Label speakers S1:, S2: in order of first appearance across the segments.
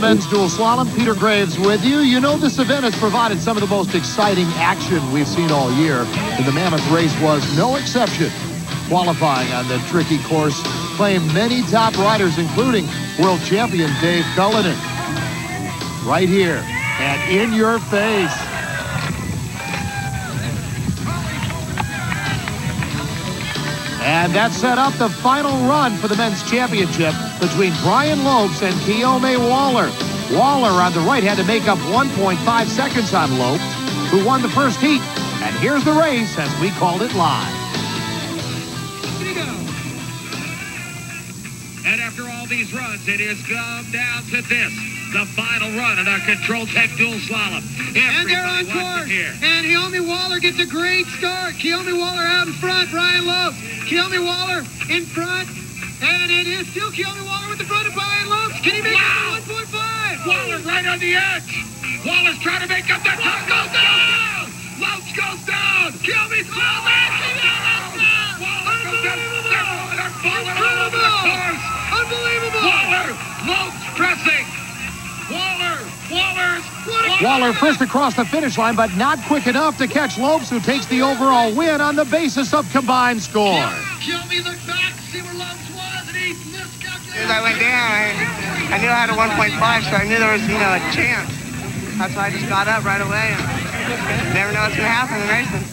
S1: men's dual slalom. Peter Graves with you. You know, this event has provided some of the most exciting action we've seen all year, and the Mammoth race was no exception. Qualifying on the tricky course claimed many top riders, including world champion Dave Cullinan. Right here and in your face. And that set up the final run for the men's championship between Brian Lopes and Keome Waller. Waller on the right had to make up 1.5 seconds on Lopes, who won the first heat. And here's the race as we called it live.
S2: Here we go. And after all these runs, it has come down to this. The final run in our Control Tech dual slalom.
S3: And they're on course. And Keome Waller gets a great start. Keome Waller out in front. Brian Lopes. Keome Waller in front. And it is still Keome Waller with the front of Brian Lopes. Can he make it to 1.5?
S2: Waller right on the edge. Waller's trying to make up that top. Goes down. Lopes goes down. Keome's falling. Waller goes down. They're falling all over the course.
S3: Unbelievable.
S2: Waller. Lopes pressing.
S1: Waller first across the finish line, but not quick enough to catch Lopes, who takes the overall win on the basis of combined score.
S2: Keome looked back, see where Lopes was, and he miscalculated.
S4: As I went down, I knew I had a 1.5, so I knew there was, a chance. That's why I just got up right away. And never know what's going to happen in racing.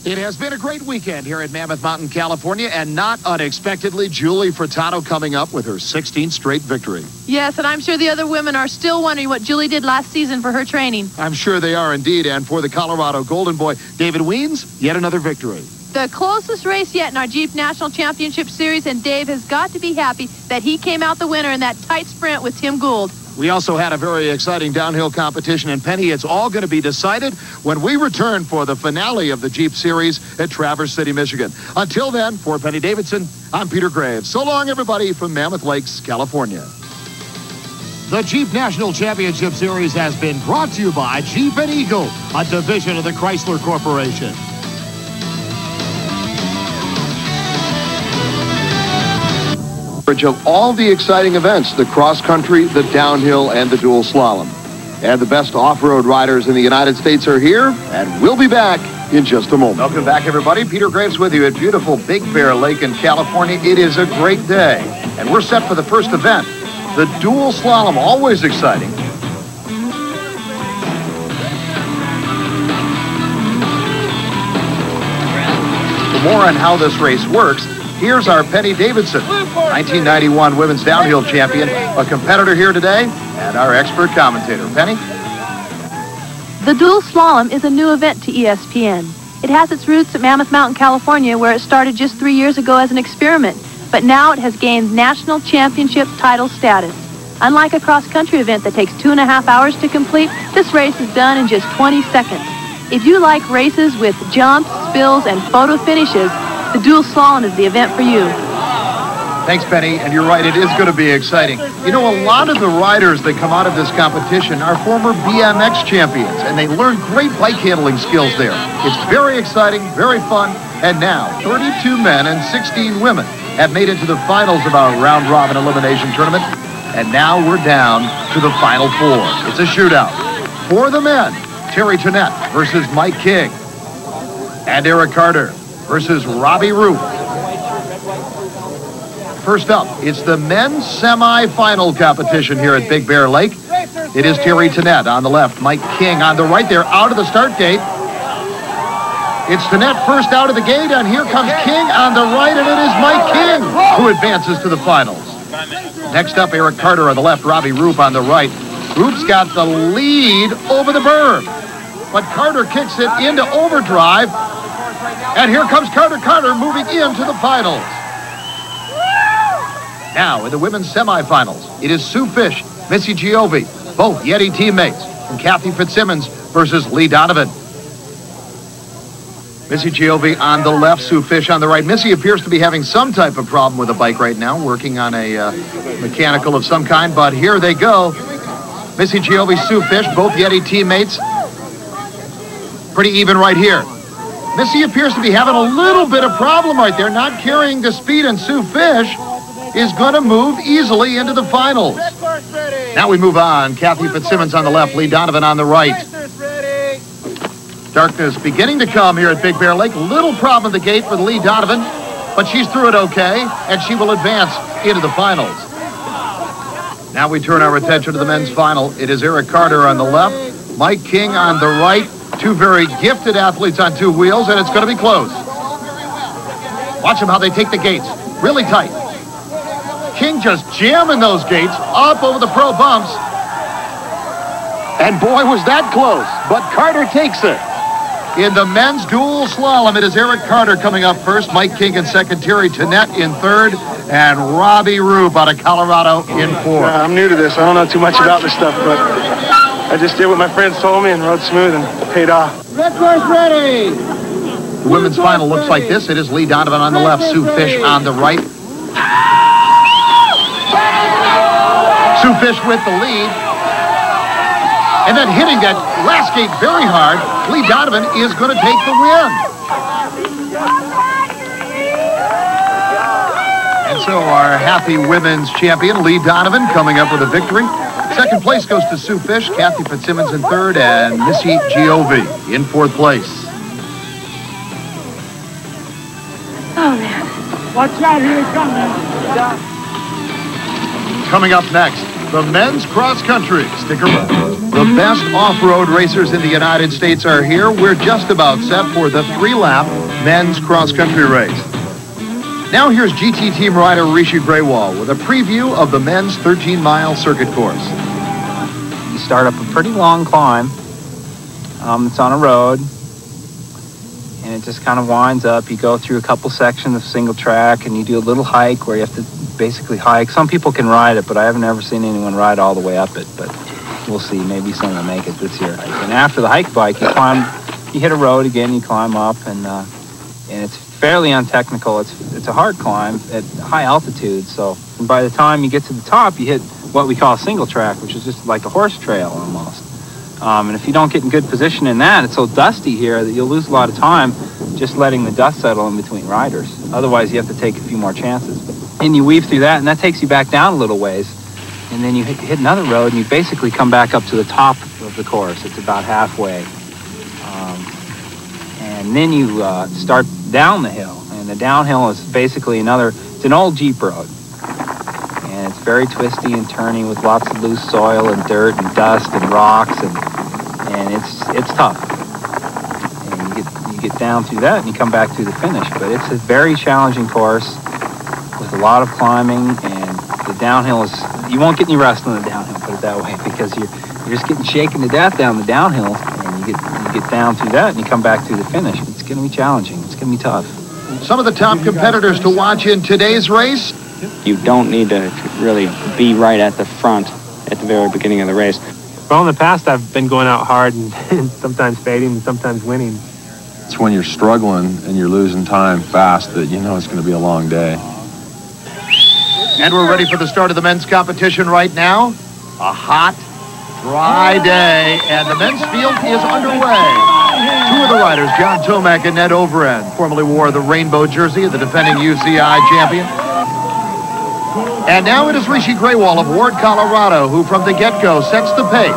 S1: It has been a great weekend here at Mammoth Mountain, California, and not unexpectedly, Julie Furtado coming up with her 16th straight victory.
S5: Yes, and I'm sure the other women are still wondering what Julie did last season for her training.
S1: I'm sure they are indeed, and for the Colorado Golden Boy, David Weens, yet another victory.
S5: The closest race yet in our Jeep National Championship Series, and Dave has got to be happy that he came out the winner in that tight sprint with Tim Gould.
S1: We also had a very exciting downhill competition, and Penny, it's all going to be decided when we return for the finale of the Jeep Series at Traverse City, Michigan. Until then, for Penny Davidson, I'm Peter Graves. So long, everybody, from Mammoth Lakes, California. The Jeep National Championship Series has been brought to you by Jeep and Eagle, a division of the Chrysler Corporation. Of all the exciting events, the cross country, the downhill, and the dual slalom. And the best off-road riders in the United States are here, and we'll be back in just a moment. Welcome back, everybody. Peter Graves with you at beautiful Big Bear Lake in California. It is a great day, and we're set for the first event, the dual slalom, always exciting. For more on how this race works, here's our Penny Davidson, 1991 women's downhill champion, a competitor here today, and our expert commentator. Penny?
S5: The dual slalom is a new event to ESPN. It has its roots at Mammoth Mountain, California, where it started just 3 years ago as an experiment, but now it has gained national championship title status. Unlike a cross-country event that takes 2.5 hours to complete, this race is done in just 20 seconds. If you like races with jumps, spills, and photo finishes, the dual slalom is the event for you.
S1: Thanks, Penny, and you're right, it is going to be exciting. You know, a lot of the riders that come out of this competition are former BMX champions, and they learn great bike handling skills there. It's very exciting, very fun, and now 32 men and 16 women have made it to the finals of our round-robin elimination tournament, and now we're down to the final four. It's a shootout. For the men, Terry Tonette versus Mike King, and Eric Carter versus Robbie Roop. First up, it's the men's semi-final competition here at Big Bear Lake. It is Terry Tonette on the left, Mike King on the right. They're out of the start gate. It's Tonette first out of the gate, and here comes King on the right, and it is Mike King who advances to the finals. Next up, Eric Carter on the left, Robbie Roop on the right. Roop's got the lead over the berm, but Carter kicks it into overdrive, and here comes Carter. Carter moving into the finals. Now, in the women's semifinals, it is Sue Fish, Missy Giove, both Yeti teammates, and Kathy Fitzsimmons versus Lee Donovan. Missy Giove on the left, Sue Fish on the right. Missy appears to be having some type of problem with a bike right now, working on a mechanical of some kind, but here they go. Missy Giove, Sue Fish, both Yeti teammates. Pretty even right here. Missy appears to be having a little bit of problem right there, not carrying the speed in Sue Fish. is going to move easily into the finals. Now we move on. Kathy Fitzsimmons on the left, Lee Donovan on the right. Darkness beginning to come here at Big Bear Lake. Little problem at the gate for Lee Donovan, but she's through it okay, and she will advance into the finals. Now we turn our attention to the men's final. It is Eric Carter on the left, Mike King on the right. Two very gifted athletes on two wheels, and it's going to be close. Watch them how they take the gates. Really tight. King just jamming those gates up over the pro bumps. And boy, was that close. But Carter takes it. In the men's dual slalom, it is Eric Carter coming up first. Mike King in second. Terry Tonette in third. And Robbie Roop out of Colorado in fourth.
S6: I'm new to this. I don't know too much about this stuff, but I just did what my friends told me and rode smooth and it paid off.
S3: Red course ready.
S1: The women's final looks like this. It is Lee Donovan on the left, Sue Fish on the right. Sue Fish with the lead. And then hitting that last gate very hard, Lee Donovan is going to take the win. And so our happy women's champion, Lee Donovan, coming up with a victory. Second place goes to Sue Fish, Kathy Fitzsimmons in third, and Missy Giove in fourth place.
S5: Oh, man.
S3: Watch out, here it comes, man.
S1: Coming up next, the men's cross country. Stick around. The best off-road racers in the United States are here. We're just about set for the 3-lap men's cross country race. Now here's GT team rider Rishi Grewal with a preview of the men's 13-mile circuit course.
S7: You start up a pretty long climb. It's on a road, and it just kind of winds up. You go through a couple sections of single track, and you do a little hike where you have to basically hike. Some people can ride it, but I haven't ever seen anyone ride all the way up it, but we'll see. Maybe some will make it this year. And after the hike bike, you hit a road again, you climb up, and it's fairly untechnical. It's a hard climb at high altitude, so by the time you get to the top, you hit what we call a single track, which is just like a horse trail almost. And if you don't get in good position in that, it's so dusty here that you'll lose a lot of time just letting the dust settle in between riders. Otherwise, you have to take a few more chances. And you weave through that, and that takes you back down a little ways. And then you hit another road, and you basically come back up to the top of the course. It's about halfway. And then you start down the hill. And the downhill is basically it's an old Jeep road. And it's very twisty and turny with lots of loose soil and dirt and dust and rocks, and it's tough. And you get down through that and you come back through the finish. But it's a very challenging course with a lot of climbing, and the downhill you won't get any rest on the downhill, put it that way, because you're just getting shaken to death down the downhill, and you get down through that and you come back through the finish. It's going to be challenging. It's going to be tough.
S1: Some of the top competitors to watch in today's race.
S8: You don't need to really be right at the front at the very beginning of the race.
S6: Well, in the past, I've been going out hard and sometimes fading and sometimes winning.
S9: It's when you're struggling and you're losing time fast that you know it's going to be a long day.
S1: And we're ready for the start of the men's competition right now. A hot, dry day, and the men's field is underway. Two of the riders, John Tomac and Ned Overend, formerly wore the rainbow jersey of the defending UCI champion. And now it is Rishi Grewal of Ward, Colorado, who from the get-go sets the pace.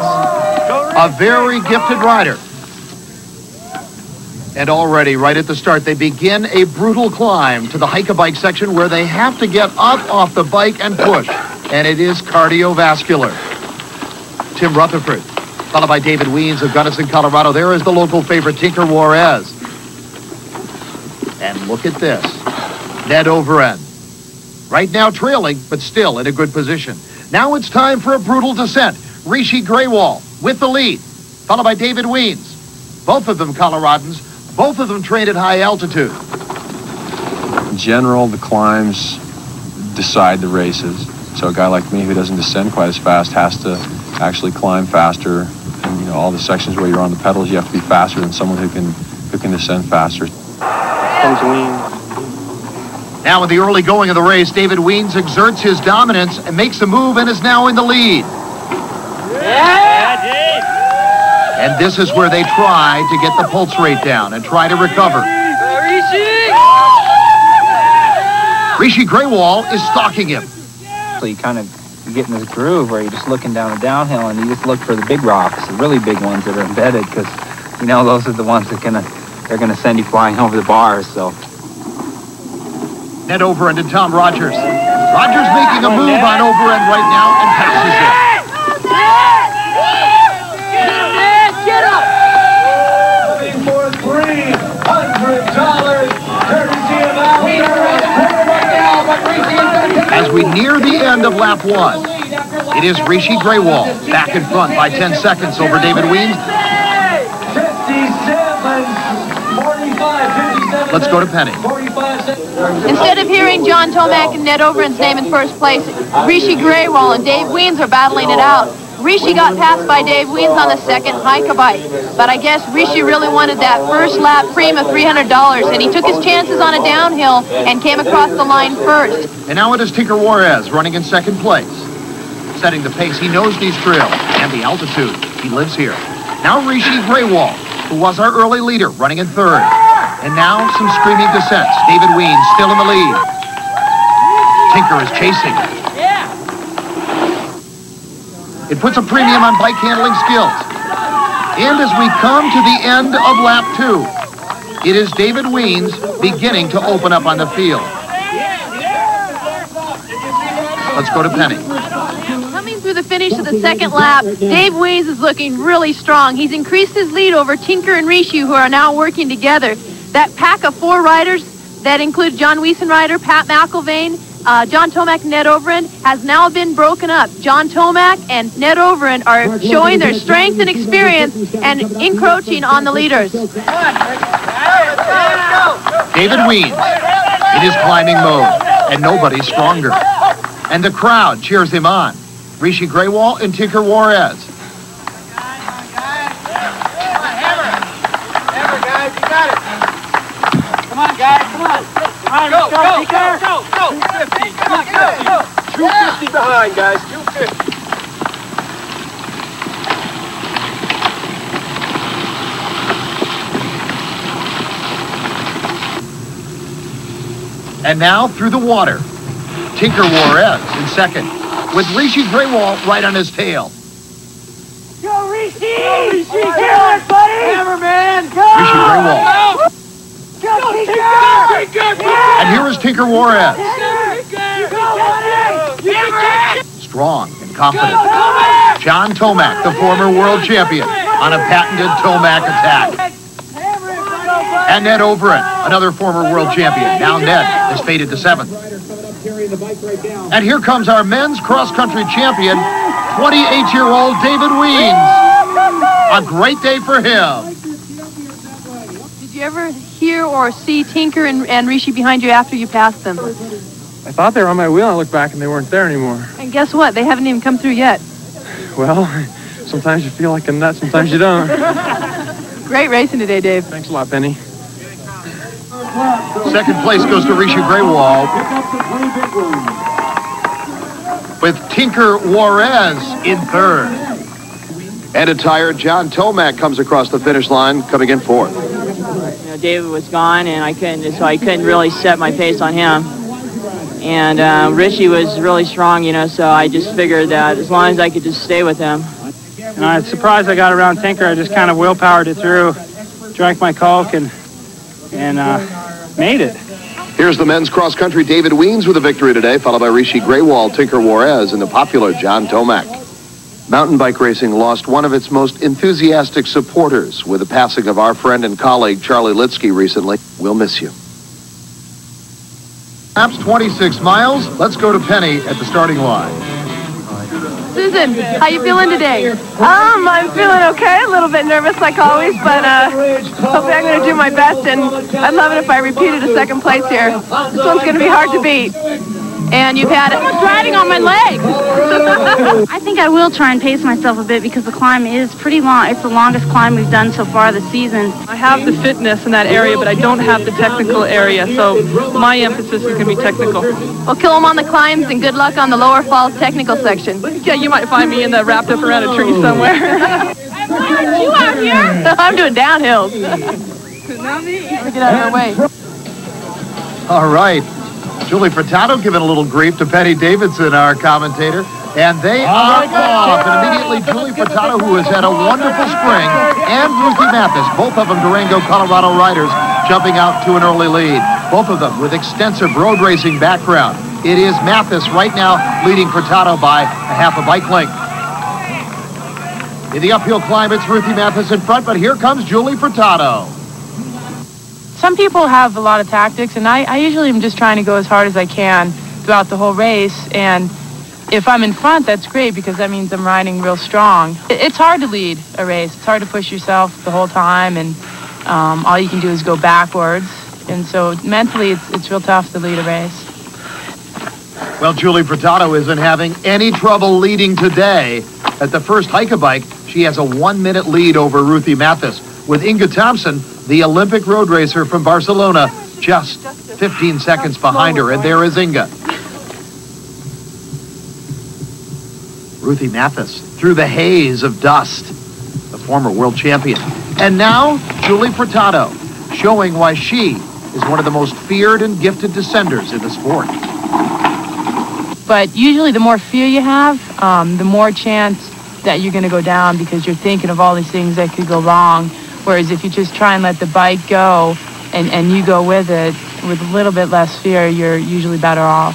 S1: A very gifted rider. And already, right at the start, they begin a brutal climb to the hike-a-bike section where they have to get up off the bike and push. And it is cardiovascular. Tim Rutherford, followed by David Weens of Gunnison, Colorado. There is the local favorite, Tinker Juarez. And look at this. Ned Overend. Right now trailing, but still in a good position. Now it's time for a brutal descent. Rishi Grewal with the lead, followed by David Weens. Both of them Coloradans, both of them trained at high altitude.
S9: In general, the climbs decide the races. So a guy like me who doesn't descend quite as fast has to actually climb faster. And all the sections where you're on the pedals, you have to be faster than someone who can descend faster.
S6: Comes Weens.
S1: Now in the early going of the race, David Weens exerts his dominance and makes a move and is now in the lead. And this is where they try to get the pulse rate down and try to recover. Rishi Graywall is stalking him.
S7: So you kind of get in this groove where you're just looking down the downhill and you just look for the big rocks, the really big ones that are embedded, because you know those are the ones that they're gonna send you flying over the bars. So.
S1: Ned Overend and Tom Rogers. Rogers making a move on Overend right now and passes it.
S3: Get up! For $300, courtesy of
S1: As we near the end of lap 1, it is Rishi Graywall back in front by 10 seconds over David Weens. 57. Let's go to Penny.
S5: Instead of hearing John Tomac and Ned Overend's name in first place, Rishi Graywall and Dave Weens are battling it out. Rishi got passed by Dave Weens on the second hike-a-bike, but I guess Rishi really wanted that first lap frame of $300, and he took his chances on a downhill and came across the line first.
S1: And now it is Tinker Juarez running in second place. Setting the pace, he knows these trails and the altitude. He lives here. Now Rishi Graywall, who was our early leader, running in third. And now some screaming descents. David Weens still in the lead. Tinker is chasing. It puts a premium on bike handling skills. And as we come to the end of lap 2, it is David Weens beginning to open up on the field. Let's go to Penny.
S5: Coming through the finish of the second lap, Dave Weens is looking really strong. He's increased his lead over Tinker and Rishi, who are now working together. That pack of 4 riders that include John Wiesenrider, Pat McIlvaine, John Tomac and Ned Overend has now been broken up. John Tomac and Ned Overend are showing their strength and experience and encroaching on the leaders.
S1: David Weens in his climbing mode, and nobody's stronger. And the crowd cheers him on. Rishi Graywall and Tinker Juarez.
S3: Come on, guys, come on. Go, go, go, go, go. 250, come on, go, go.
S6: 250 behind, guys, 250.
S1: And now through the water, Tinker Juarez in second, with Rishi Graywall right on his tail.
S3: Go, Rishi! Go, Rishi! Hammer, buddy! Hammer, man! Go!
S1: Rishi Graywall.
S3: Go, Tinker!
S1: And here is Tinker Juarez. Strong and confident. John Tomac, the former world champion, on a patented Tomac attack. And Ned Overend, another former world champion. Now Ned has faded to 7th. And here comes our men's cross-country champion, 28-year-old David Weens. A great day for him.
S5: Did you ever hear or see Tinker and Rishi behind you after you passed them?
S6: I thought they were on my wheel, and I looked back and they weren't there anymore.
S5: And guess what? They haven't even come through yet.
S6: Well, sometimes you feel like a nut, sometimes you don't.
S5: Great racing today, Dave.
S6: Thanks a lot, Penny.
S1: Second place goes to Rishi Graywall, with Tinker Juarez in third. And a tired John Tomac comes across the finish line, coming in fourth.
S10: You know, David was gone, and I couldn't really set my pace on him. And Rishi was really strong, you know, so I just figured that as long as I could just stay with him.
S7: And I was surprised I got around Tinker. I just kind of willpowered it through, drank my Coke, and made it.
S1: Here's the men's cross-country David Weens with a victory today, followed by Rishi Graywall, Tinker Juarez, and the popular John Tomac. Mountain bike racing lost one of its most enthusiastic supporters with the passing of our friend and colleague Charlie Litsky recently. We'll miss you. Laps 26 miles. Let's go to Penny at the starting line.
S5: Susan, how you feeling today?
S11: I'm feeling okay, a little bit nervous like always, but hopefully I'm going to do my best, and I'd love it if I repeated a second place here. This one's going to be hard to beat.
S5: And you've had someone's riding on my leg.
S12: I think I will try and pace myself a bit because the climb is pretty long. It's the longest climb we've done so far this season.
S11: I have the fitness in that area, but I don't have the technical area, so my emphasis is going to be technical.
S5: Well, kill them on the climbs and good luck on the Lower Falls technical section.
S11: Yeah, you might find me in the wrapped up around a tree somewhere.
S5: You out here? I'm doing downhills.
S11: Not me.
S5: Get out of our way.
S1: All right. Julie Furtado giving a little grief to Penny Davidson, our commentator. And they are off. And immediately Julie Furtado, who has had a wonderful spring, and Ruthie Mathis, both of them Durango, Colorado riders, jumping out to an early lead. Both of them with extensive road racing background. It is Mathis right now leading Furtado by a half a bike length. In the uphill climb, it's Ruthie Mathis in front, but here comes Julie Furtado.
S11: Some people have a lot of tactics, and I usually am just trying to go as hard as I can throughout the whole race. And if I'm in front, that's great because that means I'm riding real strong. It's hard to lead a race. It's hard to push yourself the whole time, and all you can do is go backwards. And so mentally, it's real tough to lead a race.
S1: Well, Julie Furtado isn't having any trouble leading today. At the first hike-a-bike, she has a 1-minute lead over Ruthie Mathis, with Inga Thompson, the Olympic road racer from Barcelona, just 15 seconds behind her. And there is Inga. Ruthie Mathis through the haze of dust, the former world champion. And now, Julie Furtado, showing why she is one of the most feared and gifted descenders in the sport.
S11: But usually the more fear you have, the more chance that you're going to go down because you're thinking of all these things that could go wrong. Whereas if you just try and let the bike go and you go with it with a little bit less fear, you're usually better off.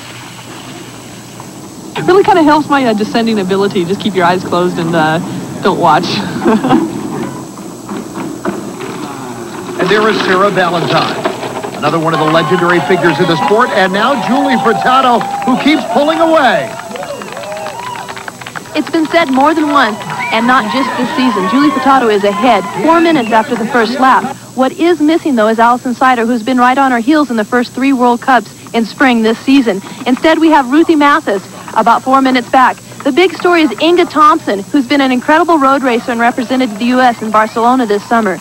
S13: It really kind of helps my descending ability. Just keep your eyes closed and don't watch.
S1: And there is Sarah Valentine, another one of the legendary figures in the sport. And now Julie Furtado, who keeps pulling away.
S5: It's been said more than once, and not just this season, Julie Furtado is ahead 4 minutes after the first lap. What is missing, though, is Allison Sider, who's been right on her heels in the first 3 World Cups in spring this season. Instead, we have Ruthie Mathis about 4 minutes back. The big story is Inga Thompson, who's been an incredible road racer and represented the U.S. in Barcelona this summer.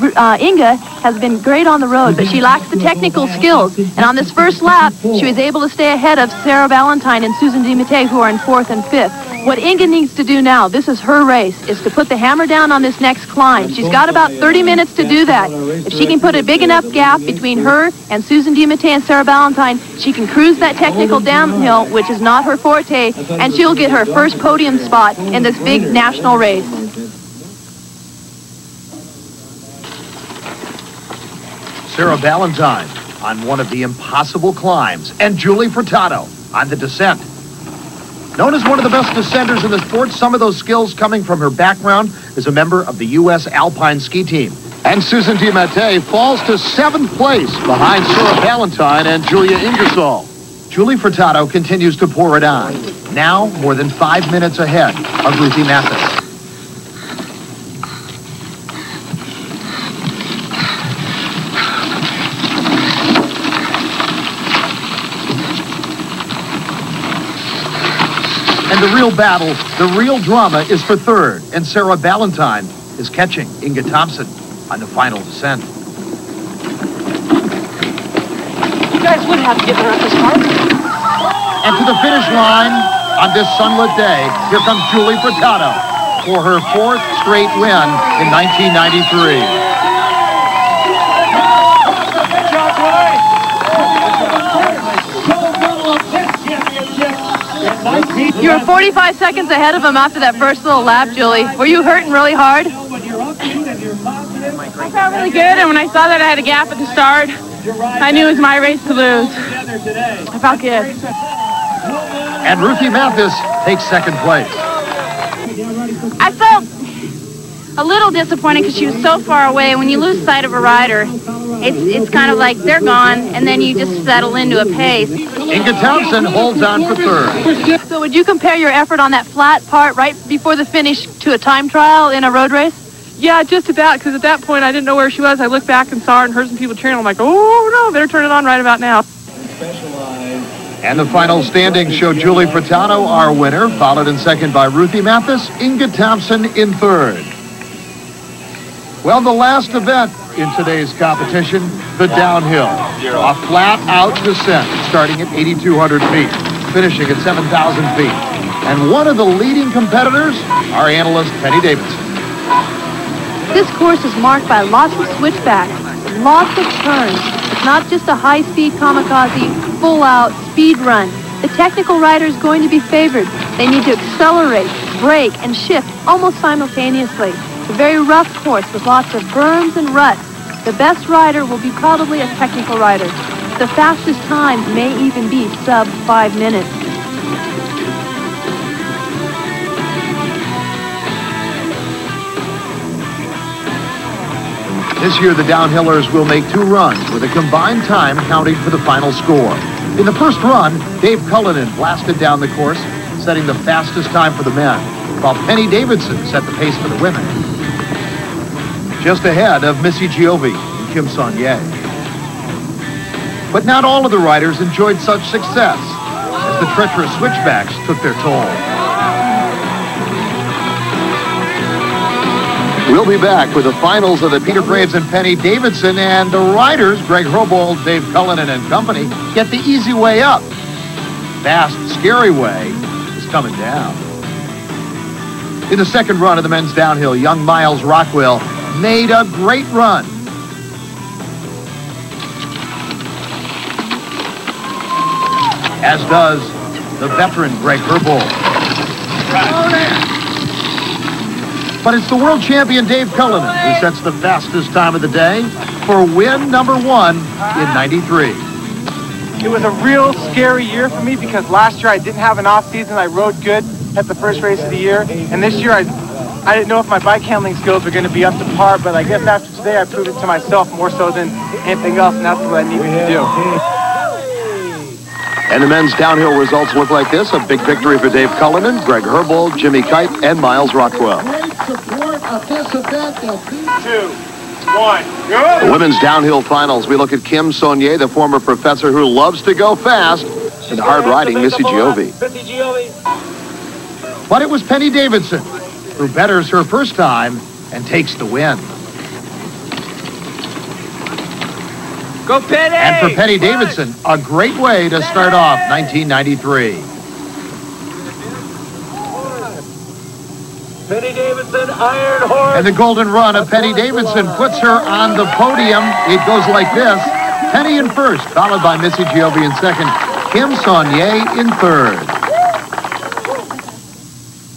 S5: Inga has been great on the road, but she lacks the technical skills. And on this first lap, she was able to stay ahead of Sarah Valentine and Susan DiMattei, who are in 4th and 5th. What Inga needs to do now, this is her race, is to put the hammer down on this next climb. She's got about 30 minutes to do that. If she can put a big enough gap between her and Susan DiMattei and Sarah Valentine, she can cruise that technical downhill, which is not her forte, and she'll get her first podium spot in this big national race.
S1: Sarah Valentine on one of the impossible climbs, and Julie Furtado on the descent. Known as one of the best descenders in the sport, some of those skills coming from her background as a member of the U.S. Alpine ski team. And Susan DiMattei falls to 7th place behind Sarah Valentine and Julia Ingersoll. Julie Furtado continues to pour it on, now more than 5 minutes ahead of Ruthie Mathis. And the real battle, the real drama is for 3rd, and Sarah Valentine is catching Inga Thompson on the final descent.
S13: You guys would have given her this part.
S1: And to the finish line on this sunlit day, here comes Julie Furtado for her 4th straight win in 1993.
S5: You were 45 seconds ahead of him after that first little lap, Julie. Were you hurting really hard?
S11: I felt really good, and when I saw that I had a gap at the start, I knew it was my race to lose. I felt good.
S1: And Ruthie Mathis takes 2nd place.
S12: I felt a little disappointed because she was so far away. When you lose sight of a rider, it's kind of like they're gone, and then you just settle into a pace.
S1: Inga Thompson holds on for 3rd.
S5: So would you compare your effort on that flat part right before the finish to a time trial in a road race?
S13: Yeah, just about, because at that point I didn't know where she was. I looked back and saw her and heard some people cheering. I'm like, oh no, better turn it on right about now.
S1: And the final standings show Julie Furtado, our winner, followed in 2nd by Ruthie Mathis, Inga Thompson in 3rd. Well, the last event in today's competition, the downhill. A flat-out descent starting at 8,200 feet, finishing at 7,000 feet. And one of the leading competitors, our analyst, Penny Davidson.
S5: This course is marked by lots of switchbacks, lots of turns. It's not just a high-speed kamikaze, full-out speed run. The technical rider is going to be favored. They need to accelerate, brake, and shift almost simultaneously. It's a very rough course with lots of berms and ruts. The best rider will be probably a technical rider. The fastest time may even be sub 5 minutes.
S1: This year, the downhillers will make 2 runs with a combined time counting for the final score. In the first run, Dave Cullinan blasted down the course, setting the fastest time for the men, while Penny Davidson set the pace for the women. Just ahead of Missy Giove and Kim Saunier. But not all of the riders enjoyed such success, as the treacherous switchbacks took their toll. We'll be back with the finals of the Peter Graves and Penny Davidson, and the riders, Greg Herbold, Dave Cullinan, and company, get the easy way up. Fast, scary way is coming down. In the second run of the men's downhill, young Miles Rockwell made a great run. As does the veteran Greg Herbold. But it's the world champion Dave Cullinan who sets the fastest time of the day for win number 1 in 93.
S6: It was a real scary year for me because last year I didn't have an off season. I rode good at the first race of the year, and this year I didn't know if my bike handling skills were going to be up to par, but I guess after today I proved it to myself more so than anything else, and that's what I needed to do.
S1: And the men's downhill results look like this. A big victory for Dave Cullinan, Greg Herbold, Jimmy Kite, and Miles Rockwell.
S2: 2, 1,
S1: go! The women's downhill finals, we look at Kim Saunier, the former professor who loves to go fast, and hard-riding Missy Giove. But it was Penny Davidson who betters her first time and takes the win.
S7: Go Penny!
S1: And for Penny Davidson, a great way to start off 1993.
S2: Penny Davidson, Iron Horse.
S1: And the golden run of Penny Davidson puts her on the podium. It goes like this. Penny in first, followed by Missy Giove in second. Kim Saunier in third.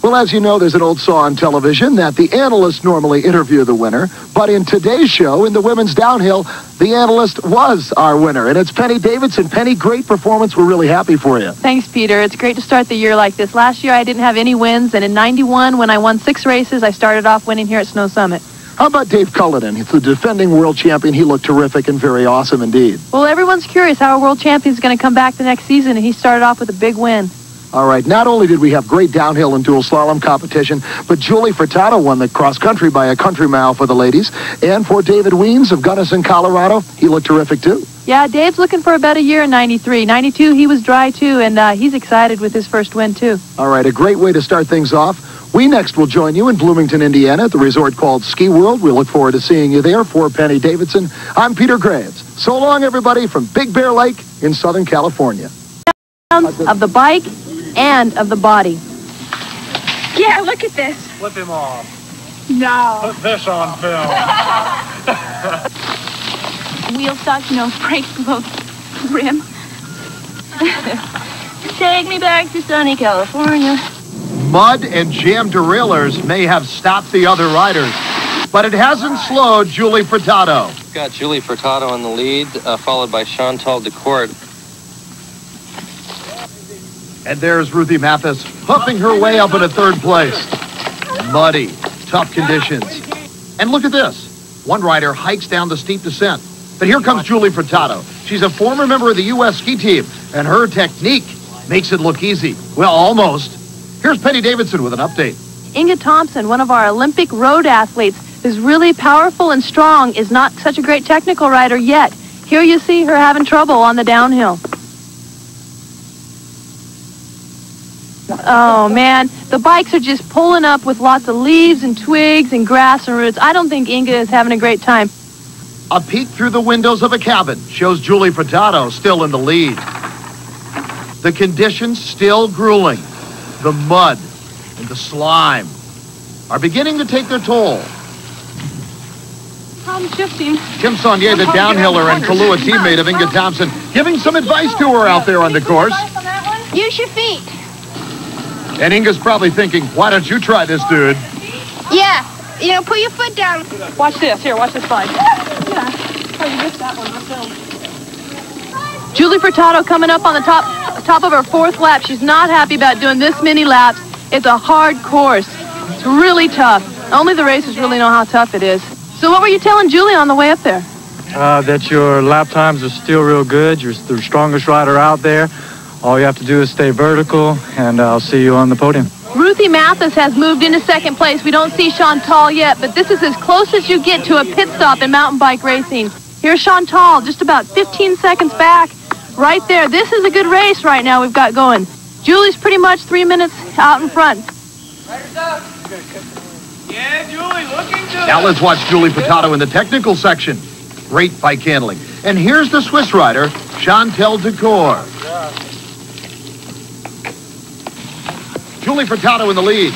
S1: Well, as you know, there's an old saw on television that the analysts normally interview the winner. But in today's show, in the women's downhill, the analyst was our winner. And it's Penny Davidson. Penny, great performance. We're really happy for you.
S5: Thanks, Peter. It's great to start the year like this. Last year, I didn't have any wins. And in 91, when I won 6 races, I started off winning here at Snow Summit.
S1: How about Dave Cullinan? He's the defending world champion. He looked terrific and very awesome indeed.
S5: Well, everyone's curious how a world champion is going to come back the next season. And he started off with a big win.
S1: All right, not only did we have great downhill and dual slalom competition, but Julie Furtado won the cross-country by a country mile for the ladies. And for David Weens of Gunnison, Colorado, he looked terrific too.
S5: Yeah, Dave's looking for a better year in 93. 92, he was dry too, and he's excited with his first win too.
S1: All right, a great way to start things off. We next will join you in Bloomington, Indiana at the resort called Ski World. We look forward to seeing you there. For Penny Davidson, I'm Peter Graves. So long, everybody, from Big Bear Lake in Southern California.
S5: Of the bike and of the body.
S12: Yeah, look at this.
S6: Flip him off.
S12: No.
S6: Put this on film.
S12: Wheel stock, brake below the rim. Take me back to sunny California.
S1: Mud and jam derailers may have stopped the other riders, but it hasn't slowed Julie Furtado.
S14: Got Julie Furtado in the lead, followed by Chantal Decourt.
S1: And there's Ruthie Mathis huffing her way up into third place. Muddy, tough conditions. And look at this. One rider hikes down the steep descent. But here comes Julie Furtado. She's a former member of the U.S. ski team, and her technique makes it look easy. Well, almost. Here's Penny Davidson with an update.
S5: Inga Thompson, one of our Olympic road athletes, who's really powerful and strong, is not such a great technical rider yet. Here you see her having trouble on the downhill. Oh, man, the bikes are just pulling up with lots of leaves and twigs and grass and roots. I don't think Inga is having a great time.
S1: A peek through the windows of a cabin shows Julie Furtado still in the lead. The conditions still grueling. The mud and the slime are beginning to take their toll.
S13: I'm shifting.
S1: Kim Saunier, the downhiller and Kahlua teammate of Inga Thompson, giving some advice to her out there on the course.
S12: Use your feet.
S1: And Inga's probably thinking, why don't you try this, dude?
S12: Yeah. You know, put your foot down.
S13: Watch this. Here, watch this slide. Yeah. Oh, you missed that one.
S5: Julie Furtado coming up on the top of her 4th lap. She's not happy about doing this many laps. It's a hard course. It's really tough. Only the racers really know how tough it is. So what were you telling Julie on the way up there?
S15: That your lap times are still real good. You're the strongest rider out there. All you have to do is stay vertical, and I'll see you on the podium.
S5: Ruthie Mathis has moved into 2nd place. We don't see Chantal yet, but this is as close as you get to a pit stop in mountain bike racing. Here's Chantal, just about 15 seconds back. Right there. This is a good race right now we've got going. Julie's pretty much 3 minutes out in front.
S6: Yeah, Julie, looking good.
S1: Now let's watch Julie Furtado in the technical section. Great bike handling. And here's the Swiss rider, Chantal Decor. Julie Furtado in the lead.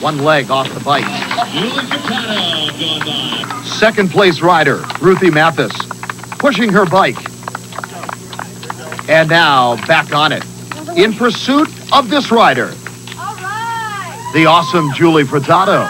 S1: One leg off the bike.
S2: Julie Furtado going by.
S1: 2nd place rider, Ruthie Mathis, pushing her bike. And now back on it. In pursuit of this rider, the awesome Julie Furtado.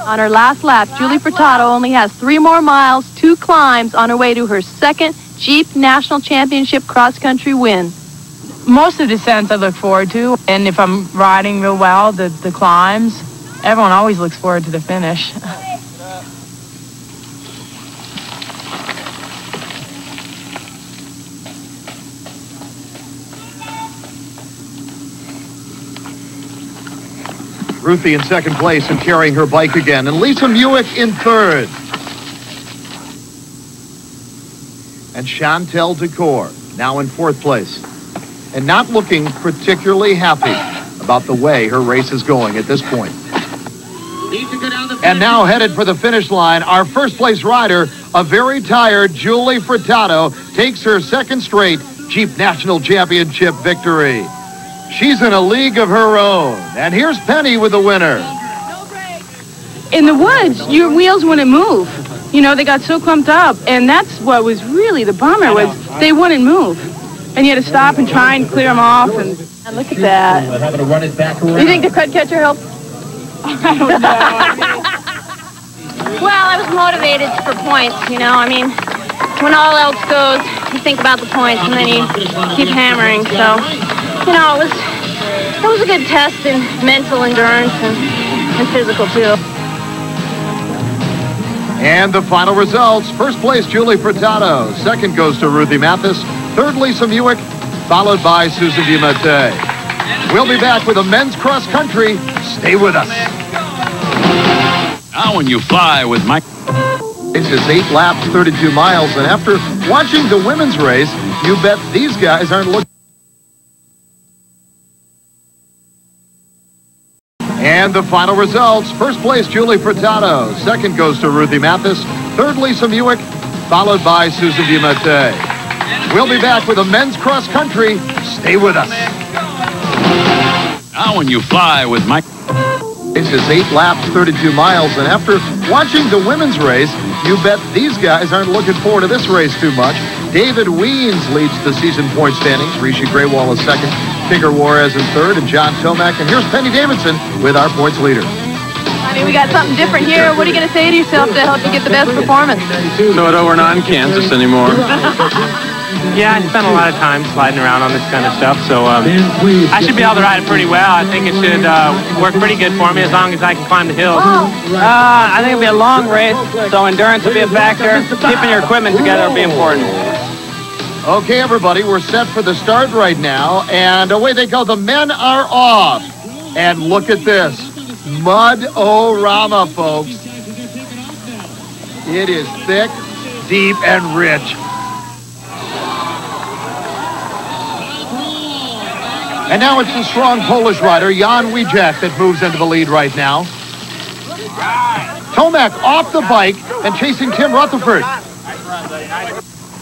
S5: On her last lap, Julie Furtado only has 3 more miles, 2 climbs on her way to her 2nd Jeep National Championship cross-country win.
S11: Most of the descents I look forward to, and if I'm riding real well, the climbs, everyone always looks forward to the finish.
S1: Ruthie in 2nd place and carrying her bike again. And Lisa Muick in 3rd. And Chantal Decor now in 4th place. And not looking particularly happy about the way her race is going at this point. And now headed for the finish line, our 1st place rider, a very tired Julie Furtado, takes her 2nd straight Jeep National Championship victory. She's in a league of her own. And here's Penny with the winner.
S13: In the woods, your wheels wouldn't move. You know, they got so clumped up, and that's what was really the bummer, was they wouldn't move. And you had to stop and try and clear them off, and look at that. You think the crud catcher helped? I don't know.
S12: Well, I was motivated for points, you know. I mean, when all else goes, you think about the points, and then you keep hammering. So, you know, it was a good test in mental endurance and physical, too.
S1: And the final results. 1st place, Julie Furtado. 2nd goes to Ruthie Mathis. 3rd, Lisa Muick, followed by Susan DiMattei. We'll be back with the men's cross country. Stay with us.
S2: Now when you fly with Mike.
S1: This is 8 laps, 32 miles. And after watching the women's race, you bet these guys aren't looking. And the final results. 1st place, Julie Furtado. 2nd goes to Ruthie Mathis. 3rd, Lisa Muick, followed by Susan DiMattei. We'll be back with the men's cross country. Stay with us.
S2: Now when you fly with Mike.
S1: This is 8 laps, 32 miles. And after watching the women's race, you bet these guys aren't looking forward to this race too much. David Weens leads the season point standings. Rishi Graywall is 2nd. Tigger Juarez in 3rd, and John Tomac. And here's Penny Davidson with our points leader.
S5: I mean, we got something different here. What are you going to say to yourself to help you get the best performance?
S9: No, we're not in Kansas anymore.
S6: Yeah, I spent a lot of time sliding around on this kind of stuff, so I should be able to ride it pretty well. I think it should work pretty good for me as long as I can climb the hills.
S10: I think it'll be a long race, so endurance will be a factor. Keeping your equipment together will be important.
S1: Okay, everybody, we're set for the start right now, and away they go. The men are off. And look at this. Mud-O-Rama, folks. It is thick, deep, and rich. And now it's the strong Polish rider, Jan Wijak, that moves into the lead right now. Tomac off the bike and chasing Tim Rutherford.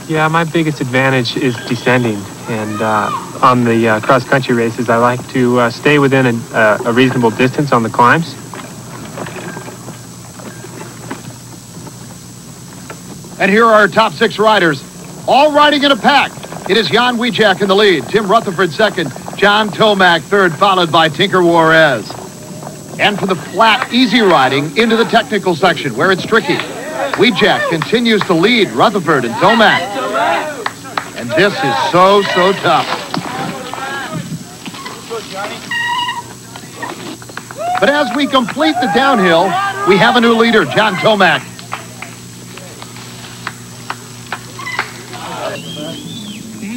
S16: Yeah, my biggest advantage is descending, and on the cross-country races, I like to stay within a reasonable distance on the climbs.
S1: And here are our top 6 riders, all riding in a pack. It is Jan Wijak in the lead, Tim Rutherford second, John Tomac third, followed by Tinker Juarez. And for the flat, easy riding into the technical section where it's tricky. Wijak continues to lead Rutherford and Tomac. And this is so tough. But as we complete the downhill, we have a new leader, John Tomac.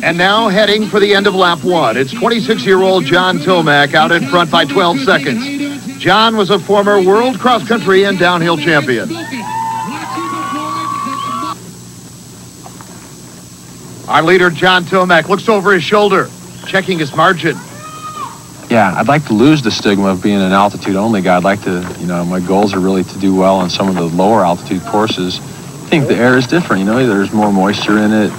S1: And now heading for the end of lap 1. It's 26-year-old John Tomac out in front by 12 seconds. John was a former world cross-country and downhill champion. Our leader, John Tomac, looks over his shoulder, checking his margin.
S9: Yeah, I'd like to lose the stigma of being an altitude-only guy. I'd like to, my goals are really to do well on some of the lower altitude courses. I think the air is different, there's more moisture in it.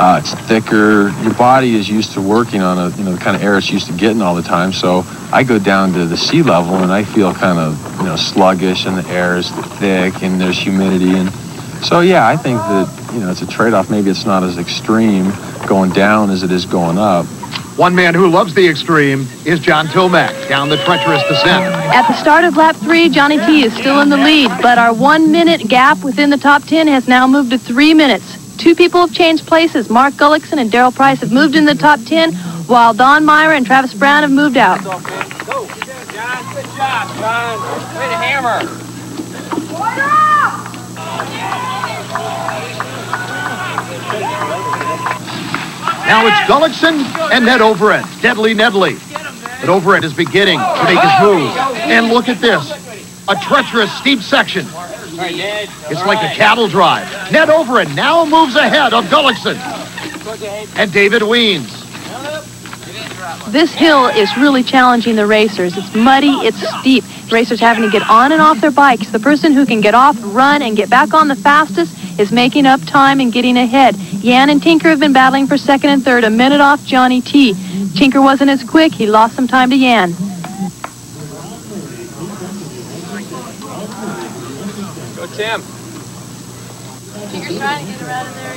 S9: It's thicker. Your body is used to working on the kind of air it's used to getting all the time. So I go down to the sea level and I feel kind of, sluggish, and the air is thick and there's humidity. And so, yeah, I think that, it's a trade-off. Maybe it's not as extreme going down as it is going up.
S1: One man who loves the extreme is John Tomac down the treacherous descent.
S5: At the start of lap 3, Johnny T is still in the lead, but our 1-minute gap within the top 10 has now moved to 3 minutes. 2 people have changed places. Mark Gullickson and Darrell Price have moved in the top 10, while Don Meyer and Travis Brown have moved out.
S2: Go, John. Good job, John. Way to hammer.
S1: Now it's Gullickson and Ned Overend. Deadly Nedley. But Overend is beginning to make his move. And look at this. A treacherous, steep section. It's like a cattle drive. Ned Overend now moves ahead of Gullickson and David Weens.
S5: This hill is really challenging the racers. It's muddy, it's steep. The racers having to get on and off their bikes. The person who can get off, run, and get back on the fastest is making up time and getting ahead. Jan and Tinker have been battling for second and third, a minute off Johnny T. Tinker wasn't as quick. He lost some time to Jan.
S16: Go, Tim.
S5: Tinker's trying to get around in there.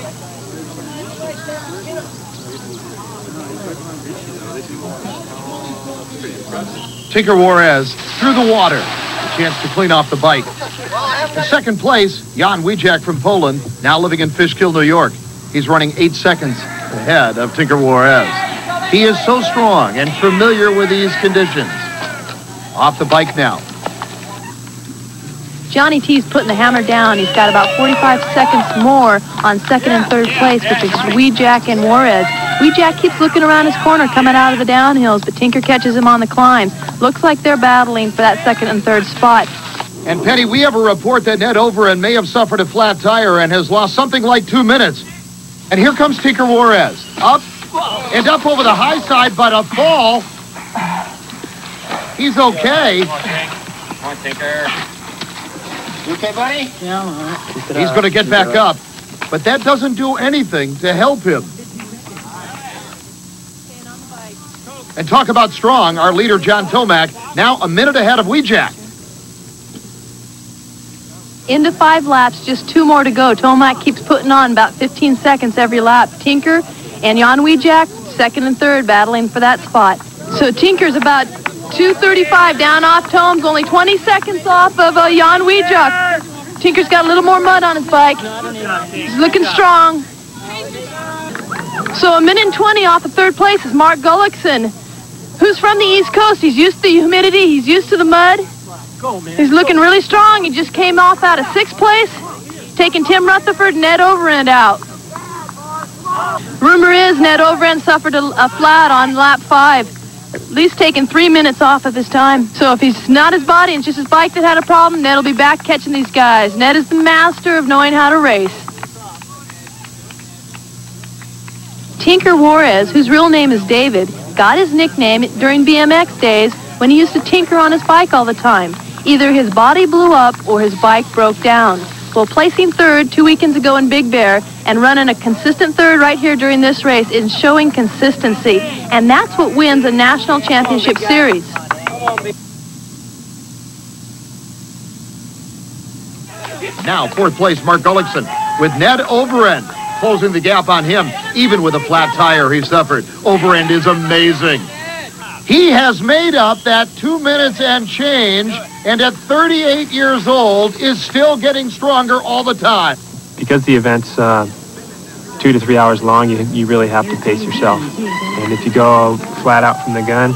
S1: Tinker Juarez through the water. A chance to clean off the bike. In second place, Jan Wijak from Poland, now living in Fishkill, New York. He's running 8 seconds ahead of Tinker Juarez. He is so strong and familiar with these conditions. Off the bike now.
S5: Johnny T's putting the hammer down. He's got about 45 seconds more on second and third place, which is Wijak and Juarez. Wijak keeps looking around his corner coming out of the downhills, but Tinker catches him on the climbs. Looks like they're battling for that second and third spot.
S1: And Penny, we have a report that Ned Overend may have suffered a flat tire and has lost something like 2 minutes. And here comes Tinker Juarez. Up and up over the high side, but a fall. He's okay.
S14: Come on, Tinker. You okay, buddy?
S13: Yeah, all right.
S1: He's going to get back up, but that doesn't do anything to help him. And talk about strong, our leader, John Tomac, now a minute ahead of Wijak.
S5: Into 5 laps, just 2 more to go. Tomac keeps putting on about 15 seconds every lap. Tinker and Jan Wijak, second and third, battling for that spot. So Tinker's about 2:35 down off Tomes, only 20 seconds off of Jan Wijak. Tinker's got a little more mud on his bike. He's looking strong. So a minute and 20 off of third place is Mark Gullickson, who's from the East Coast. He's used to the humidity. He's used to the mud. He's looking really strong. He just came off out of 6th place, taking Tim Rutherford and Ned Overend out. Rumor is Ned Overend suffered a flat on lap 5, at least taking 3 minutes off of his time. So if he's not his body and it's just his bike that had a problem, Ned will be back catching these guys. Ned is the master of knowing how to race. Tinker Juarez, whose real name is David, got his nickname during BMX days when he used to tinker on his bike all the time. Either his body blew up or his bike broke down. Well, placing third 2 weekends ago in Big Bear, And running a consistent third right here during this race is showing consistency. And that's what wins a national championship series.
S1: Now, fourth place, Mark Gullickson, with Ned Overend closing the gap on him. Even with a flat tire he suffered, Overend is amazing. He has made up that 2 minutes and change, and at 38 years old is still getting stronger all the time.
S16: Because the event's 2 to 3 hours long, you really have to pace yourself. And if you go flat out from the gun,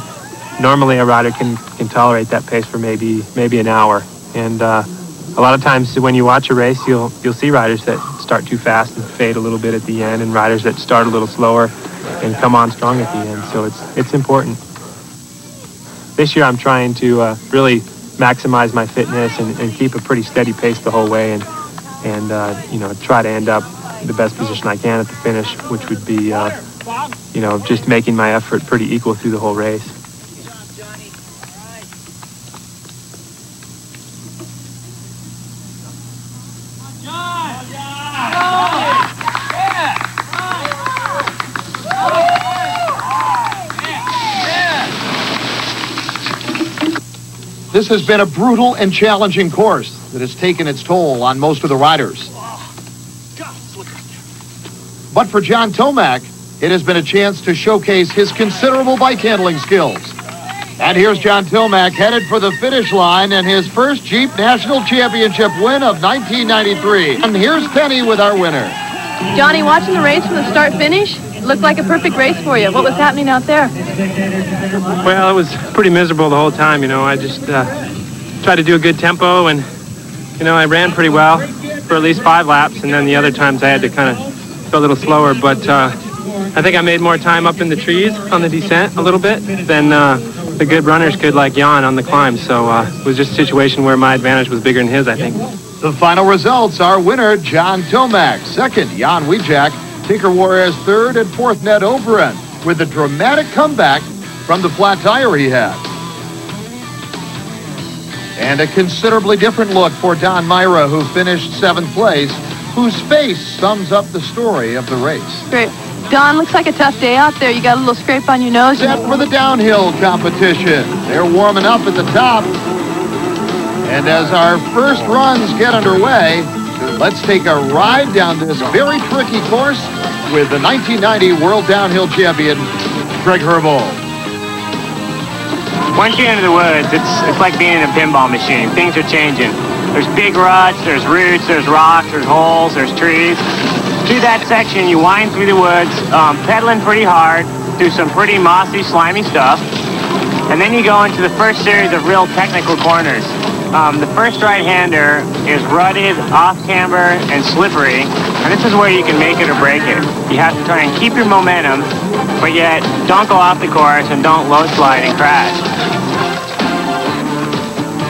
S16: normally a rider can tolerate that pace for maybe an hour. And a lot of times when you watch a race, you'll see riders that start too fast and fade a little bit at the end, and riders that start a little slower and come on strong at the end. So it's important. This year I'm trying to really maximize my fitness and keep a pretty steady pace the whole way, and try to end up the best position I can at the finish, which would be just making my effort pretty equal through the whole race.
S1: This has been a brutal and challenging course that has taken its toll on most of the riders. But for John Tomac, it has been a chance to showcase his considerable bike handling skills. And here's John Tomac headed for the finish line in his first Jeep National Championship win of 1993. And here's Penny with our winner.
S5: Johnny, watching the race from the start-finish, looked like a perfect race for you. What was happening out there?
S16: Well, it was pretty miserable the whole time, I just tried to do a good tempo, and, I ran pretty well for at least 5 laps, and then the other times I had to kind of go a little slower, but I think I made more time up in the trees on the descent a little bit than the good runners could, like Jan, on the climb, so it was just a situation where my advantage was bigger than his, I think.
S1: The final results are winner John Tomac, second Jan Wijak, Tinker Juarez third, and fourth Ned Overend, with a dramatic comeback from the flat tire he had. And a considerably different look for Don Myra, who finished 7th place, whose face sums up the story of the race.
S5: Great. Don, looks like a tough day out there. You got a little scrape on your nose.
S1: Set for the downhill competition. They're warming up at the top. And as our first runs get underway, let's take a ride down this very tricky course with the 1990 World Downhill Champion, Greg Herbold.
S17: Once you enter the woods, it's like being in a pinball machine. Things are changing. There's big ruts, there's roots, there's rocks, there's holes, there's trees. Through that section, you wind through the woods, pedaling pretty hard, through some pretty mossy, slimy stuff. And then you go into the first series of real technical corners. The first right-hander is rutted, off-camber, and slippery, and this is where you can make it or break it. You have to try and keep your momentum, but yet don't go off the course and don't low slide and crash.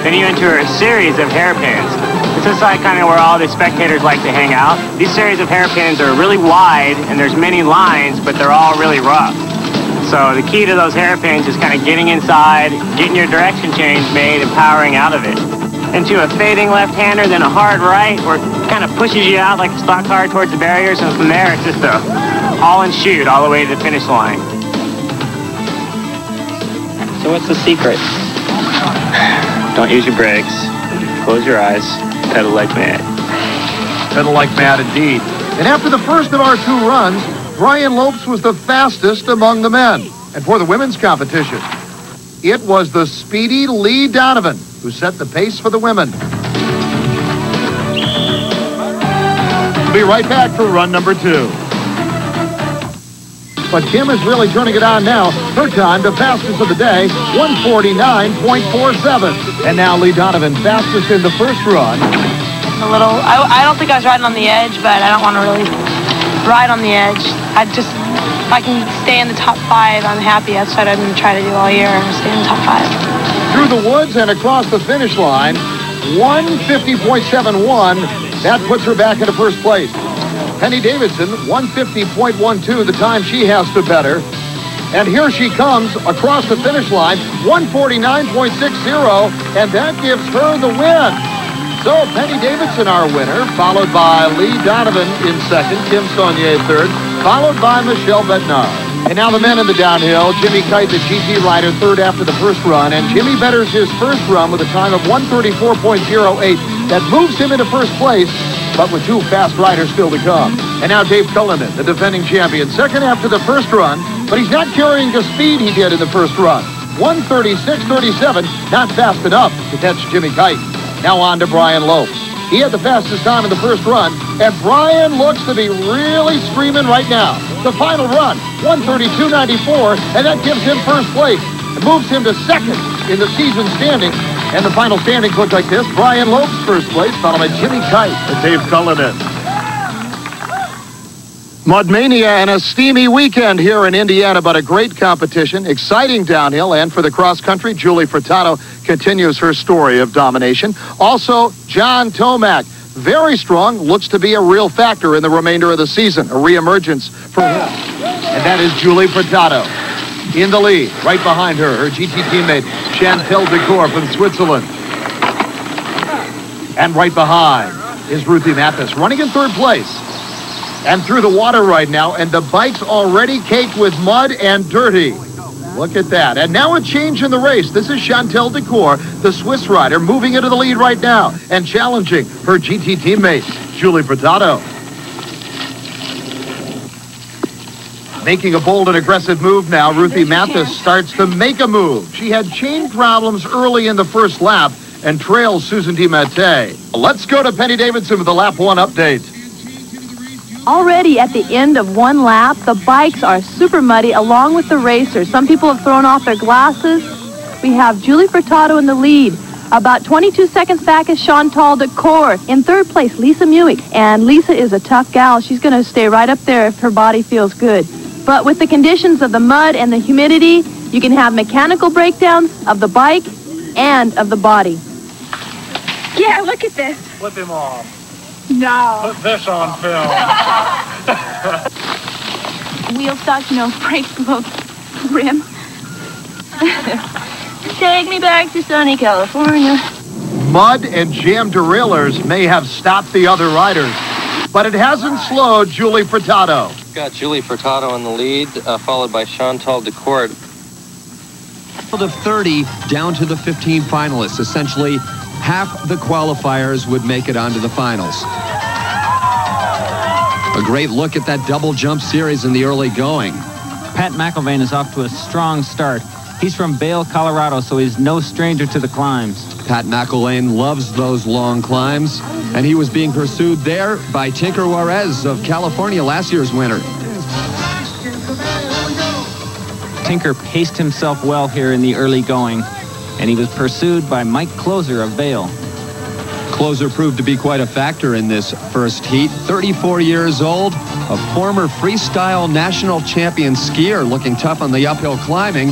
S17: Then you enter a series of hairpins. This is like kind of where all the spectators like to hang out. These series of hairpins are really wide, and there's many lines, but they're all really rough. So the key to those hairpins is kind of getting inside, getting your direction change made, and powering out of it. Into a fading left-hander, then a hard right, where it kind of pushes you out like a stock car towards the barriers, and from there it's just a haul and shoot all the way to the finish line.
S8: So what's the secret? Don't use your brakes, close your eyes, pedal like mad.
S1: Pedal like mad indeed. And after the first of our 2 runs, Brian Lopes was the fastest among the men. And for the women's competition, it was the speedy Lee Donovan who set the pace for the women. Be right back for run number 2. But Kim is really turning it on now. Her time, the fastest of the day, 1:49.47. And now Lee Donovan, fastest in the first run.
S13: A little, I don't think I was riding on the edge, but I don't want to really ride on the edge. If I can stay in the top 5, I'm happy. That's what I'm going to try to do all year, stay in the top 5.
S1: Through the woods and across the finish line, 1:50.71. That puts her back into first place. Penny Davidson, 1:50.12, the time she has to better. And here she comes across the finish line, 1:49.60, and that gives her the win. So Penny Davidson, our winner, followed by Lee Donovan in second, Kim Saunier third, followed by Michelle Bednar. And now the men in the downhill. Jimmy Kite, the GT rider, third after the first run. And Jimmy betters his first run with a time of 1:34.08. That moves him into first place, but with two fast riders still to come. And now Dave Cullinan, the defending champion, second after the first run, but he's not carrying the speed he did in the first run. 1:36.37, not fast enough to catch Jimmy Kite. Now on to Brian Lopes. He had the fastest time in the first run, and Brian looks to be really screaming right now. The final run, 1:32.94, and that gives him first place. It moves him to second in the season standing. And the final standings look like this. Brian Lopes first place, followed by Jimmy Kite and Dave Cullinan. Mudmania and a steamy weekend here in Indiana, but a great competition, exciting downhill, and for the cross country, Julie Furtado continues her story of domination. Also, John Tomac, very strong, looks to be a real factor in the remainder of the season, a reemergence for him. And that is Julie Furtado in the lead. Right behind her, her GT teammate, Chantal Decor from Switzerland. And right behind is Ruthie Mathis, running in third place. And through the water right now, and the bike's already caked with mud and dirty. Look at that. And now a change in the race. This is Chantal Decor, the Swiss rider, moving into the lead right now and challenging her GT teammate, Julie Furtado. Making a bold and aggressive move now, Ruthie Mathis starts to make a move. She had chain problems early in the first lap and trails Susan DiMattei. Let's go to Penny Davidson with the lap 1 update.
S5: Already at the end of one lap, the bikes are super muddy along with the racers. Some people have thrown off their glasses. We have Julie Furtado in the lead. About 22 seconds back is Chantal Decor. In third place, Lisa Muick. And Lisa is a tough gal. She's going to stay right up there if her body feels good. But with the conditions of the mud and the humidity, you can have mechanical breakdowns of the bike and of the body.
S13: Yeah, look at this.
S15: Flip him off.
S13: No.
S15: Put this on film.
S13: Wheel stock, breaks below the rim. Take me back to sunny California.
S1: Mud and jam derailers may have stopped the other riders, but it hasn't slowed Julie Furtado.
S14: Got Julie Furtado in the lead, followed by Chantal Decor.
S18: Of 30 down to the 15 finalists. Essentially, half the qualifiers would make it onto the finals. A great look at that double jump series in the early going.
S7: Pat McIlvaine is off to a strong start. He's from Vail, Colorado, so he's no stranger to the climbs.
S18: Pat McIlvaine loves those long climbs, and he was being pursued there by Tinker Juarez of California, last year's winner.
S7: Tinker paced himself well here in the early going, and he was pursued by Mike Closer of Vail.
S18: Closer proved to be quite a factor in this first heat. 34 years old, a former freestyle national champion skier, looking tough on the uphill climbing,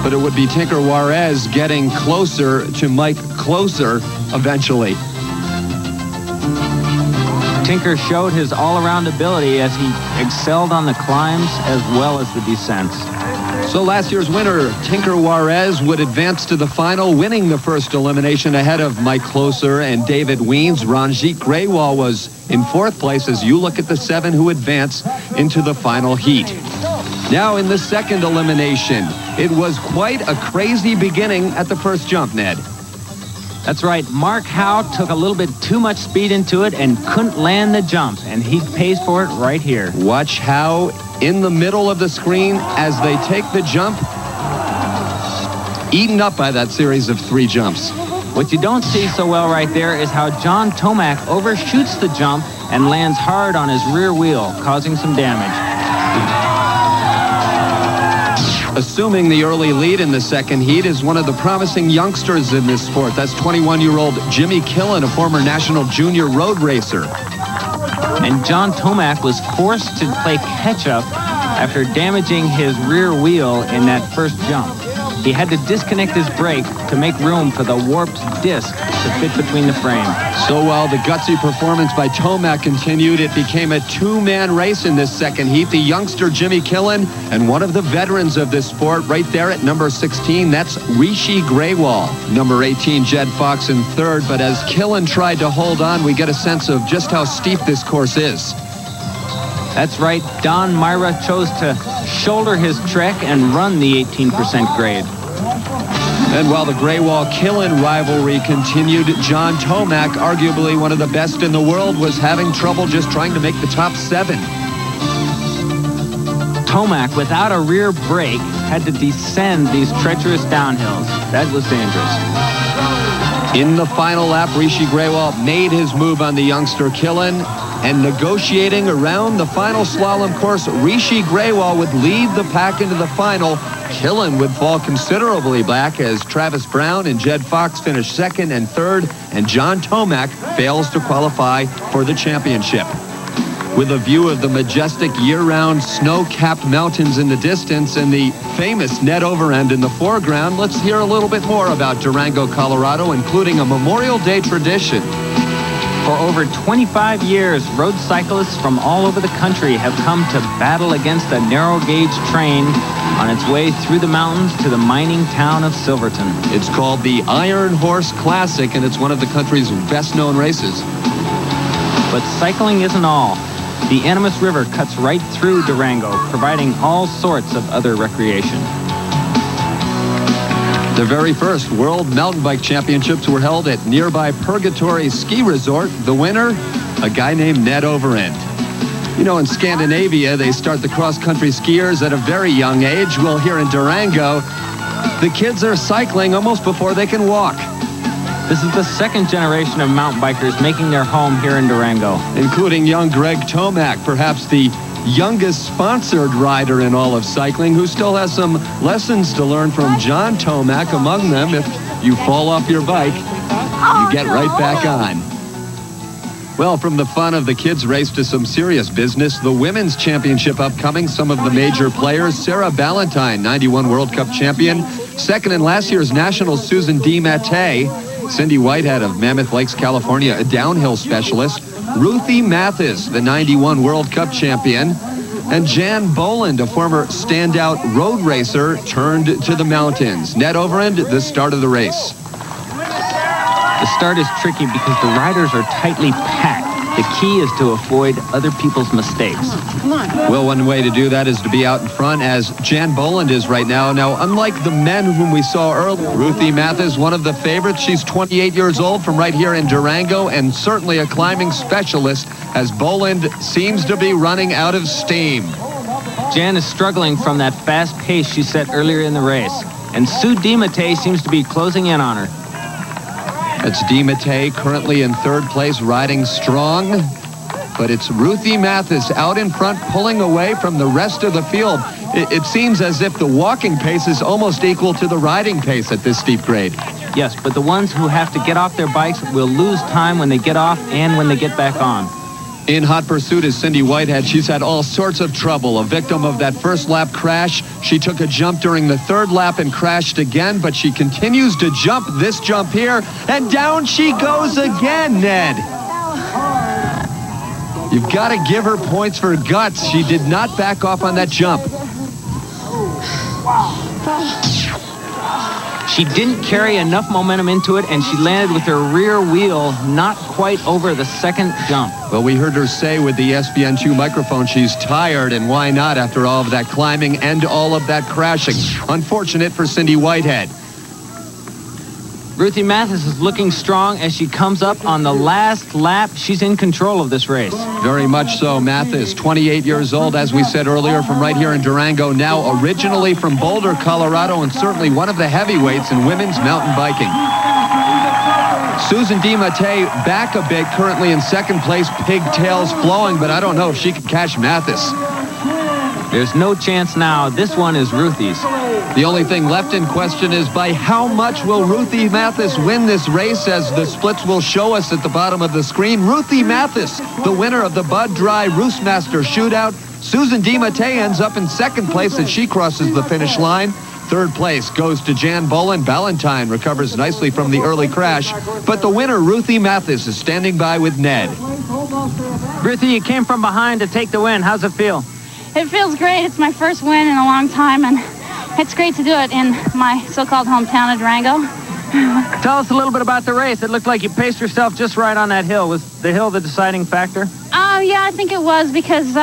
S18: but it would be Tinker Juarez getting closer to Mike Closer eventually.
S7: Tinker showed his all-around ability as he excelled on the climbs as well as the descents.
S18: So last year's winner, Tinker Juarez, would advance to the final, winning the first elimination ahead of Mike Closer and David Weens. Ranjit Grewal was in fourth place as you look at the 7 who advance into the final heat. Now in the second elimination, it was quite a crazy beginning at the first jump, Ned.
S7: That's right. Mark Howe took a little bit too much speed into it and couldn't land the jump, and he pays for it right here.
S18: Watch Howe in the middle of the screen as they take the jump. Eaten up by that series of 3 jumps.
S7: What you don't see so well right there is how John Tomac overshoots the jump and lands hard on his rear wheel, causing some damage.
S18: Assuming the early lead in the second heat is one of the promising youngsters in this sport. That's 21-year-old Jimmy Killen, a former national junior road racer.
S7: And John Tomac was forced to play catch-up after damaging his rear wheel in that first jump. He had to disconnect his brake to make room for the warped disc to fit between the frame.
S18: So while the gutsy performance by Tomac continued, it became a two-man race in this second heat. The youngster Jimmy Killen and one of the veterans of this sport right there at number 16, that's Rishi Grewal. Number 18, Jed Fox in third, but as Killen tried to hold on, we get a sense of just how steep this course is.
S7: That's right, Don Myra chose to shoulder his trek and run the 18% grade.
S18: And while the Grewal-Killen rivalry continued, John Tomac, arguably one of the best in the world, was having trouble just trying to make the top 7.
S7: Tomac, without a rear brake, had to descend these treacherous downhills. That was dangerous.
S18: In the final lap, Rishi Grewal made his move on the youngster Killen, and negotiating around the final slalom course, Rishi Grewal would lead the pack into the final. Killen would fall considerably back as Travis Brown and Jed Fox finished second and third, and John Tomac fails to qualify for the championship. With a view of the majestic year-round snow-capped mountains in the distance and the famous net overend in the foreground, let's hear a little bit more about Durango, Colorado, including a Memorial Day tradition.
S7: For over 25 years, road cyclists from all over the country have come to battle against a narrow-gauge train on its way through the mountains to the mining town of Silverton.
S18: It's called the Iron Horse Classic, and it's one of the country's best-known races.
S7: But cycling isn't all. The Animas River cuts right through Durango, providing all sorts of other recreation.
S18: The very first World Mountain Bike Championships were held at nearby Purgatory Ski Resort. The winner, a guy named Ned Overend. You know, in Scandinavia, they start the cross-country skiers at a very young age. Well, here in Durango, the kids are cycling almost before they can walk.
S7: This is the second generation of mountain bikers making their home here in Durango.
S18: Including young Greg Tomac, perhaps the youngest sponsored rider in all of cycling, who still has some lessons to learn from John Tomac. Among them, if you fall off your bike, you get right back on. Well, from the fun of the kids' race to some serious business, the women's championship upcoming. Some of the major players: Sarah Ballantyne, 91 World Cup champion, second in last year's national Susan D. Mattei, Cindy Whitehead of Mammoth Lakes, California, a downhill specialist, Ruthie Mathis, the 91 World Cup champion, and Jan Boland, a former standout road racer turned to the mountains. Ned Overend, the start of the race.
S7: The start is tricky because the riders are tightly packed. The key is to avoid other people's mistakes.
S13: Come on.
S18: Well, one way to do that is to be out in front, as Jan Boland is right now. Now, unlike the men whom we saw earlier, Ruthie Mathis, one of the favorites. She's 28 years old from right here in Durango, and certainly a climbing specialist, as Boland seems to be running out of steam.
S7: Jan is struggling from that fast pace she set earlier in the race, and Sue DiMattei seems to be closing in on her.
S18: It's DiMattei currently in third place, riding strong. But it's Ruthie Mathis out in front, pulling away from the rest of the field. It seems as if the walking pace is almost equal to the riding pace at this steep grade.
S7: Yes, but the ones who have to get off their bikes will lose time when they get off and when they get back on.
S18: In hot pursuit is Cindy Whitehead. She's had all sorts of trouble. A victim of that first lap crash. She took a jump during the third lap and crashed again, but she continues to jump this jump here, and down she goes again, Ned. You've got to give her points for guts. She did not back off on that jump.
S7: She didn't carry enough momentum into it, and she landed with her rear wheel not quite over the second jump.
S18: Well, we heard her say with the SBN2 microphone she's tired, and why not after all of that climbing and all of that crashing. Unfortunate for Cindy Whitehead.
S7: Ruthie Mathis is looking strong as she comes up on the last lap. She's in control of this race.
S18: Very much so. Mathis, 28 years old, as we said earlier, from right here in Durango, now originally from Boulder, Colorado, and certainly one of the heavyweights in women's mountain biking. Susan DiMattei back a bit, currently in second place, pigtails flowing, but I don't know if she can catch Mathis.
S7: There's no chance now. This one is Ruthie's.
S18: The only thing left in question is by how much will Ruthie Mathis win this race, as the splits will show us at the bottom of the screen. Ruthie Mathis, the winner of the Bud Dry Roostmaster Shootout. Susan DiMattei ends up in second place as she crosses the finish line. Third place goes to Jan Bolin. Ballantyne recovers nicely from the early crash, but the winner, Ruthie Mathis, is standing by with Ned.
S7: Ruthie, you came from behind to take the win. How's it feel?
S12: It feels great. It's my first win in a long time, and it's great to do it in my so-called hometown of Durango.
S7: Tell us a little bit about the race. It looked like you paced yourself just right on that hill. Was the hill the deciding factor?
S12: Yeah, I think it was, because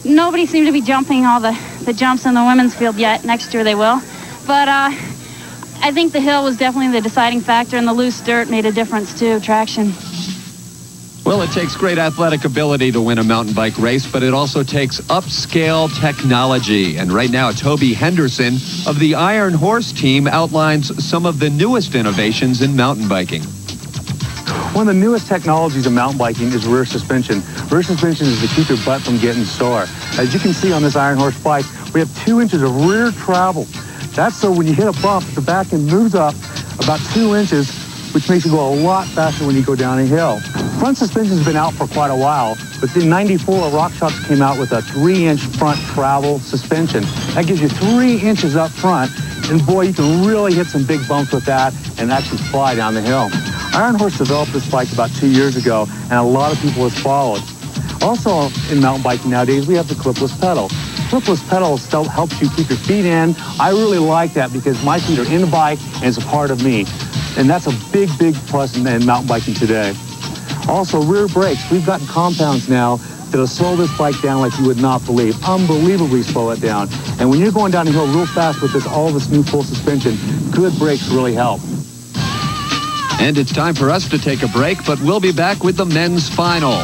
S12: nobody seemed to be jumping all the jumps in the women's field yet. Next year they will. But I think the hill was definitely the deciding factor, and the loose dirt made a difference too, traction.
S18: Well, it takes great athletic ability to win a mountain bike race, but it also takes upscale technology. And right now, Toby Henderson of the Iron Horse team outlines some of the newest innovations in mountain biking.
S19: One of the newest technologies in mountain biking is rear suspension. Rear suspension is to keep your butt from getting sore. As you can see on this Iron Horse bike, we have 2 inches of rear travel. That's so when you hit a bump, the back end moves up about 2 inches, which makes you go a lot faster when you go down a hill. Front suspension's been out for quite a while, but in '94, RockShox came out with a 3-inch front travel suspension. That gives you 3 inches up front, and boy, you can really hit some big bumps with that and actually fly down the hill. Iron Horse developed this bike about 2 years ago, and a lot of people have followed. Also, in mountain biking nowadays, we have the clipless pedal. Clipless pedal still helps you keep your feet in. I really like that because my feet are in the bike, and it's a part of me. And that's a big, big plus in mountain biking today. Also, rear brakes. We've gotten compounds now that'll slow this bike down like you would not believe. Unbelievably slow it down. And when you're going down the hill real fast with all this new full suspension, good brakes really help.
S18: And it's time for us to take a break, but we'll be back with the men's final.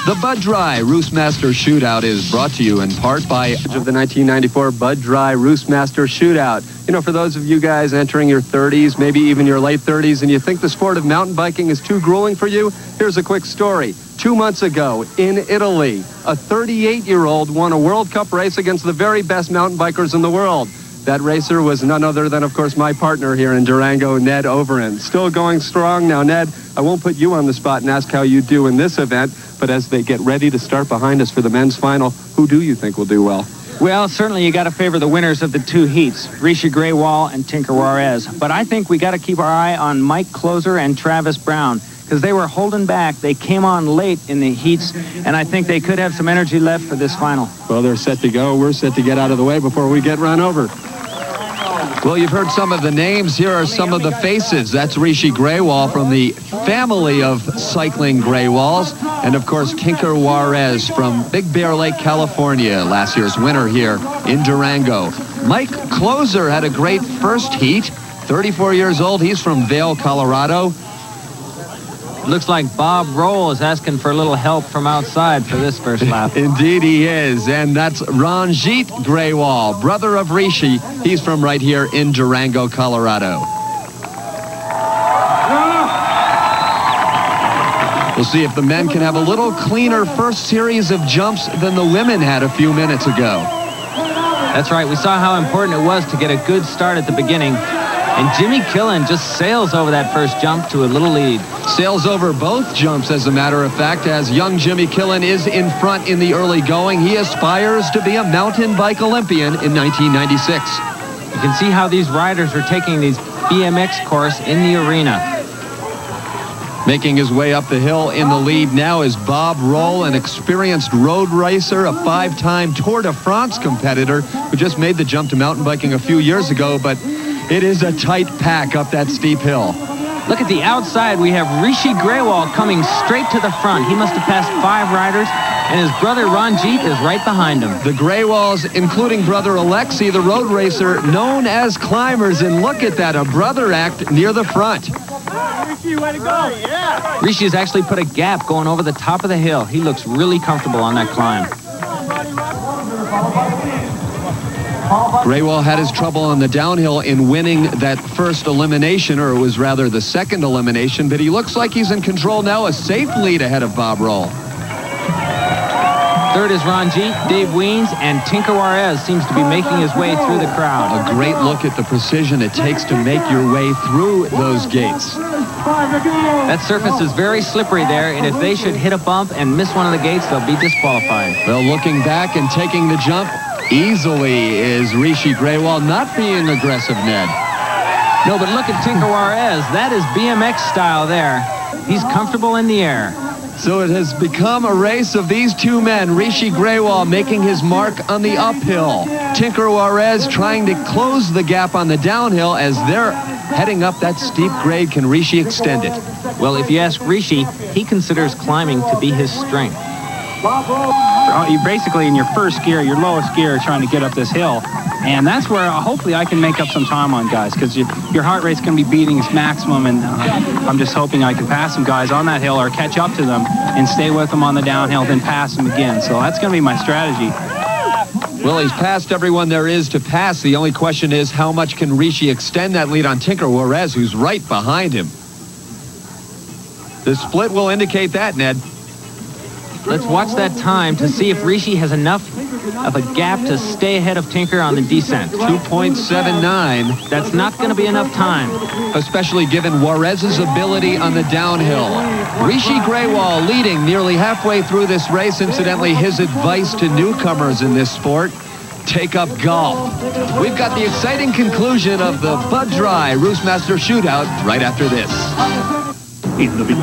S18: The Bud Dry Roostmaster Shootout is brought to you in part by
S9: of the 1994 Bud Dry Roostmaster Shootout. You know, for those of you guys entering your 30s, maybe even your late 30s, and you think the sport of mountain biking is too grueling for you, here's a quick story. 2 months ago in Italy, a 38-year-old won a World Cup race against the very best mountain bikers in the world. That racer was none other than, of course, my partner here in Durango, Ned Overend. Still going strong. Now, Ned, I won't put you on the spot and ask how you do in this event, but as they get ready to start behind us for the men's final, who do you think will do well?
S7: Well, certainly you got to favor the winners of the 2 heats, Rishi Graywall and Tinker Juarez. But I think we got to keep our eye on Mike Closer and Travis Brown, because they were holding back. They came on late in the heats, and I think they could have some energy left for this final.
S9: Well, they're set to go. We're set to get out of the way before we get run over.
S18: Well, you've heard some of the names. Here are some of the faces. That's Rishi Graywall from the family of cycling Graywalls. And, of course, Tinker Juarez from Big Bear Lake, California, last year's winner here in Durango. Mike Closer had a great first heat. 34 years old. He's from Vail, Colorado.
S7: Looks like Bob Roll is asking for a little help from outside for this first lap.
S18: Indeed he is. And that's Ranjit Graywall, brother of Rishi. He's from right here in Durango, Colorado. We'll see if the men can have a little cleaner first series of jumps than the women had a few minutes ago.
S7: That's right. We saw how important it was to get a good start at the beginning. And Jimmy Killen just sails over that first jump to a little lead.
S18: Sails over both jumps, as a matter of fact, as young Jimmy Killen is in front in the early going. He aspires to be a mountain bike Olympian in 1996.
S7: You can see how these riders are taking these BMX course in the arena.
S18: Making his way up the hill in the lead now is Bob Roll, an experienced road racer, a 5-time Tour de France competitor who just made the jump to mountain biking a few years ago, but it is a tight pack up that steep hill.
S7: Look at the outside. We have Rishi Graywall coming straight to the front. He must have passed 5 riders, and his brother Ranjit is right behind him.
S18: The Graywalls, including brother Alexi, the road racer, known as climbers, and look at that, a brother act near the front.
S7: Rishi, way to go. Yeah. Rishi's actually put a gap going over the top of the hill. He looks really comfortable on that climb.
S18: Graywall had his trouble on the downhill in winning that first elimination, or it was rather the second elimination, but he looks like he's in control now, a safe lead ahead of Bob Roll.
S7: Third is Ranjit, Dave Weens, and Tinker Juarez seems to be making his way through the crowd.
S18: A great look at the precision it takes to make your way through those gates.
S7: That surface is very slippery there, and if they should hit a bump and miss one of the gates, they'll be disqualified.
S18: Well, looking back and taking the jump, easily is Rishi Grewal, not being aggressive, Ned.
S20: No, but look at Tinker Juarez. That is BMX style there. He's comfortable in the air.
S18: So it has become a race of these two men. Rishi Grewal making his mark on the uphill. Tinker Juarez trying to close the gap on the downhill as they're heading up that steep grade. Can Rishi extend it?
S20: Well, if you ask Rishi, he considers climbing to be his strength.
S7: You're basically in your first gear, your lowest gear, trying to get up this hill. And that's where hopefully I can make up some time on guys, because your heart rate's going to be beating its maximum, and I'm just hoping I can pass some guys on that hill or catch up to them and stay with them on the downhill, then pass them again. So that's going to be my strategy.
S18: Well, he's passed everyone there is to pass. The only question is, how much can Rishi extend that lead on Tinker Juarez, who's right behind him? The split will indicate that, Ned.
S20: Let's watch that time to see if Rishi has enough of a gap to stay ahead of Tinker on the descent.
S18: 2.79.
S20: That's not going to be enough time.
S18: Especially given Juarez's ability on the downhill. Rishi Grewal leading nearly halfway through this race. Incidentally, his advice to newcomers in this sport: take up golf. We've got the exciting conclusion of the Bud Dry Roostmaster Shootout right after this.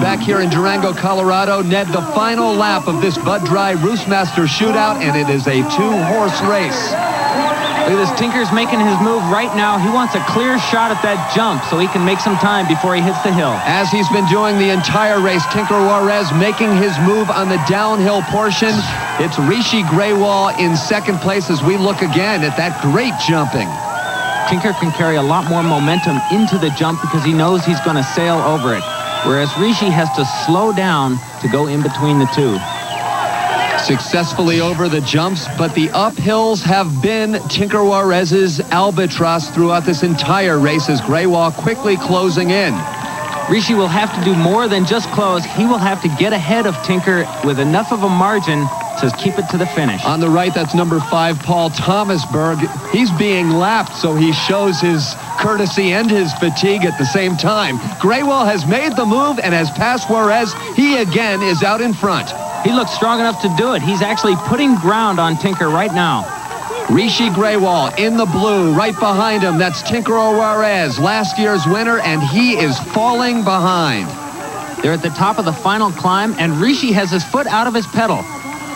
S18: Back here in Durango, Colorado, Ned, the final lap of this Bud Dry Roostmaster Shootout, and it is a two-horse race.
S20: Look at this, Tinker's making his move right now. He wants a clear shot at that jump so he can make some time before he hits the hill.
S18: As he's been doing the entire race, Tinker Juarez making his move on the downhill portion. It's Rishi Grewal in second place as we look again at that great jumping.
S20: Tinker can carry a lot more momentum into the jump because he knows he's going to sail over it, whereas Rishi has to slow down to go in between the two.
S18: Successfully over the jumps, but the uphills have been Tinker Juarez's albatross throughout this entire race as Grewal quickly closing in.
S20: Rishi will have to do more than just close. He will have to get ahead of Tinker with enough of a margin to keep it to the finish.
S18: On the right, that's number 5, Paul Thomasberg. He's being lapped, so he shows his courtesy and his fatigue at the same time. Grewal has made the move and has passed Juarez. He again is out in front.
S20: He looks strong enough to do it. He's actually putting ground on Tinker right now.
S18: Rishi Grewal in the blue, right behind him. That's Tinker Juarez, last year's winner, and he is falling behind.
S20: They're at the top of the final climb, and Rishi has his foot out of his pedal.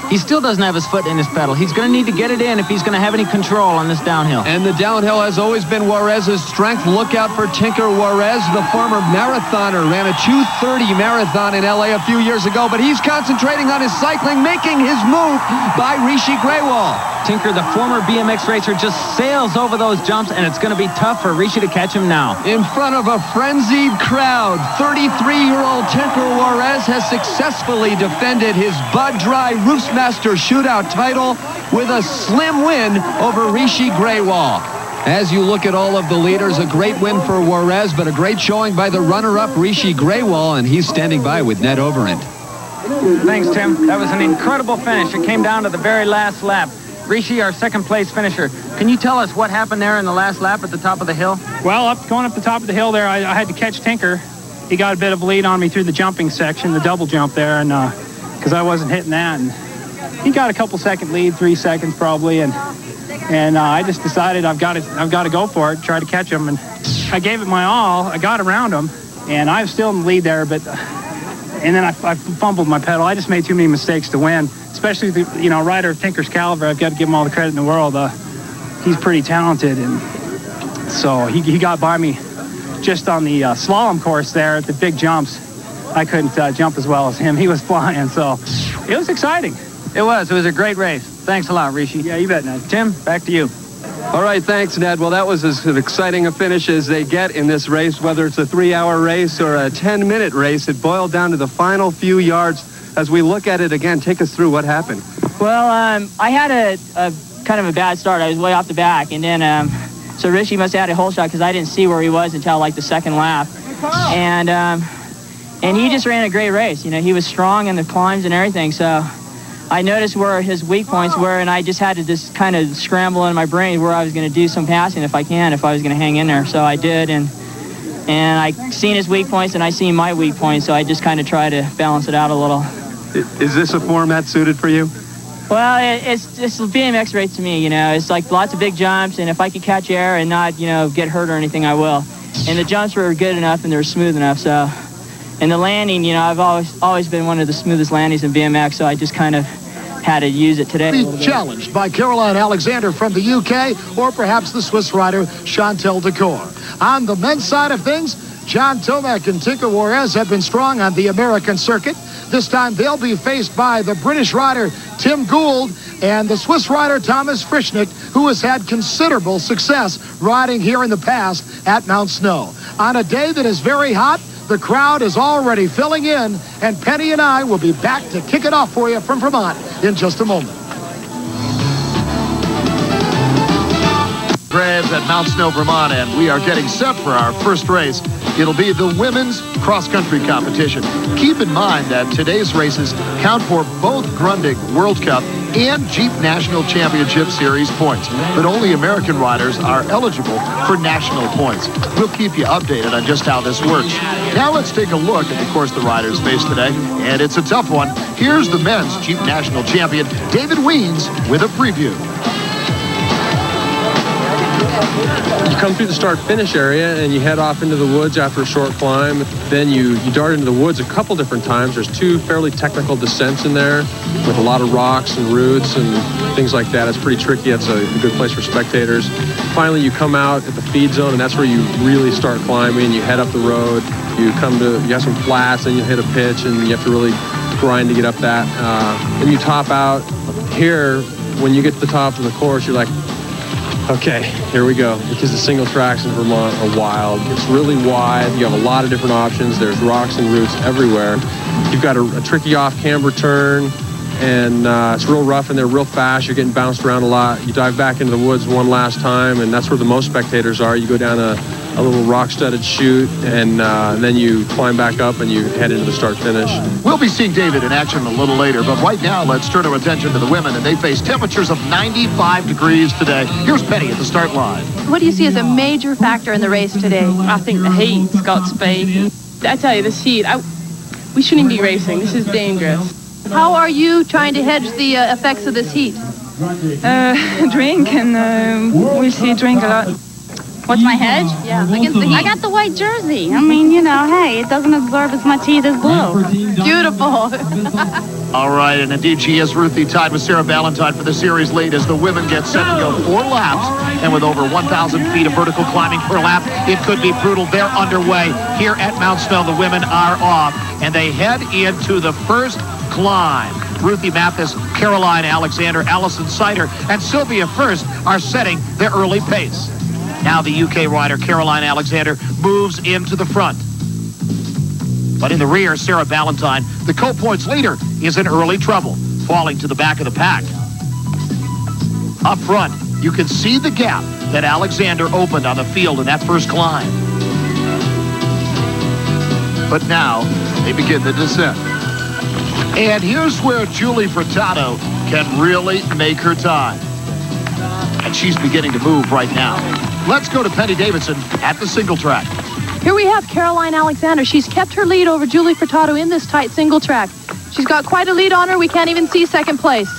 S20: He still doesn't have his foot in his pedal. He's going to need to get it in if he's going to have any control on this downhill.
S18: And the downhill has always been Juarez's strength. Look out for Tinker Juarez, the former marathoner. Ran a 2:30 marathon in LA a few years ago, but he's concentrating on his cycling, making his move by Rishi Grewal.
S20: Tinker, the former BMX racer, just sails over those jumps, and it's going to be tough for Rishi to catch him now.
S18: In front of a frenzied crowd, 33-year-old Tinker Juarez has successfully defended his Bud Dry Roostmaster Shootout title with a slim win over Rishi Grewal. As you look at all of the leaders, a great win for Juarez, but a great showing by the runner-up Rishi Grewal, and he's standing by with Ned Overend.
S7: Thanks, Tim. That was an incredible finish. It came down to the very last lap. Rishi, our second-place finisher.
S20: Can you tell us what happened there in the last lap at the top of the hill?
S7: Well, going up the top of the hill there, I had to catch Tinker. He got a bit of a lead on me through the jumping section, the double jump there, and because I wasn't hitting that. And he got a couple-second lead, 3 seconds probably, and I just decided I've got to go for it, try to catch him, and I gave it my all. I got around him, and I was still in the lead there, but and then I fumbled my pedal. I just made too many mistakes to win. Especially the rider of Tinker's caliber. I've got to give him all the credit in the world. He's pretty talented, and so he got by me just on the slalom course there at the big jumps. I couldn't jump as well as him. He was flying, so it was exciting.
S20: It was a great race. Thanks a lot, Rishi.
S7: Yeah, you bet, Ned.
S20: Tim, back to you.
S9: All right, thanks, Ned. Well, that was as exciting a finish as they get in this race, whether it's a 3-hour race or a 10-minute race. It boiled down to the final few yards. As we look at it again, take us through what happened.
S10: Well, I had a kind of a bad start. I was way off the back, and then so Rishi must have had a hole shot because I didn't see where he was until like the second lap, and he just ran a great race. He was strong in the climbs and everything. So I noticed where his weak points were, and I just had to just kind of scramble in my brain where I was going to do some passing if I was going to hang in there. So I did, and I seen his weak points and I seen my weak points. So I just kind of try to balance it out a little.
S9: Is this a format suited for you?
S10: Well, it's BMX race to me, you know. It's like lots of big jumps, and if I could catch air and not, you know, get hurt or anything, I will. And the jumps were good enough and they were smooth enough, so. And the landing, you know, I've always been one of the smoothest landings in BMX, so I just kind of had to use it today.
S1: Be challenged by Caroline Alexander from the UK, or perhaps the Swiss rider Chantal Decour. On the men's side of things, John Tomac and Tinker Juarez have been strong on the American circuit. This time they'll be faced by the British rider Tim Gould and the Swiss rider Thomas Frischnick, who has had considerable success riding here in the past at Mount Snow. On a day that is very hot, the crowd is already filling in, and Penny and I will be back to kick it off for you from Vermont in just a moment. Graves at Mount Snow, Vermont, and we are getting set for our first race. It'll be the women's cross-country competition. Keep in mind that today's races count for both Grundig World Cup and Jeep National Championship Series points, but only American riders are eligible for national points. We'll keep you updated on just how this works. Now let's take a look at the course the riders face today, and it's a tough one. Here's the men's Jeep National Champion, David Weens, with a preview.
S9: You come through the start-finish area and you head off into the woods after a short climb. Then you dart into the woods a couple different times. There's two fairly technical descents in there with a lot of rocks and roots and things like that. It's pretty tricky. It's a good place for spectators. Finally, you come out at the feed zone, and that's where you really start climbing. You head up the road. You have some flats, and you hit a pitch, and you have to really grind to get up that. Then you top out. Here, when you get to the top of the course, you're like, okay, here we go, because the single tracks in Vermont are wild. It's really wide. You have a lot of different options. There's rocks and roots everywhere. You've got a tricky off-camber turn, and it's real rough in there, real fast. You're getting bounced around a lot. You dive back into the woods one last time, and that's where the most spectators are. You go down a little rock-studded chute, and then you climb back up, and you head into the start-finish.
S1: We'll be seeing David in action a little later, but right now, let's turn our attention to the women, and they face temperatures of 95 degrees today. Here's Penny at the start line.
S5: What do you see as a major factor in the race today?
S13: I think the heat's got speed. I tell you, this heat, we shouldn't be racing. This is dangerous.
S5: How are you trying to hedge the effects of this heat?
S13: Drink, and we see drink a lot.
S12: What's my hedge?
S5: Yeah, against the heat.
S12: I got the white jersey. I mean, you know, hey, it doesn't absorb as much heat as blue.
S5: Beautiful.
S1: All right, and indeed she is Ruthie, tied with Sarah Ballantyne for the series lead as the women get set to go 4 laps. And with over 1,000 feet of vertical climbing per lap, it could be brutal. They're underway here at Mount Snow. The women are off, and they head into the first climb. Ruthie Mathis, Caroline Alexander, Alison Sider, and Sylvia First are setting their early pace. Now the UK rider Caroline Alexander moves into the front. But in the rear, Sarah Ballantyne, the co-points leader, is in early trouble, falling to the back of the pack. Up front, you can see the gap that Alexander opened on the field in that first climb. But now, they begin the descent. And here's where Julie Furtado can really make her time. And she's beginning to move right now. Let's go to Penny Davidson at the single track.
S5: Here we have Caroline Alexander. She's kept her lead over Julie Furtado in this tight single track. She's got quite a lead on her. We can't even see second place.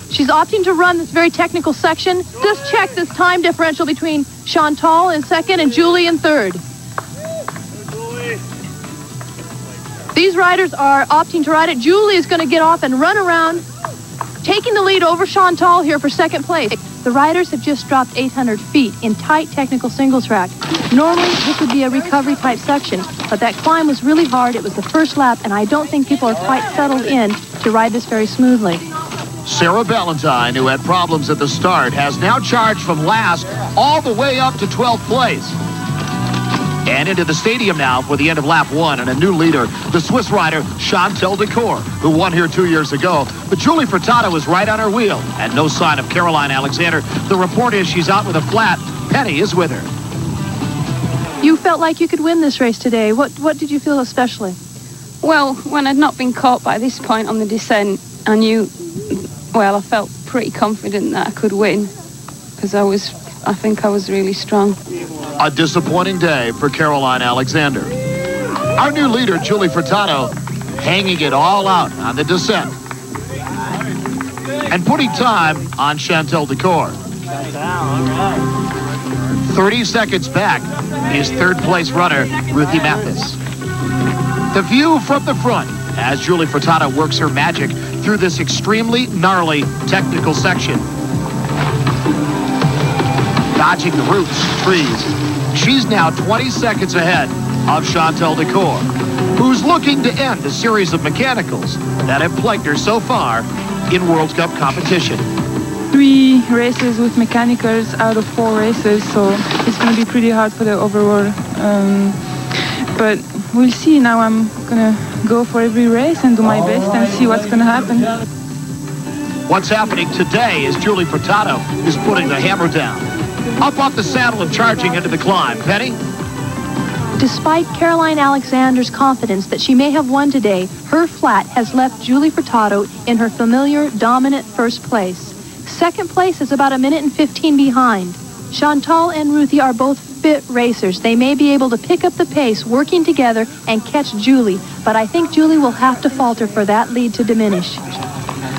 S5: She's opting to run this very technical section. Just check this time differential between Chantal in second and Julie in third. These riders are opting to ride it. Julie is going to get off and run around, taking the lead over Chantal here for second place. The riders have just dropped 800 feet in tight technical single track. Normally, this would be a recovery type section, but that climb was really hard. It was the first lap, and I don't think people are quite settled in to ride this very smoothly.
S1: Sarah Ballantyne, who had problems at the start, has now charged from last all the way up to 12th place. And into the stadium now for the end of lap 1, and a new leader, the Swiss rider Chantal Decour, who won here 2 years ago. But Julie Furtado is right on her wheel, and no sign of Caroline Alexander. The report is she's out with a flat. Penny is with her.
S5: You felt like you could win this race today. What did you feel especially?
S12: Well, when I'd not been caught by this point on the descent, I knew, well, I felt pretty confident that I could win, because I think I was really strong.
S1: A disappointing day for Caroline Alexander. Our new leader, Julie Furtado, hanging it all out on the descent. and putting time on Chantel Decor. 30 seconds back is third-place runner Ruthie Mathis. The view from the front as Julie Furtado works her magic through this extremely gnarly technical section. Dodging the roots, trees. She's now 20 seconds ahead of Chantel Decor, who's looking to end a series of mechanicals that have plagued her so far in World Cup competition.
S11: 3 races with mechanicals out of 4 races, so it's going to be pretty hard for the overall. But we'll see. Now I'm going to go for every race and do my best and see what's going to happen.
S1: What's happening today is Julie Furtado is putting the hammer down. Up off the saddle and charging into the climb. Penny?
S5: Despite Caroline Alexander's confidence that she may have won today, her flat has left Julie Furtado in her familiar, dominant first place. Second place is about 1 minute and 15 behind. Chantal and Ruthie are both fit racers. They may be able to pick up the pace working together and catch Julie, but I think Julie will have to falter for that lead to diminish.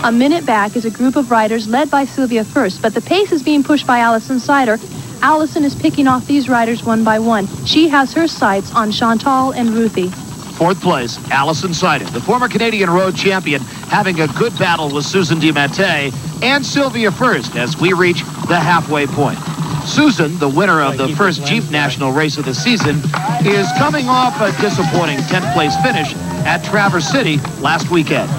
S5: A minute back is a group of riders led by Sylvia First, but the pace is being pushed by Allison Sider. Allison is picking off these riders one by one. She has her sights on Chantal and Ruthie.
S1: Fourth place, Allison Sider, the former Canadian road champion, having a good battle with Susan DiMattei and Sylvia First as we reach the halfway point. Susan, the winner of the first Jeep National race of the season, is coming off a disappointing 10th place finish at Traverse City last weekend.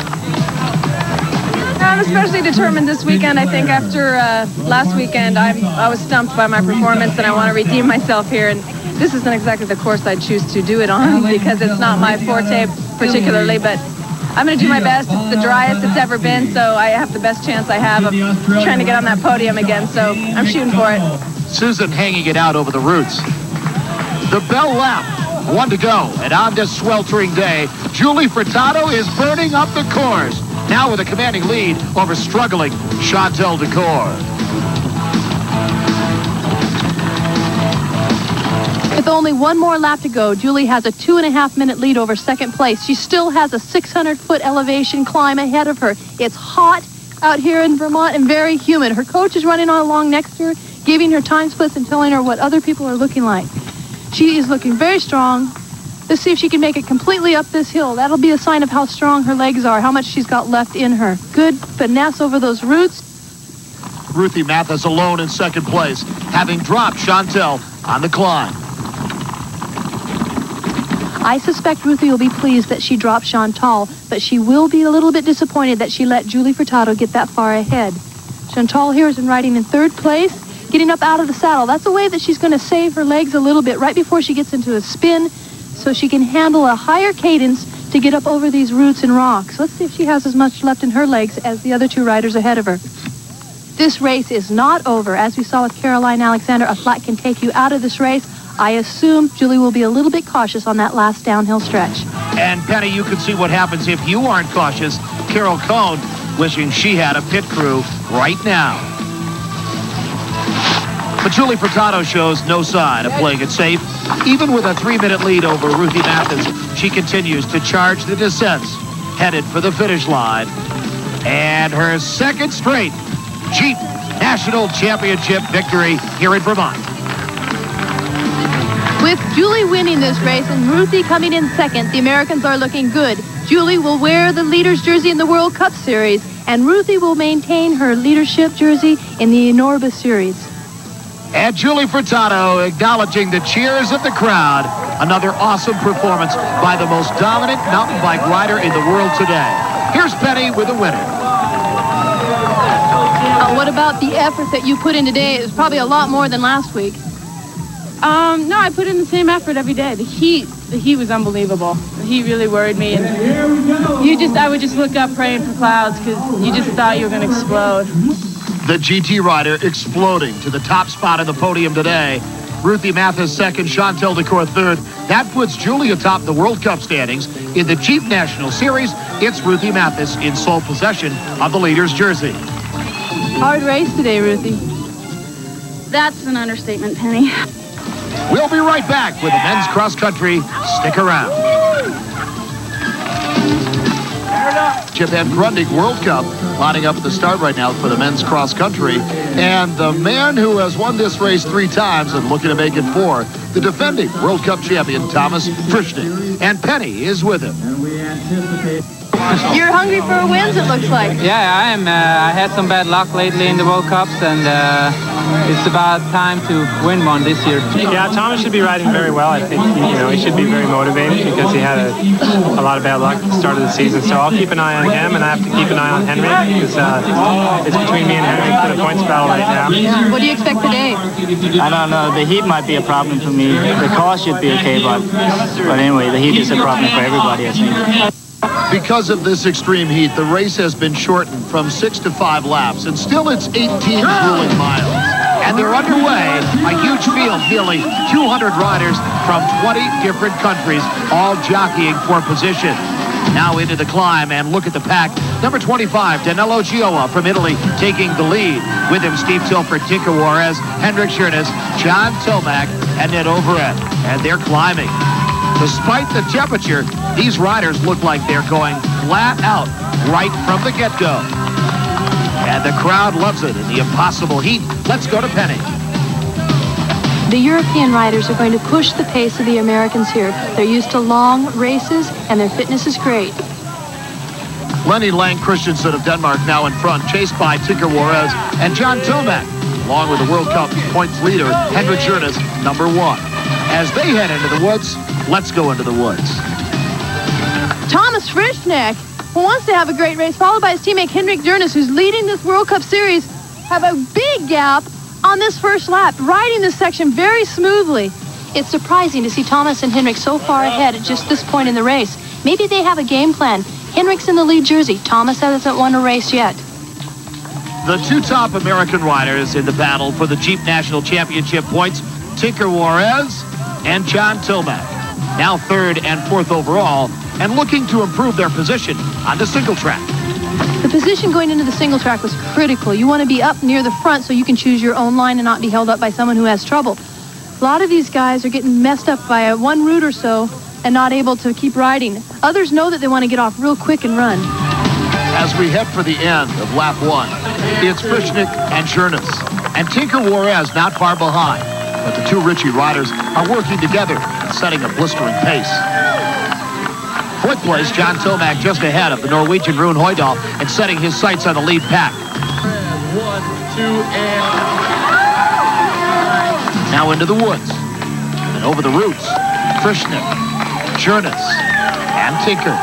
S12: I'm especially determined this weekend. I think after last weekend, I was stumped by my performance, and I want to redeem myself here. And this isn't exactly the course I'd choose to do it on because it's not my forte particularly, but I'm going to do my best. It's the driest it's ever been, so I have the best chance I have of trying to get on that podium again, so I'm shooting for it.
S1: Susan hanging it out over the roots. The bell lap, 1 to go, and on this sweltering day, Julie Furtado is burning up the course, now with a commanding lead over struggling Chantel Decor.
S5: With only one more lap to go, Julie has a 2.5-minute lead over second place. She still has a 600-foot elevation climb ahead of her. It's hot out here in Vermont and very humid. Her coach is running on along next to her, giving her time splits and telling her what other people are looking like. She is looking very strong. Let's see if she can make it completely up this hill. That'll be a sign of how strong her legs are, how much she's got left in her. Good finesse over those roots.
S1: Ruthie Mathis alone in second place, having dropped Chantel on the climb.
S5: I suspect Ruthie will be pleased that she dropped Chantal, but she will be a little bit disappointed that she let Julie Furtado get that far ahead. Chantal here has been riding in third place, getting up out of the saddle. That's a way that she's going to save her legs a little bit right before she gets into a spin, so she can handle a higher cadence to get up over these roots and rocks. Let's see if she has as much left in her legs as the other 2 riders ahead of her. This race is not over. As we saw with Caroline Alexander, a flat can take you out of this race. I assume Julie will be a little bit cautious on that last downhill stretch.
S1: And Penny, you can see what happens if you aren't cautious. Carol Cohn wishing she had a pit crew right now. But Julie Furtado shows no sign of playing it safe. Even with a 3-minute lead over Ruthie Mathis, she continues to charge the descents, headed for the finish line. And her second straight Jeep National Championship victory here in Vermont.
S5: With Julie winning this race and Ruthie coming in second, the Americans are looking good. Julie will wear the leader's jersey in the World Cup Series, and Ruthie will maintain her leadership jersey in the Enorba Series.
S1: And Julie Furtado acknowledging the cheers of the crowd. Another awesome performance by the most dominant mountain bike rider in the world today. Here's Penny with the winner.
S5: What about the effort that you put in today? It was probably a lot more than last week.
S11: No, I put in the same effort every day. The heat was unbelievable. The heat really worried me, and I would just look up praying for clouds because you just thought you were going to explode.
S1: The GT rider exploding to the top spot on the podium today. Ruthie Mathis second, Chantel Decor third. That puts Julie atop the World Cup standings. In the Jeep National Series, it's Ruthie Mathis in sole possession of the leader's jersey.
S11: Hard race today, Ruthie.
S12: That's an understatement, Penny.
S1: We'll be right back with the men's cross country. Stick around. Championship and Grundig World Cup lining up at the start right now for the men's cross country. And the man who has won this race 3 times and looking to make it 4, the defending World Cup champion, Thomas Frischnick. And Penny is with him.
S5: You're hungry for wins, it looks like.
S21: Yeah, I am. I had some bad luck lately in the World Cups, and it's about time to win one this year.
S16: Yeah, Thomas should be riding very well. I think he should be very motivated because he had a lot of bad luck at the start of the season. So I'll keep an eye on him, and I have to keep an eye on Henrik because it's between me and Henrik for the points battle right now.
S5: What do you expect today?
S10: I don't know. The heat might be a problem for me. The course should be okay, but anyway, the heat is a problem for everybody, I think.
S1: Because of this extreme heat, the race has been shortened from 6 to 5 laps, and still it's 18 grueling miles. And they're underway, a huge field, nearly 200 riders from 20 different countries, all jockeying for position. Now into the climb, and look at the pack. Number 25, Danilo Gioia from Italy, taking the lead. With him, Steve Tilford, Tinker Juarez, Hendrik Schurnes, John Tomac, and Ned Overett. And they're climbing. Despite the temperature, these riders look like they're going flat out right from the get-go. And the crowd loves it in the impossible heat. Let's go to Penny.
S5: The European riders are going to push the pace of the Americans here. They're used to long races, and their fitness is great.
S1: Lenny Lang Christensen of Denmark now in front, chased by Tinker Juarez and John Tomac, along with the World Cup points leader, Hendrik Schurnes, number 1. As they head into the woods, let's go into the woods.
S5: Thomas Frischnick, who wants to have a great race, followed by his teammate Hendrik Schurnes, who's leading this World Cup Series, have a big gap on this first lap, riding this section very smoothly. It's surprising to see Thomas and Hendrik so far ahead at just this point in the race. Maybe they have a game plan. Hendrik's in the lead jersey. Thomas hasn't won a race yet.
S1: The 2 top American riders in the battle for the Jeep National Championship points, Tinker Juarez and John Tomac, now 3rd and 4th overall, and looking to improve their position on the single track.
S5: The position going into the single track was critical. You want to be up near the front so you can choose your own line and not be held up by someone who has trouble. A lot of these guys are getting messed up by one route or so and not able to keep riding. Others know that they want to get off real quick and run.
S1: As we head for the end of lap 1, it's Frischnick and Schurnes, and Tinker Juarez not far behind. But the 2 Ritchie riders are working together and setting a blistering pace. 4th place, John Tomac just ahead of the Norwegian Rune Højdahl and setting his sights on the lead pack. 1, 2, and... Now into the woods. And over the roots, Frischnick, Schurnes, and Tinker.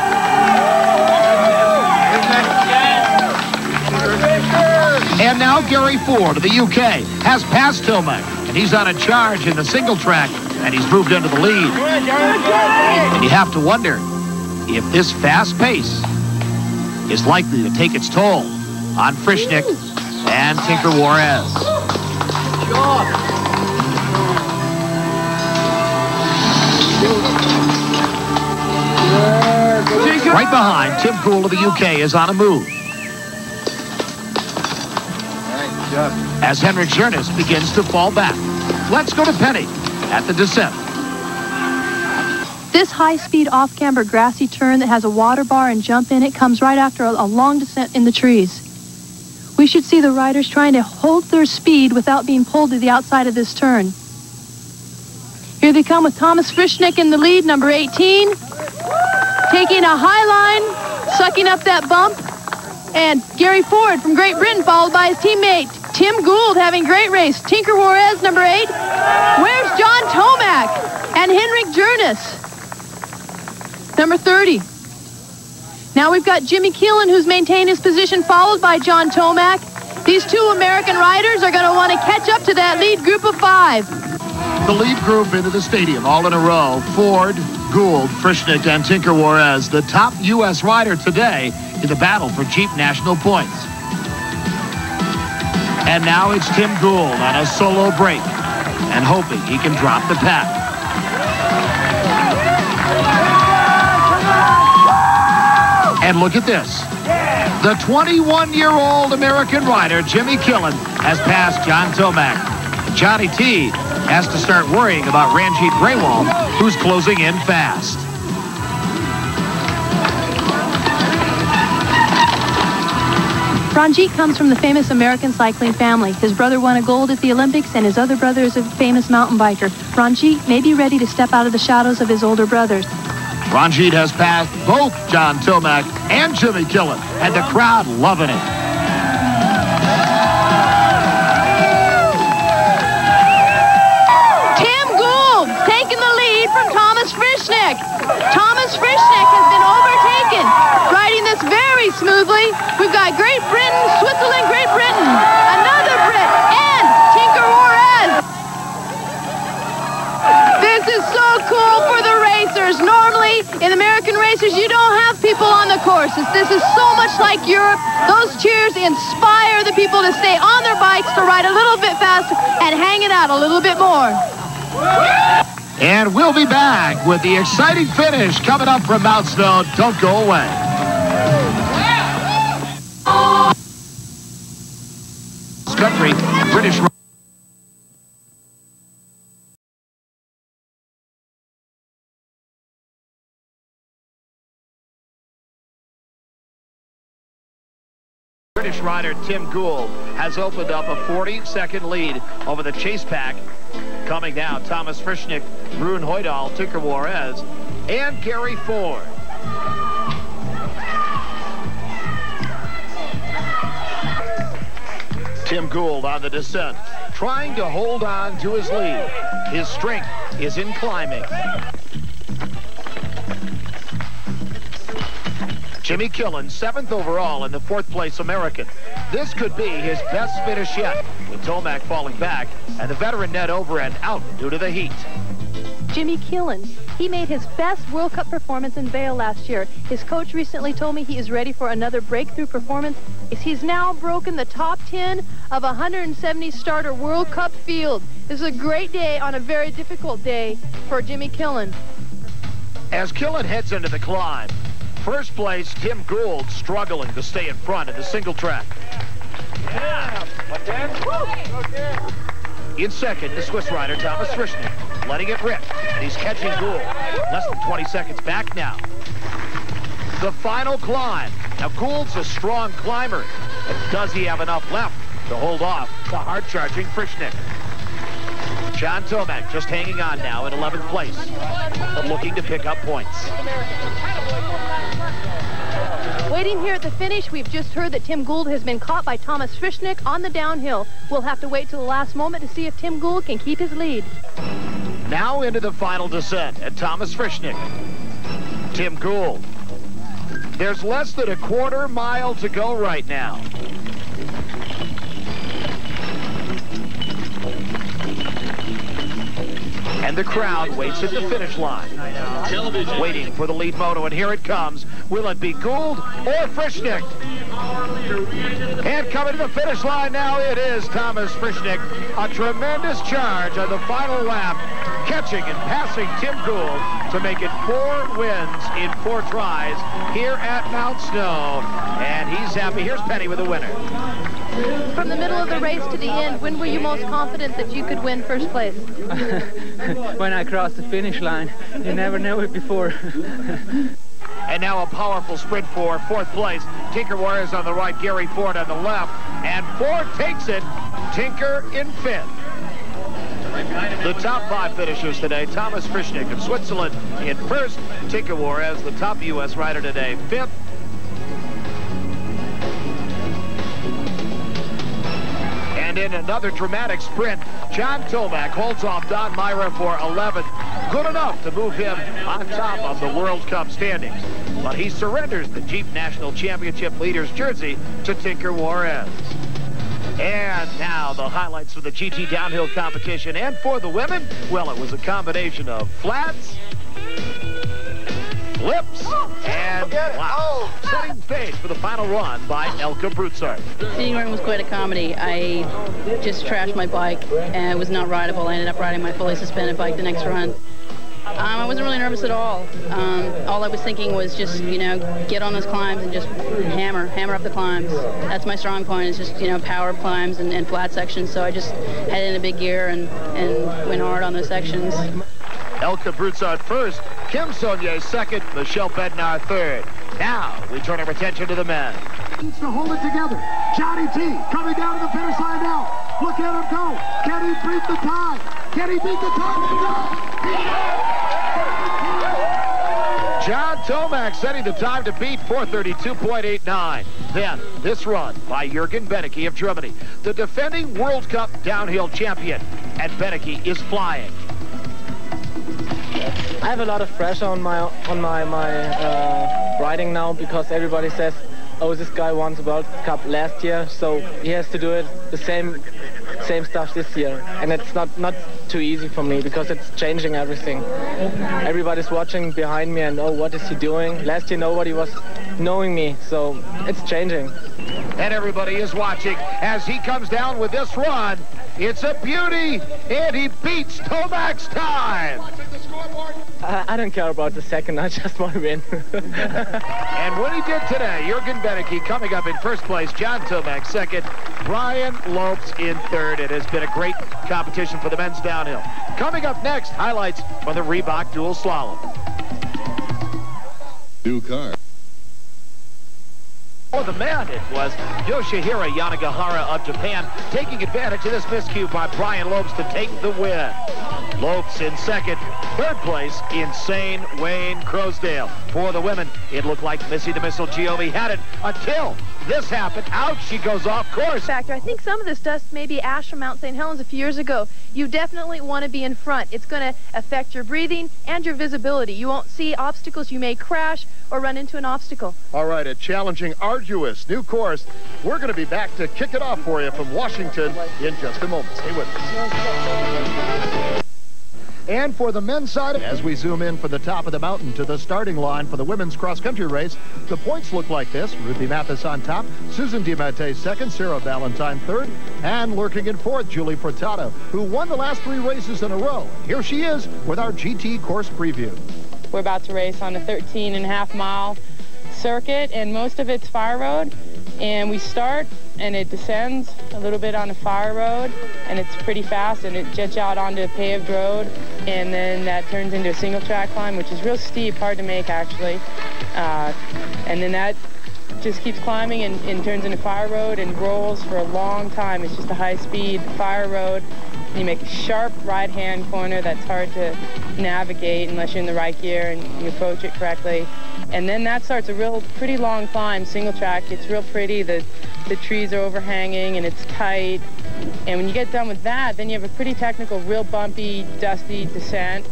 S1: And now Gary Ford of the UK has passed Tomac, and he's on a charge in the single track, and he's moved into the lead. And you have to wonder if this fast pace is likely to take its toll on Frischnick and Tinker Juarez. Right behind, Tim Gould of the UK is on a move. As Hendrik Schurnes begins to fall back. Let's go to Penny at the descent.
S5: This high-speed off-camber grassy turn that has a water bar and jump in it comes right after a long descent in the trees. We should see the riders trying to hold their speed without being pulled to the outside of this turn. Here they come with Thomas Frischnick in the lead, number 18. Taking a high line, sucking up that bump. And Gary Ford from Great Britain, followed by his teammate Tim Gould, having a great race. Tinker Juarez, number 8. Where's John Tomac? And Hendrik Schurnes, number 30. Now we've got Jimmy Keelan, who's maintained his position, followed by John Tomac. These 2 American riders are going to want to catch up to that lead group of 5.
S1: The lead group into the stadium, all in a row. Ford, Gould, Frischnick, and Tinker Juarez, the top U.S. rider today in the battle for Jeep National points. And now it's Tim Gould on a solo break and hoping he can drop the pack. And look at this. The 21-year-old American rider, Jimmy Keelan, has passed John Tomac. Johnny T has to start worrying about Ranjit Grewal, who's closing in fast.
S5: Ranjit comes from the famous American cycling family. His brother won a gold at the Olympics, and his other brother is a famous mountain biker. Ranjit may be ready to step out of the shadows of his older brothers.
S1: Ranjit has passed both John Tomac and Jimmy Killen, and the crowd loving it.
S5: Tim Gould taking the lead from Thomas Frischnick. Thomas Frischnick has been overtaken, riding this very smoothly. We've got Great Britain, Switzerland, Great Britain, another Brit, and Tinker Juarez. This is so cool for the racers. Normally, in American races, you don't have people on the courses. This is so much like Europe. Those cheers inspire the people to stay on their bikes, to ride a little bit faster, and hang it out a little bit more.
S1: And we'll be back with the exciting finish coming up from Mount Snow. Don't go away. Country, British. British rider Tim Gould has opened up a 40-second lead over the chase pack. Coming now, Thomas Frischnick, Rune Hoydal, Tinker Juarez, and Gary Ford. Tim Gould on the descent, trying to hold on to his lead. His strength is in climbing. Jimmy Killen, 7th overall in the 4th place American. This could be his best finish yet, with Tomac falling back and the veteran Ned Overend out due to the heat.
S5: Jimmy Killen, he made his best World Cup performance in Vail last year. His coach recently told me he is ready for another breakthrough performance. He's now broken the top 10 of 170 starter World Cup field. This is a great day on a very difficult day for Jimmy Killen.
S1: As Killen heads into the climb, first place, Tim Gould struggling to stay in front in the single track. In second, the Swiss rider Thomas Frischnick, letting it rip, and he's catching Gould. Less than 20 seconds back now. The final climb. Now Gould's a strong climber, but does he have enough left to hold off the hard-charging Frischnick? John Tomac just hanging on now in 11th place, but looking to pick up points.
S5: Waiting here at the finish, we've just heard that Tim Gould has been caught by Thomas Frischnick on the downhill. We'll have to wait till the last moment to see if Tim Gould can keep his lead.
S1: Now into the final descent at Thomas Frischnick. Tim Gould. There's less than a quarter mile to go right now. And the crowd waits at the finish line, waiting for the lead moto, and here it comes. Will it be Gould or Frischnick? And coming to the finish line now, it is Thomas Frischnick. A tremendous charge on the final lap, catching and passing Tim Gould to make it 4 wins in 4 tries here at Mount Snow. And he's happy. Here's Penny with the winner.
S5: From the middle of the race to the end, when were you most confident that you could win first place?
S21: When I crossed the finish line. You never know it before.
S1: And now a powerful sprint for 4th place. Tinker Juarez on the right, Gary Ford on the left. And Ford takes it. Tinker in 5th. The top 5 finishers today, Thomas Frischnick of Switzerland in 1st. Tinker Juarez, the top U.S. rider today, 5th. And in another dramatic sprint, John Tomac holds off Don Myra for 11th. Good enough to move him on top of the World Cup standings. But he surrenders the Jeep National Championship leader's jersey to Tinker Juarez. And now the highlights for the GT downhill competition. And for the women, well, it was a combination of flats, flips, and wow. Setting stage for the final run by Elke Broutsard.
S4: The seating run was quite a comedy. I just trashed my bike and it was not rideable. I ended up riding my fully suspended bike the next run. I wasn't really nervous at all. All I was thinking was just, you know, get on those climbs and just hammer up the climbs. That's my strong point, is just, you know, power climbs and flat sections. So I just headed in a big gear and went hard on those sections.
S1: Elke Broutsard first, Kim Saunier second, Michelle Bednar third. Now we turn our attention to the men. Needs to hold it together. Johnny T coming down to the finish line now. Look at him go. Can he beat the time? Can he beat the time? John Tomac setting the time to beat 4:32.89. Then, this run by Jürgen Benecke of Germany, the defending World Cup downhill champion. And Benecke is flying.
S3: I have a lot of pressure on my riding now because everybody says, oh, this guy won the World Cup last year, so he has to do it the same stuff this year. And it's not too easy for me because it's changing everything. Everybody's watching behind me and, oh, what is he doing? Last year nobody was knowing me, so it's changing.
S1: And everybody is watching as he comes down with this run. It's a beauty, and he beats Tomac's time.
S3: I don't care about the second, I just want to win.
S1: And what he did today, Jürgen Benecke coming up in first place, John Tomac second, Brian Lopes in third. It has been a great competition for the men's downhill. Coming up next, highlights from the Reebok dual slalom.
S2: New car.
S1: For the men, it was Yoshihiro Yanagihara of Japan taking advantage of this miscue by Brian Lopes to take the win. Lopes in second. Third place, Insane Wayne Crosdale. For the women, it looked like Missy the Missile Giove had it until this happened. Out she goes off course.
S5: Factor. I think some of this dust may be ash from Mount St. Helens a few years ago. You definitely want to be in front. It's going to affect your breathing and your visibility. You won't see obstacles. You may crash or run into an obstacle.
S1: All right, a challenging, arduous new course. We're going to be back to kick it off for you from Washington in just a moment. Stay with us. And for the men's side, as we zoom in from the top of the mountain to the starting line for the women's cross-country race, the points look like this. Ruthie Mathis on top, Susan DiMattei second, Sarah Valentine third, and lurking in fourth, Julie Furtado, who won the last 3 races in a row. Here she is with our GT course preview.
S11: We're about to race on a 13.5-mile circuit, and most of it's fire road. And we start, and it descends a little bit on a fire road, and it's pretty fast, and it jets out onto a paved road, and then that turns into a single track climb, which is real steep, hard to make actually. And then that just keeps climbing and turns into fire road and rolls for a long time. It's just a high-speed fire road. You make a sharp right-hand corner that's hard to navigate unless you're in the right gear and you approach it correctly. And then that starts a pretty long climb, single track. It's real pretty. The trees are overhanging and it's tight. And when you get done with that, then you have a pretty technical, real bumpy, dusty descent.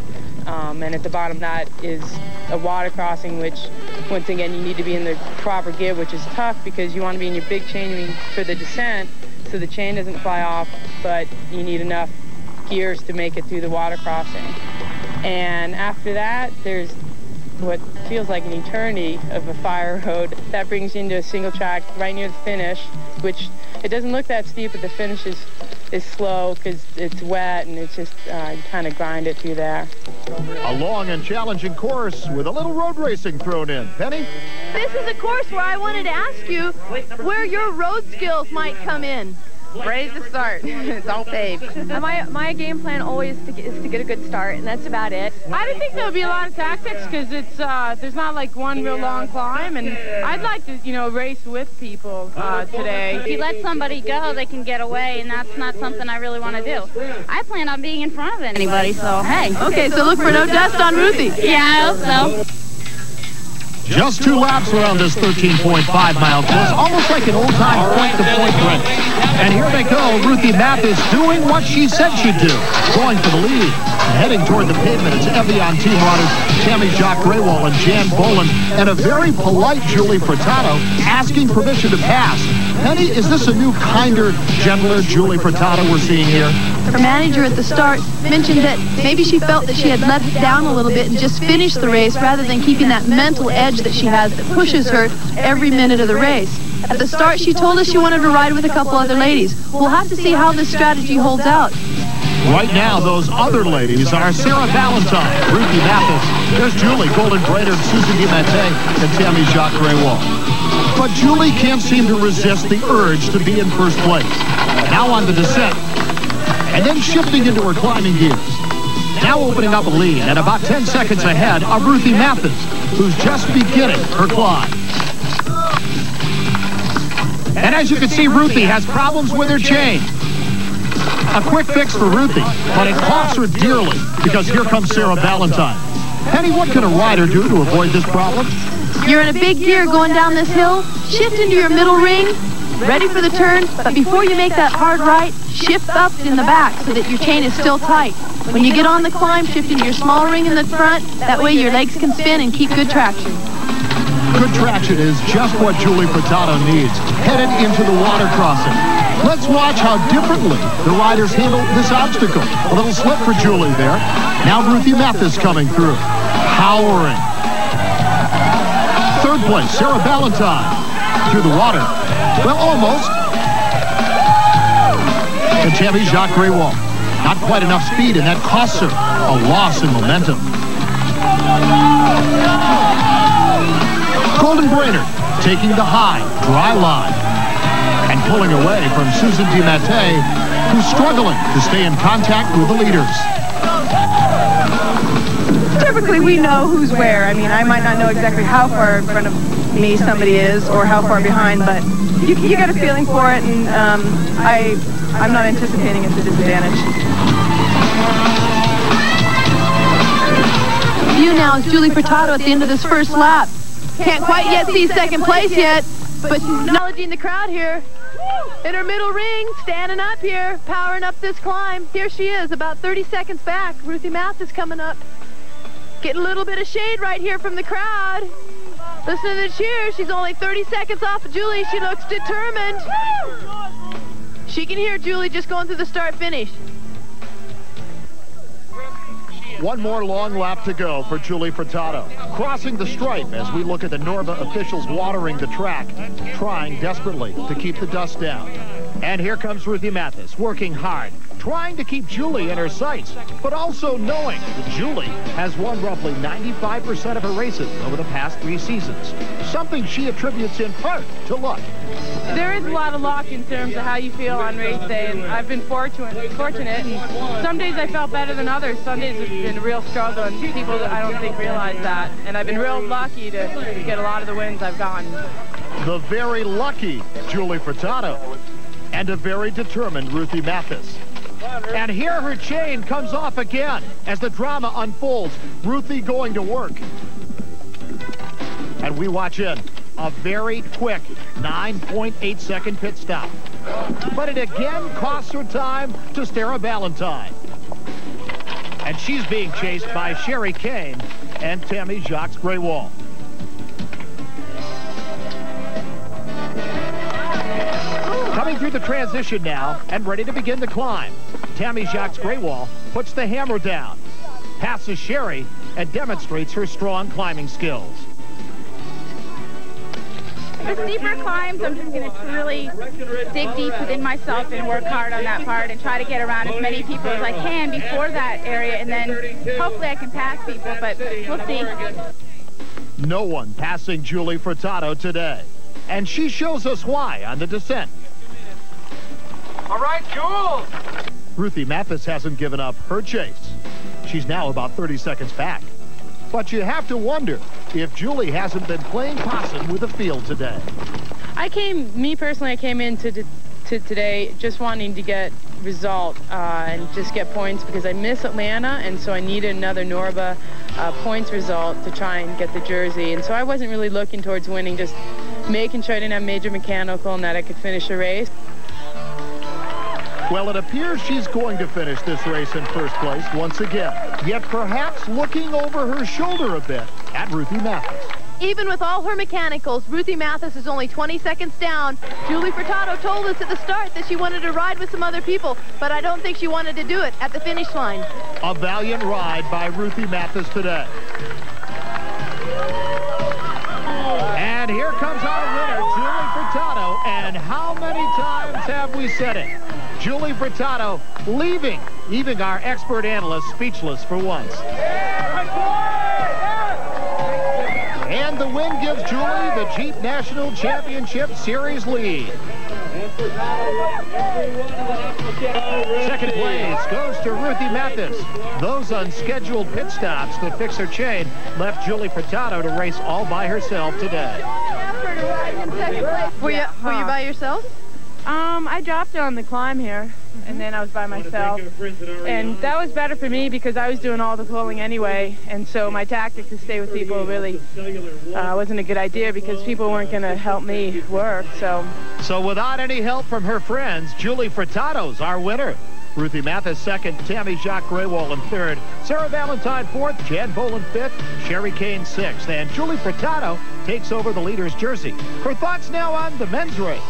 S11: And at the bottom of that is a water crossing, which, once again, you need to be in the proper gear, which is tough because you want to be in your big chain for the descent so the chain doesn't fly off, but you need enough gears to make it through the water crossing. And after that, there's what feels like an eternity of a fire road. That brings you into a single track right near the finish, which it doesn't look that steep, but the finish is slow because it's wet and it's just kind of grind it through there.
S1: A long and challenging course with a little road racing thrown in. Penny?
S5: This is a course where I wanted to ask you where your road skills might come in.
S22: Ready to start. It's all paved.
S5: My game plan always is to get a good start, and that's about it.
S13: I don't think there'll be a lot of tactics because it's there's not like one real long climb, and I'd like to race with people today.
S12: If you let somebody go, they can get away, and that's not something I really want to do. I plan on being in front of anybody, so hey.
S5: Okay, so look for no dust on Ruthie.
S12: Yeah, I hope so.
S1: Just 2 laps around this 13.5-mile course, almost like an old-time point-to-point race. And here they go, Ruthie Mathis doing what she said she'd do, going for the lead. Heading toward the pavement, it's Evian team runners Tammy Jacques Raywall and Jan Boland, and a very polite Julie Furtado asking permission to pass. Penny, is this a new, kinder, gentler Julie Furtado we're seeing here?
S5: Her manager at the start mentioned that maybe she felt that she had let it down a little bit and just finished the race rather than keeping that mental edge that she has that pushes her every minute of the race. At the start, she told us she wanted to ride with a couple other ladies. We'll have to see how this strategy holds out.
S1: Right now, those other ladies are Sarah Valentine, Ruthie Mathis, there's Julie Golden Brainerd, Susan DiMattei, and Tammy Jacques Raywall. But Julie can't seem to resist the urge to be in first place. Now on the descent, and then shifting into her climbing gears. Now opening up a lead at about 10 seconds ahead of Ruthie Mathis, who's just beginning her climb. And as you can see, Ruthie has problems with her chain. A quick fix for Ruthie, but it costs her dearly because here comes Sarah Valentine. Penny, what can a rider do to avoid this problem?
S5: You're in a big gear going down this hill. Shift into your middle ring, ready for the turn, but before you make that hard right, shift up in the back so that your chain is still tight. When you get on the climb, shift into your small ring in the front. That way your legs can spin and keep good traction.
S1: Good traction is just what Julie Furtado needs, headed into the water crossing. Let's watch how differently the riders handle this obstacle. A little slip for Julie there. Now Ruthie Mathis coming through, powering. Third place, Sarah Valentine through the water. Well, almost. And Tammy Jacques Greywall. Not quite enough speed, and that costs her a loss in momentum. Golden Brainerd taking the high, dry line and pulling away from Susan DiMattei, who's struggling to stay in contact with the leaders.
S13: Typically, we know who's where. I mean, I might not know exactly how far in front of me somebody is or how far behind, but you get a feeling for it, and I'm not anticipating it's a disadvantage.
S5: View now is Julie Furtado at the end of this first lap. Can't quite yet see second place yet, but she's acknowledging the crowd here. In her middle ring, standing up here, powering up this climb. Here she is, about 30 seconds back. Ruthie Mathis coming up. Getting a little bit of shade right here from the crowd. Listen to the cheers. She's only 30 seconds off of Julie. She looks determined. She can hear Julie just going through the start-finish.
S1: One more long lap to go for Julie Furtado. Crossing the stripe as we look at the Norba officials watering the track, trying desperately to keep the dust down. And here comes Ruthie Mathis, working hard, trying to keep Julie in her sights, but also knowing that Julie has won roughly 95% of her races over the past 3 seasons, something she attributes in part to luck.
S13: There is a lot of luck in terms of how you feel on race day, and I've been fortunate, and some days I felt better than others. Some days it's been a real struggle, and people I don't think realize that. And I've been real lucky to get a lot of the wins I've gotten.
S1: The very lucky Julie Furtado and a very determined Ruthie Mathis. And here her chain comes off again as the drama unfolds. Ruthie going to work. And we watch in a very quick 9.8 second pit stop. But it again costs her time to Sarah Valentine. And she's being chased by Sherry Kane and Tammy Jacques Greywall. Coming through the transition now and ready to begin the climb. Tammy Jacques Greywall puts the hammer down, passes Sherry, and demonstrates her strong climbing skills.
S6: The steeper climbs, I'm just going to really dig deep within myself and work hard on that part and try to get around as many people as I can before that area, and then hopefully I can pass people, but we'll see.
S1: No one passing Julie Furtado today, and she shows us why on the descent.
S2: All right, Jules!
S1: Ruthie Mathis hasn't given up her chase. She's now about 30 seconds back. But you have to wonder if Julie hasn't been playing possum with the field today.
S13: Me personally, I came into today just wanting to get result and just get points because I miss Atlanta, and so I needed another Norba points result to try and get the jersey. And so I wasn't really looking towards winning, just making sure I didn't have major mechanical and that I could finish a race.
S1: Well, it appears she's going to finish this race in first place once again, yet perhaps looking over her shoulder a bit at Ruthie Mathis.
S5: Even with all her mechanicals, Ruthie Mathis is only 20 seconds down. Julie Furtado told us at the start that she wanted to ride with some other people, but I don't think she wanted to do it at the finish line.
S1: A valiant ride by Ruthie Mathis today. And here comes our winner, Julie Furtado. And how many times have we said it? Julie Furtado leaving our expert analyst speechless for once. And the win gives Julie the Jeep National Championship Series lead. Second place goes to Ruthie Mathis. Those unscheduled pit stops to fix her chain left Julie Furtado to race all by herself today.
S8: Were you by yourself?
S11: I dropped it on the climb here, and then I was by myself. And that was better for me because I was doing all the pulling anyway, and so my tactic to stay with people really wasn't a good idea because people weren't going to help me work, so.
S17: So without any help from her friends, Julie Furtado's our winner. Ruthie Mathis second, Tammy Jacques Graywall in third, Sarah Valentine fourth, Jan Boland fifth, Sherry Kane sixth, and Julie Furtado takes over the leader's jersey. Her thoughts now on the men's race.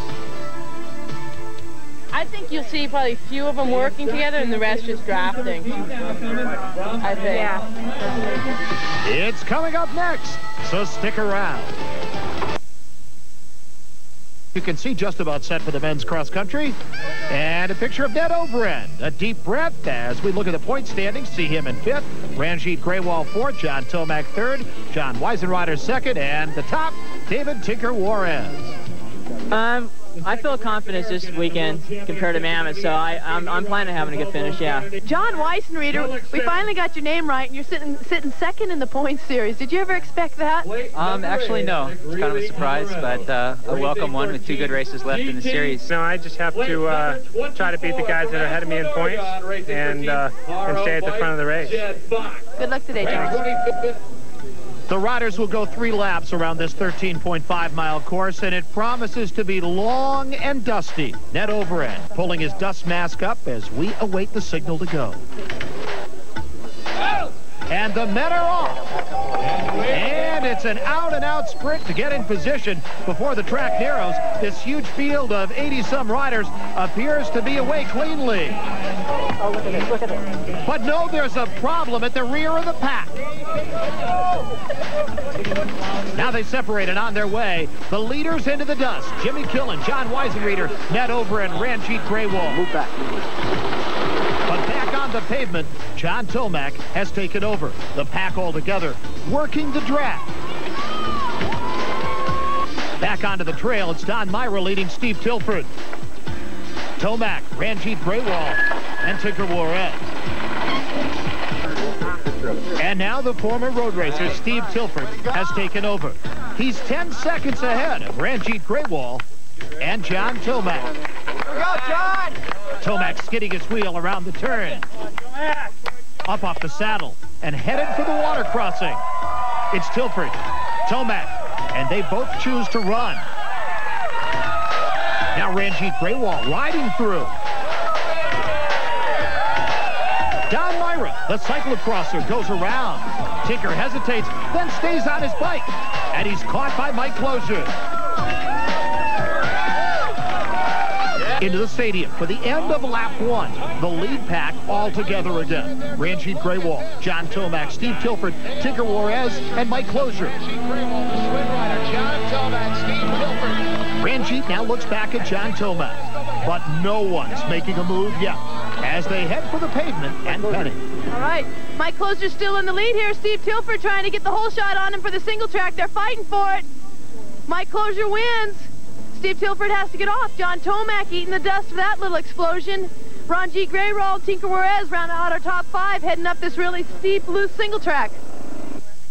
S11: I think you'll see probably a few of them working together and the rest just drafting. I think. Yeah.
S17: It's coming up next, so stick around. You can see just about set for the men's cross country. And a picture of Ned Overend. A deep breath as we look at the point standings. See him in fifth. Ranjit Graywall fourth. John Tomac third. John Weisenreiter second. And the top, David Tinker Juarez.
S10: I feel confident this weekend compared to Mammoth, so I'm planning on having a good finish, yeah.
S8: John Weisenreiter, we finally got your name right, and you're sitting second in the points series. Did you ever expect that?
S21: Actually, no. It's kind of a surprise, but a welcome one with 2 good races left in the series.
S16: No, I just have to try to beat the guys that are ahead of me in points and stay at the front of the race.
S8: Good luck today, John.
S17: The riders will go 3 laps around this 13.5-mile course, and it promises to be long and dusty. Ned Overend pulling his dust mask up as we await the signal to go. And the men are off. And it's an out-and-out sprint to get in position before the track narrows. This huge field of 80-some riders appears to be away cleanly.
S10: Oh, look at this, look at this.
S17: But no, there's a problem at the rear of the pack. Now they separated on their way. The leaders into the dust. Jimmy Killen, John Weisenreiter, Ned Overend, Ranjit Graywall.
S10: Move back.
S17: But back on the pavement, John Tomac has taken over. The pack all together, working the drag. Back onto the trail, it's Don Myra leading Steve Tilford. Tomac, Ranjit Graywall, and Tinker Juarez. And now the former road racer, Steve Tilford, has taken over. He's 10 seconds ahead of Ranjit Graywall and John Tomac.
S2: Here we go, John!
S17: Tomac skidding his wheel around the turn. Up off the saddle and headed for the water crossing. It's Tilford, Tomac, and they both choose to run. Now Ranjit Graywall riding through. Don Myra, the cyclocrosser, goes around. Tinker hesitates, then stays on his bike. And he's caught by Mike Closure. Into the stadium for the end of lap 1. The lead pack all together again. Ranjit Graywall, John Tomac, Steve Tilford, Tinker Juarez, and Mike Closure. Ranjit now looks back at John Tomac, but no one's making a move yet as they head for the pavement and penny.
S8: All right, Mike Closure's still in the lead here. Steve Tilford trying to get the whole shot on him for the single track. They're fighting for it. Mike Closure wins. Steve Tilford has to get off. John Tomac eating the dust of that little explosion. Ranjit Graywall, Tinker Juarez round out our top 5, heading up this really steep, loose single track.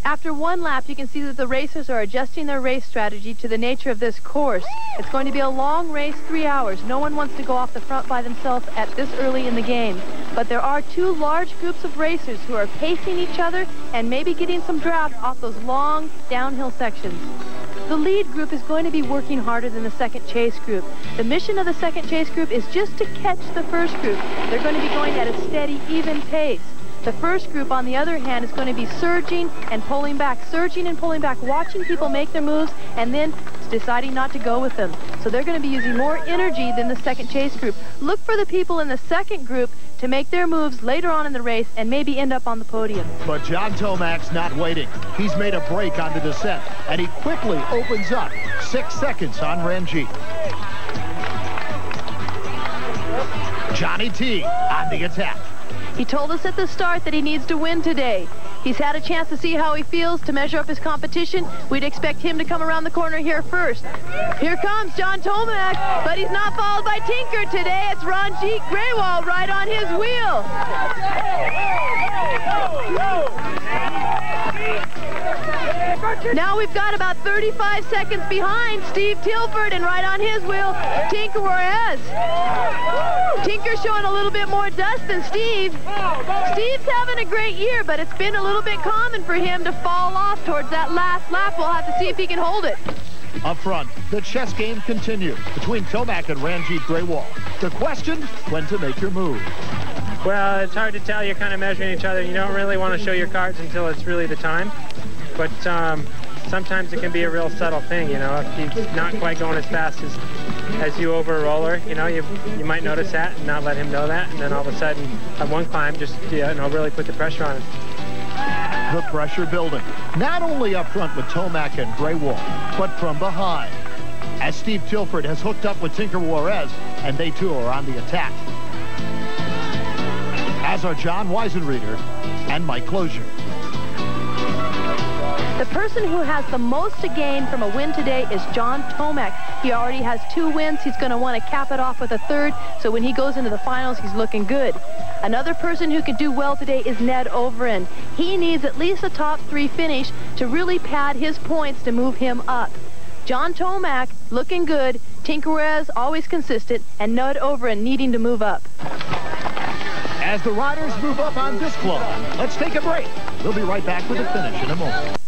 S8: After 1 lap, you can see that the racers are adjusting their race strategy to the nature of this course. It's going to be a long race, 3 hours. No one wants to go off the front by themselves at this early in the game. But there are 2 large groups of racers who are pacing each other and maybe getting some draft off those long downhill sections. The lead group is going to be working harder than the second chase group. The mission of the second chase group is just to catch the first group. They're going to be going at a steady, even pace. The first group, on the other hand, is going to be surging and pulling back, watching people make their moves and then deciding not to go with them. So they're going to be using more energy than the second chase group. Look for the people in the second group to make their moves later on in the race and maybe end up on the podium.
S17: But John Tomac's not waiting. He's made a break on the descent, and he quickly opens up 6 seconds on Ranjit. Johnny T on the attack.
S8: He told us at the start that he needs to win today. He's had a chance to see how he feels, to measure up his competition. We'd expect him to come around the corner here first. Here comes John Tomac, but he's not followed by Tinker today. It's Ranjit Graywall right on his wheel. Now we've got about 35 seconds behind Steve Tilford, and right on his wheel, Tinker Juarez. Tinker's showing a little bit more dust than Steve. Steve's having a great year, but it's been a little bit common for him to fall off towards that last lap. We'll have to see if he can hold it.
S17: Up front, the chess game continues between Tomac and Ranjit Grewal. The question, when to make your move.
S21: Well, it's hard to tell. You're kind of measuring each other. You don't really want to show your cards until it's really the time. But sometimes it can be a real subtle thing, you know. If he's not quite going as fast as you over a roller, you know, you might notice that and not let him know that. And then all of a sudden, on one climb, just, you know, really put the pressure on him.
S17: The pressure building, not only up front with Tomac and Grewal, but from behind, as Steve Tilford has hooked up with Tinker Juarez, and they too are on the attack. As are John Weisenreiter and Mike Clozier.
S8: The person who has the most to gain from a win today is John Tomac. He already has 2 wins. He's going to want to cap it off with a 3rd, so when he goes into the finals, he's looking good. Another person who can do well today is Ned Overend. He needs at least a top 3 finish to really pad his points to move him up. John Tomac looking good, Tinker Juarez always consistent, and Ned Overend needing to move up.
S17: As the riders move up on this club, let's take a break. We'll be right back with the finish in a moment.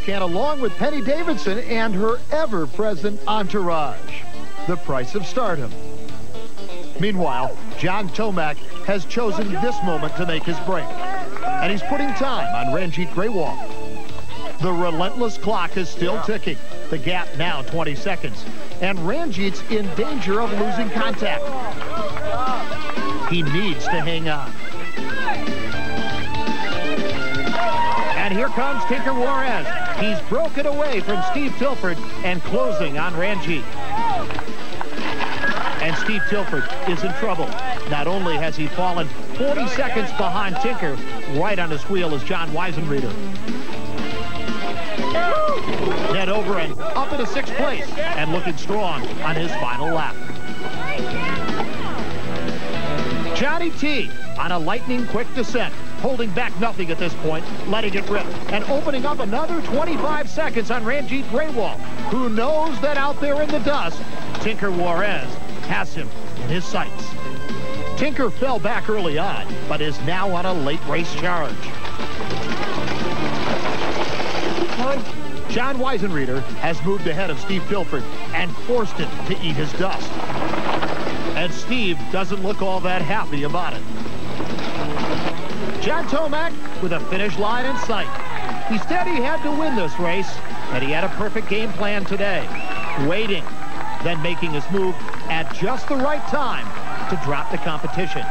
S17: Can along with Penny Davidson and her ever-present entourage, the price of stardom. Meanwhile, John Tomac has chosen this moment to make his break, and he's putting time on Ranjit Grewal. The relentless clock is still ticking. The gap now 20 seconds, and Ranjit's in danger of losing contact. He needs to hang on. And here comes Tinker Juarez. He's broken away from Steve Tilford and closing on Ranjit. And Steve Tilford is in trouble. Not only has he fallen 40 seconds behind Tinker, right on his wheel is John Weisenreiter. Ned Overend up into 6th place and looking strong on his final lap. Johnny T on a lightning-quick descent, holding back nothing at this point, letting it rip, and opening up another 25 seconds on Ranjit Grewal, who knows that out there in the dust, Tinker Juarez has him in his sights. Tinker fell back early on, but is now on a late race charge. John Weisenreiter has moved ahead of Steve Tilford and forced him to eat his dust. And Steve doesn't look all that happy about it. John Tomac with a finish line in sight. He said he had to win this race, and he had a perfect game plan today. Waiting, then making his move at just the right time to drop the competition.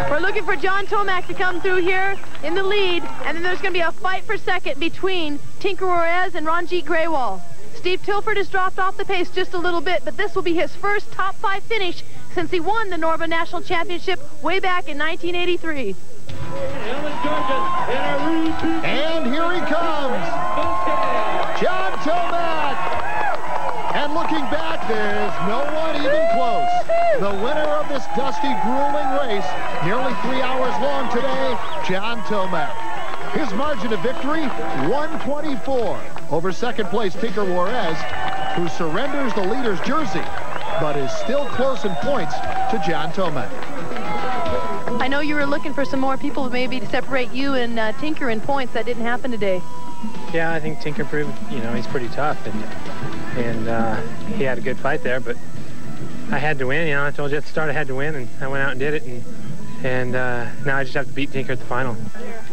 S8: We're looking for John Tomac to come through here in the lead, and then there's going to be a fight for second between Tinker Juarez and Ranjit Grewal. Steve Tilford has dropped off the pace just a little bit, but this will be his first top 5 finish since he won the Norva National Championship way back in 1983.
S17: And here he comes, John Tomac. And looking back, there's no one even close. The winner of this dusty, grueling race, nearly 3 hours long today, John Tomac. His margin of victory, 124 over 2nd place Tinker Juarez, who surrenders the leader's jersey, but is still close in points to John Tomac.
S8: I know you were looking for some more people maybe to separate you and Tinker in points. That didn't happen today.
S21: Yeah, I think Tinker proved, you know, he's pretty tough, and he had a good fight there, but I had to win. You know, I told you at the start I had to win, and I went out and did it, and now I just have to beat Tinker at the final.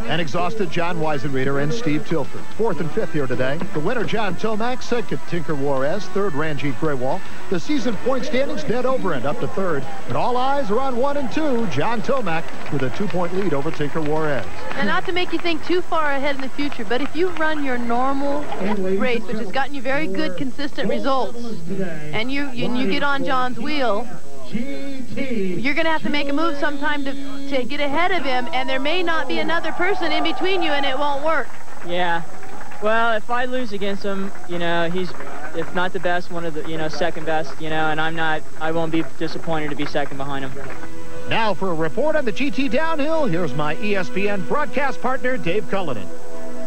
S17: An exhausted John Weisenreiter and Steve Tilford. 4th and 5th here today. The winner, John Tomac. 2nd, Tinker Juarez. 3rd, Ranjit Grewal. The season point standings, Ned Overend up to 3rd. And all eyes are on 1 and 2. John Tomac with a 2-point lead over Tinker Juarez.
S8: And not to make you think too far ahead in the future, but if you run your normal race, which has gotten you very good, consistent results, and you get on John's wheel, you're going to have to make a move sometime to get ahead of him, and there may not be another person in between you, and it won't work.
S10: Yeah. Well, if I lose against him, you know, he's, if not the best, one of the, you know, 2nd best, you know, and I won't be disappointed to be 2nd behind him.
S17: Now for a report on the GT Downhill, here's my ESPN broadcast partner, Dave Cullinan.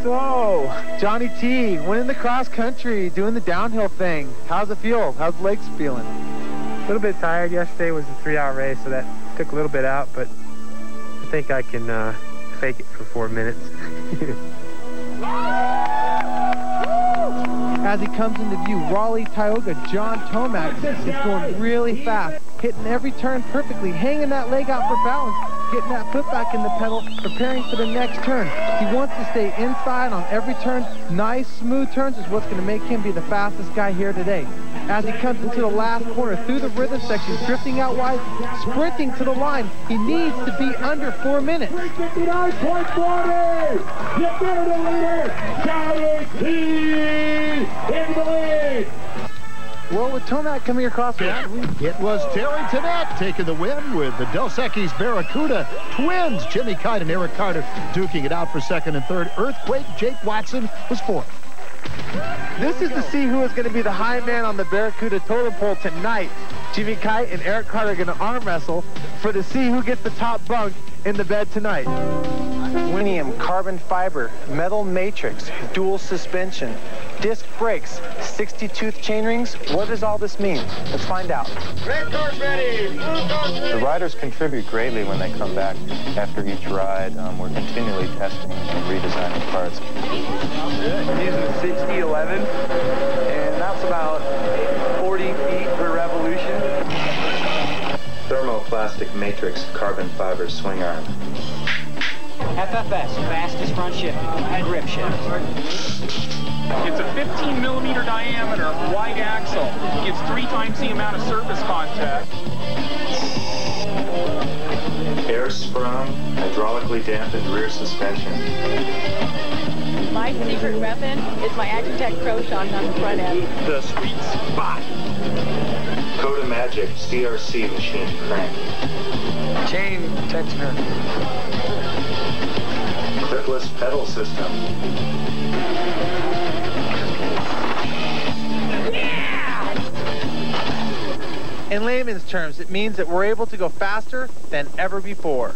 S14: So, Johnny T, winning the cross country, doing the downhill thing. How's it feel? How's the legs feeling?
S21: A little bit tired. Yesterday was a 3-hour race, so that took a little bit out, but I think I can fake it for 4 minutes.
S14: As he comes into view, Raleigh Tioga John Tomac is going really fast, hitting every turn perfectly, hanging that leg out for balance, getting that foot back in the pedal, preparing for the next turn. He wants to stay inside on every turn. Nice, smooth turns is what's going to make him be the fastest guy here today. As he comes into the last corner through the rhythm section, drifting out wide, sprinting to the line. He needs to be under 4 minutes.
S2: 359.40! Get better than leader! Johnny T in the lead!
S14: Well, with Tomac coming across the
S17: it was Terry Tennant taking the win with the Dos Equis Barracuda twins. Jimmy Kite and Eric Carter duking it out for second and third. Earthquake Jake Watson was fourth.
S14: This is to see who is going to be the high man on the Barracuda totem pole tonight. Jimmy Kite and Eric Carter are going to arm wrestle to see who gets the top bunk in the bed tonight. Winium carbon fiber, metal matrix, dual suspension, disc brakes, 60-tooth chain rings. What does all this mean? Let's find out.
S2: Red car's ready! Blue car's ready!
S15: The riders contribute greatly when they come back after each ride. We're continually testing and redesigning parts.
S14: I'm using a 6011, and that's about 40 feet per revolution.
S15: Thermoplastic matrix carbon fiber swing arm.
S10: FFS, fastest front shift, grip shift.
S23: It's a 15mm diameter wide axle. Gives 3 times the amount of surface contact.
S15: Air sprung, hydraulically dampened rear suspension.
S4: My secret weapon is my Actitech Pro Shock on the front end.
S15: The sweet spot. Coda Magic CRC machine crank.
S14: Chain tensioner.
S15: Clipless pedal system.
S14: In layman's terms, it means that we're able to go faster than ever before.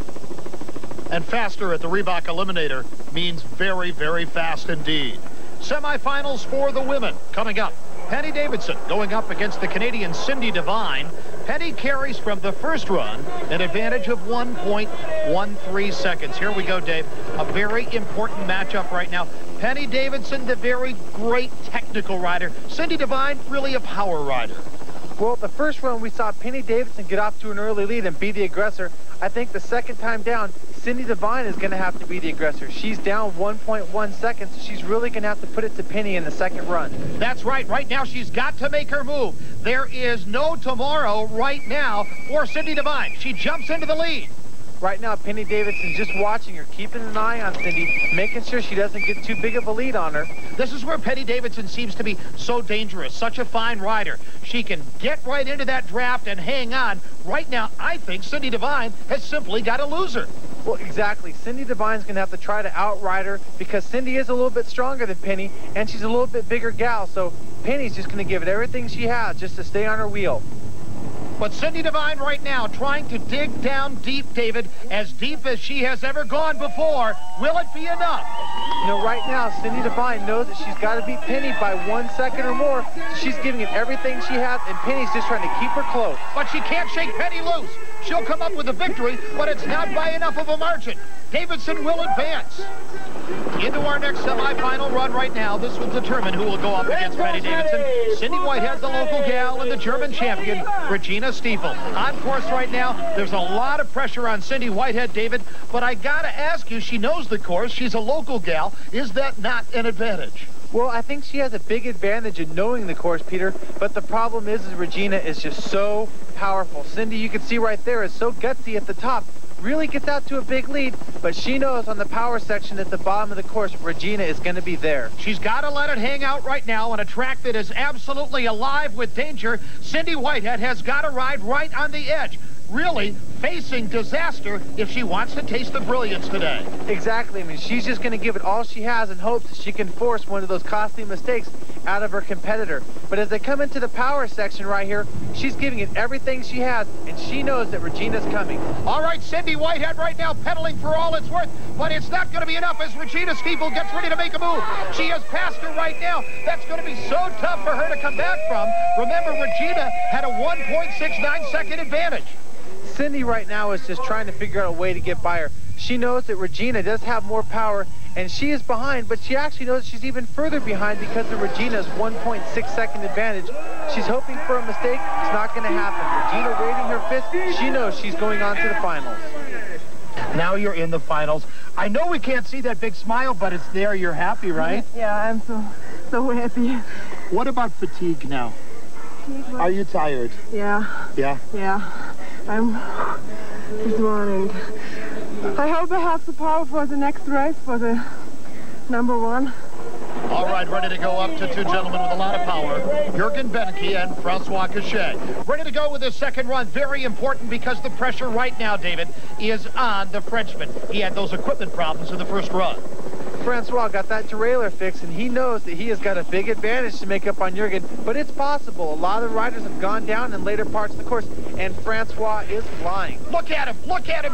S17: And faster at the Reebok Eliminator means very, very fast indeed. Semifinals for the women coming up. Penny Davidson going up against the Canadian Cindy Devine. Penny carries from the first run an advantage of 1.13 seconds. Here we go, Dave. A very important matchup right now. Penny Davidson, the very great technical rider. Cindy Devine, really a power rider.
S14: Well, the first run we saw Penny Davidson get off to an early lead and be the aggressor. I think the second time down, Cindy Devine is going to have to be the aggressor. She's down 1.1 seconds, so she's really going to have to put it to Penny in the second run.
S17: That's right. Right now, she's got to make her move. There is no tomorrow right now for Cindy Devine. She jumps into the lead.
S14: Right now, Penny Davidson just watching her, keeping an eye on Cindy, making sure she doesn't get too big of a lead on her.
S17: This is where Penny Davidson seems to be so dangerous, such a fine rider. She can get right into that draft and hang on. Right now, I think Cindy Devine has simply got a loser.
S14: Well, exactly. Cindy Devine's going to have to try to outride her because Cindy is a little bit stronger than Penny, and she's a little bit bigger gal, so Penny's just going to give it everything she has just to stay on her wheel.
S17: But Cindy Devine right now trying to dig down deep, David, as deep as she has ever gone before. Will it be enough?
S14: You know, right now, Cindy Devine knows that she's got to beat Penny by 1 second or more. She's giving it everything she has, and Penny's just trying to keep her close.
S17: But she can't shake Penny loose. She'll come up with a victory, but it's not by enough of a margin. Davidson will advance. Into our next semifinal run right now. This will determine who will go up against Penny Davidson. Cindy Whitehead, the local gal, and the German champion, Regina Stiefel. On course right now, there's a lot of pressure on Cindy Whitehead, David, but I gotta ask you, she knows the course, she's a local gal. Is that not an advantage?
S14: Well, I think she has a big advantage in knowing the course, Peter, but the problem is Regina is just so powerful. Cindy, you can see right there, is so gutsy at the top. Really gets out to a big lead, but she knows on the power section at the bottom of the course, Regina is going to be there.
S17: She's got to let it hang out right now on a track that is absolutely alive with danger. Cindy Whitehead has got to ride right on the edge. Really facing disaster if she wants to taste the brilliance today.
S14: Exactly. I mean, she's just going to give it all she has in hopes that she can force one of those costly mistakes out of her competitor. But as they come into the power section right here, she's giving it everything she has, and she knows that Regina's coming.
S17: All right, Cindy Whitehead right now pedaling for all it's worth, but it's not going to be enough as Regina Stiefel gets ready to make a move. She has passed her right now. That's going to be so tough for her to come back from. Remember, Regina had a 1.69 second advantage.
S14: Cindy right now is just trying to figure out a way to get by her. She knows that Regina does have more power, and she is behind, but she actually knows she's even further behind because of Regina's 1.6 second advantage. She's hoping for a mistake. It's not going to happen. Regina waving her fist. She knows she's going on to the finals.
S17: Now you're in the finals. I know we can't see that big smile, but it's there. You're happy, right?
S13: Yeah, I'm so happy.
S17: What about fatigue now? Are you tired?
S13: Yeah.
S17: Yeah?
S13: Yeah. I'm this morning. I hope I have the power for the next race for the #1.
S17: All right, ready to go up to two gentlemen with a lot of power. Jürgen Beneke and Francois Cachet. Ready to go with his second run. Very important because the pressure right now, David, is on the Frenchman. He had those equipment problems in the first run.
S14: Francois got that derailleur fixed, and he knows that he has got a big advantage to make up on Jürgen, but it's possible. A lot of the riders have gone down in later parts of the course, and Francois is flying.
S17: Look at him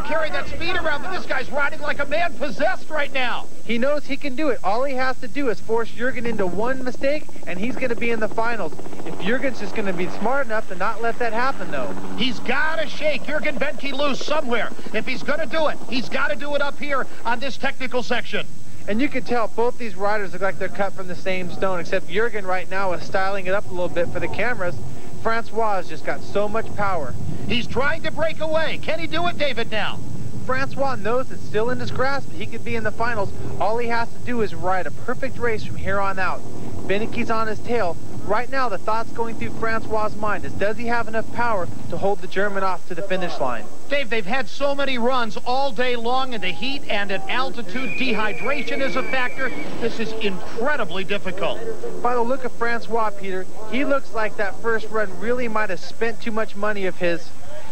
S17: carry that speed around, but this guy's riding like a man possessed right now.
S14: He knows he can do it. All he has to do is force Jürgen into one mistake, and he's going to be in the finals. If Jürgen's just going to be smart enough to not let that happen, though.
S17: He's got to shake Jürgen Beneke loose somewhere. If he's going to do it, he's got to do it up here on this technical section.
S14: And you can tell both these riders look like they're cut from the same stone, except Jürgen right now is styling it up a little bit for the cameras. Francois has just got so much power.
S17: He's trying to break away. Can he do it, David, now?
S14: Francois knows it's still in his grasp. He could be in the finals. All he has to do is ride a perfect race from here on out. Beneke's on his tail. Right now, the thoughts going through Francois' mind is, does he have enough power to hold the German off to the finish line?
S17: Dave, they've had so many runs all day long in the heat and at altitude. Dehydration is a factor. This is incredibly difficult.
S14: By the look of Francois, Peter, he looks like that first run really might have spent too much money of his.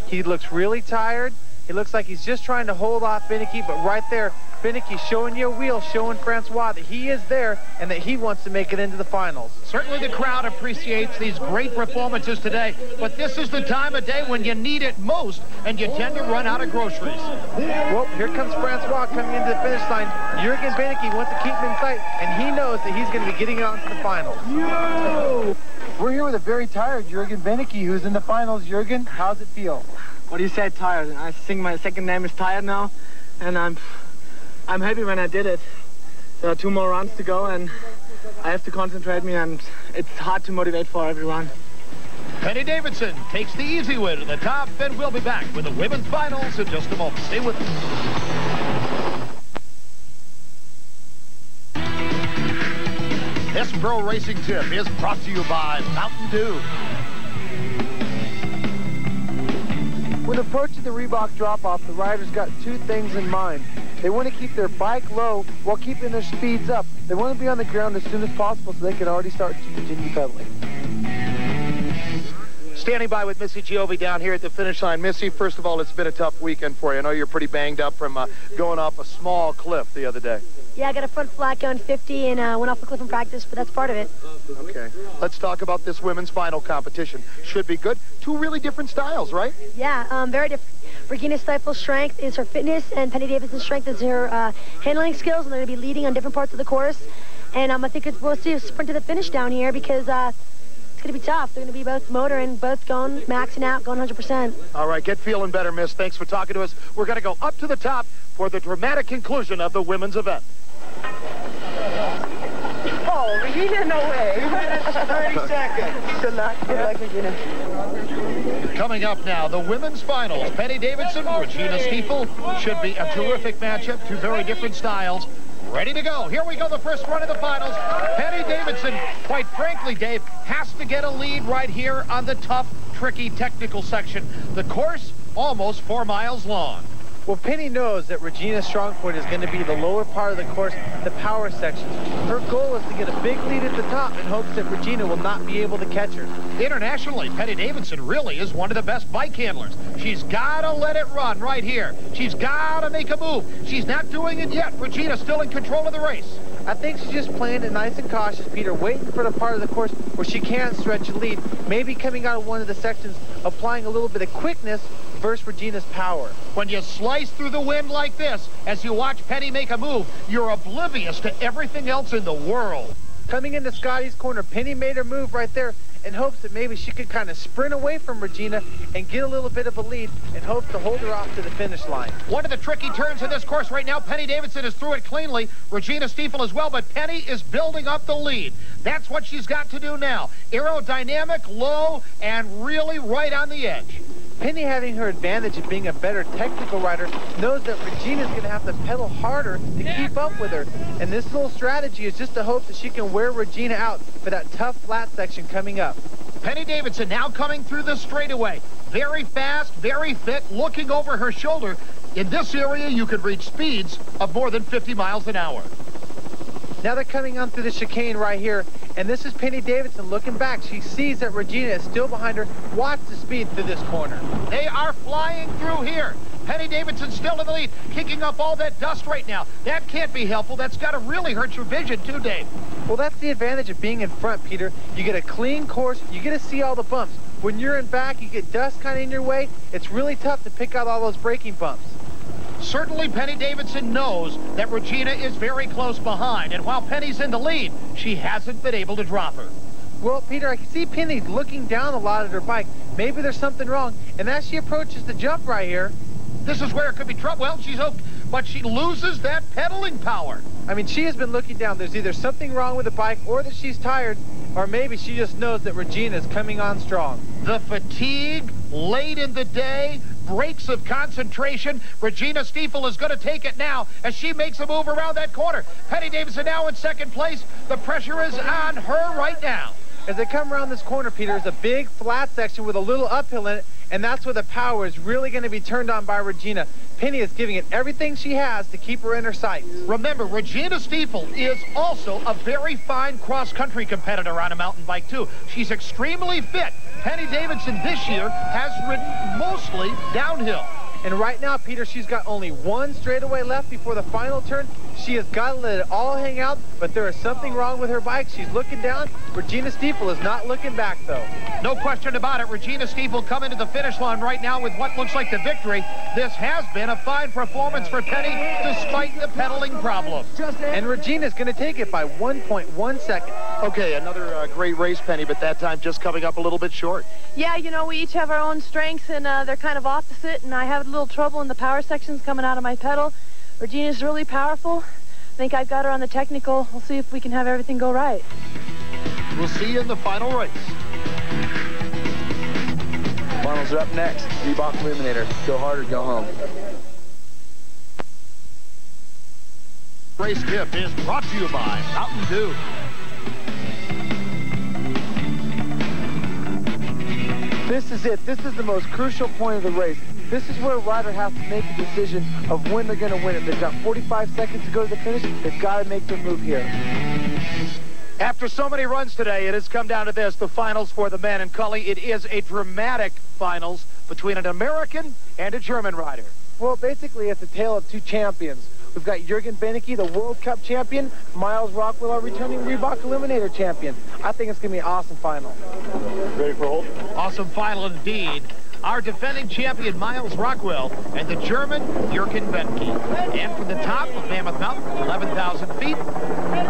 S14: He looks really tired. He looks like he's just trying to hold off Beneke, but right there, Beneke's showing you a wheel, showing Francois that he is there and that he wants to make it into the finals.
S17: Certainly the crowd appreciates these great performances today, but this is the time of day when you need it most, and you tend to run out of groceries.
S14: Well, here comes Francois coming into the finish line. Jürgen Beneke wants to keep him in sight, and he knows that he's going to be getting on to the finals. We're here with a very tired Jürgen Beneke, who's in the finals. Jürgen, how's it feel?
S3: What do you say, tired? I think my second name is Tired now, and I'm happy when I did it. There are 2 more runs to go, and I have to concentrate me, and it's hard to motivate for everyone.
S17: Penny Davidson takes the easy way to the top, and we'll be back with the women's finals in just a moment. Stay with us. This Pro Racing Tip is brought to you by Mountain Dew.
S14: When approaching the Reebok drop-off, the riders got 2 things in mind. They want to keep their bike low while keeping their speeds up. They want to be on the ground as soon as possible so they can already start to continue pedaling.
S17: Standing by with Missy Giove down here at the finish line. Missy, first of all, it's been a tough weekend for you. I know you're pretty banged up from going off a small cliff the other day.
S7: Yeah, I got a front flat going 50 and went off the cliff in practice, but that's part of it.
S17: Okay. Let's talk about this women's final competition. Should be good. 2 really different styles, right?
S7: Yeah, very different. Regina Stiefel's strength is her fitness, and Penny Davidson's strength is her handling skills, and they're going to be leading on different parts of the course. And I think we'll see a sprint to the finish down here because it's going to be tough. They're going to be both motoring, both going, maxing out, going 100%.
S17: All right, get feeling better, miss. Thanks for talking to us. We're going to go up to the top for the dramatic conclusion of the women's event.
S13: Oh, Regina, no way.
S17: 30 seconds.
S13: Good luck. Good luck, Regina.
S17: Coming up now, the women's finals. Penny Davidson, Regina Stiefel. Should be a terrific matchup. 2 very different styles. Ready to go. Here we go, the first run of the finals. Penny Davidson, quite frankly, Dave, has to get a lead right here on the tough, tricky technical section. The course, almost 4 miles long.
S14: Well, Penny knows that Regina's strong point is going to be the lower part of the course, the power sections. Her goal is to get a big lead at the top in hopes that Regina will not be able to catch her.
S17: Internationally, Penny Davidson really is one of the best bike handlers. She's got to let it run right here. She's got to make a move. She's not doing it yet. Regina's still in control of the race.
S14: I think she's just playing it nice and cautious, Peter, waiting for the part of the course where she can stretch a lead, maybe coming out of one of the sections, applying a little bit of quickness versus Regina's power.
S17: When you slice through the wind like this, as you watch Penny make a move, you're oblivious to everything else in the world.
S14: Coming into Scotty's corner, Penny made her move right there in hopes that maybe she could kind of sprint away from Regina and get a little bit of a lead in hopes to hold her off to the finish line.
S17: One of the tricky turns in this course right now, Penny Davidson is through it cleanly. Regina Stiefel as well, but Penny is building up the lead. That's what she's got to do now. Aerodynamic, low, and really right on the edge.
S14: Penny, having her advantage of being a better technical rider, knows that Regina's going to have to pedal harder to keep up with her. And this little strategy is just to hope that she can wear Regina out for that tough flat section coming up.
S17: Penny Davidson now coming through the straightaway. Very fast, very fit, looking over her shoulder. In this area, you could reach speeds of more than 50 miles an hour.
S14: Now they're coming on through the chicane right here, and this is Penny Davidson looking back. She sees that Regina is still behind her. Watch the speed through this corner.
S17: They are flying through here. Penny Davidson still in the lead, kicking up all that dust right now. That can't be helpful. That's got to really hurt your vision too, Dave.
S14: Well, that's the advantage of being in front, Peter. You get a clean course. You get to see all the bumps. When you're in back, you get dust kind of in your way. It's really tough to pick out all those braking bumps.
S17: Certainly Penny Davidson knows that Regina is very close behind, and while Penny's in the lead, she hasn't been able to drop her.
S14: Well, Peter, I can see Penny looking down a lot at her bike. Maybe there's something wrong, and as she approaches the jump right here,
S17: this is where it could be trouble. Well, she's okay, but she loses that pedaling power.
S14: I mean, she has been looking down. There's either something wrong with the bike or that she's tired, or maybe she just knows that Regina is coming on strong.
S17: The fatigue late in the day, breaks of concentration. Regina Stiefel is going to take it now as she makes a move around that corner. Penny Davidson now in second place. The pressure is on her right now.
S14: As they come around this corner, Peter, there's a big flat section with a little uphill in it, and that's where the power is really going to be turned on by Regina. Penny is giving it everything she has to keep her in her sights.
S17: Remember, Regina Stiefel is also a very fine cross-country competitor on a mountain bike, too. She's extremely fit. Penny Davidson this year has ridden mostly downhill.
S14: And right now, Peter, she's got only one straightaway left before the final turn. She has got to let it all hang out, but there is something wrong with her bike. She's looking down. Regina Stiefel is not looking back, though.
S17: No question about it. Regina Stiefel coming to the finish line right now with what looks like the victory. This has been a fine performance for Penny, despite the pedaling problem.
S14: And Regina's going to take it by 1.1 seconds.
S1: Okay, another great race, Penny, but that time just coming up a little bit short.
S8: Yeah, you know, we each have our own strengths, and they're kind of opposite, and I have a little trouble in the power sections coming out of my pedal. Regina's really powerful. I think I've got her on the technical. We'll see if we can have everything go right.
S1: We'll see you in the final race.
S18: Finals are up next. Reebok Illuminator. Go hard or go home.
S17: Race tip is brought to you by Mountain Dew.
S14: This is it. This is the most crucial point of the race. This is where a rider has to make a decision of when they're going to win it. They've got 45 seconds to go to the finish. They've got to make their move here.
S17: After so many runs today, it has come down to this, the finals for the men. And Cully, it is a dramatic finals between an American and a German rider.
S14: Well, basically, it's a tale of two champions. We've got Jürgen Benecke, the World Cup champion, Miles Rockwell, our returning Reebok Eliminator champion. I think it's going to be an awesome final.
S17: Ready for hold? Awesome final indeed. Our defending champion, Miles Rockwell, and the German, Jürgen Benecke. And from the top of Mammoth Mountain, 11,000 feet,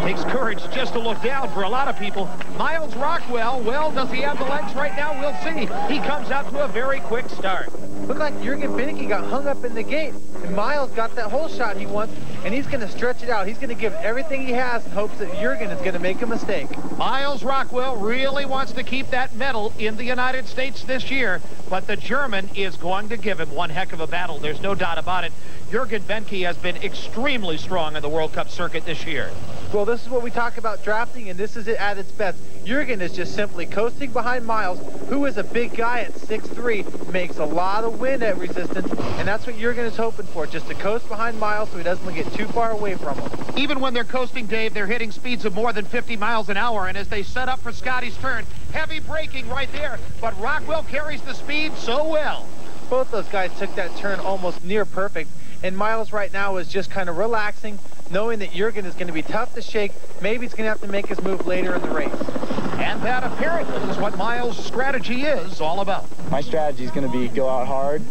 S17: takes courage just to look down for a lot of people. Miles Rockwell, well, does he have the legs right now? We'll see. He comes out to a very quick start.
S14: Looked like Jürgen Benecke got hung up in the gate, and Miles got that hole shot he wants, and he's going to stretch it out. He's going to give everything he has in hopes that Jürgen is going to make a mistake.
S17: Miles Rockwell really wants to keep that medal in the United States this year, but the German is going to give him one heck of a battle. There's no doubt about it. Jürgen Benke has been extremely strong in the World Cup circuit this year.
S14: Well, this is what we talk about drafting, and this is it at its best. Jürgen is just simply coasting behind Miles, who is a big guy at 6'3", makes a lot of wind at resistance, and that's what Jürgen is hoping for, just to coast behind Miles so he doesn't get too far away from him.
S17: Even when they're coasting, Dave, they're hitting speeds of more than 50 miles an hour, and as they set up for Scotty's turn, heavy braking right there, but Rockwell carries the speed so well.
S14: Both those guys took that turn almost near perfect, and Miles right now is just kind of relaxing, knowing that Jürgen is going to be tough to shake. Maybe he's going to have to make his move later in the race.
S17: And that apparently is what Miles' strategy is all about.
S18: My strategy is going to be go out hard.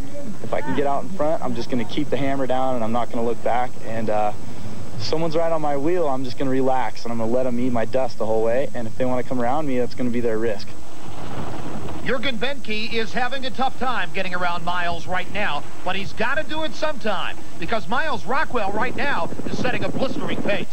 S18: If I can get out in front, I'm just going to keep the hammer down, and I'm not going to look back. And if someone's right on my wheel, I'm just going to relax, and I'm going to let them eat my dust the whole way. And if they want to come around me, that's going to be their risk.
S17: Jürgen Benke is having a tough time getting around Miles right now, but he's got to do it sometime, because Miles Rockwell right now is setting a blistering pace.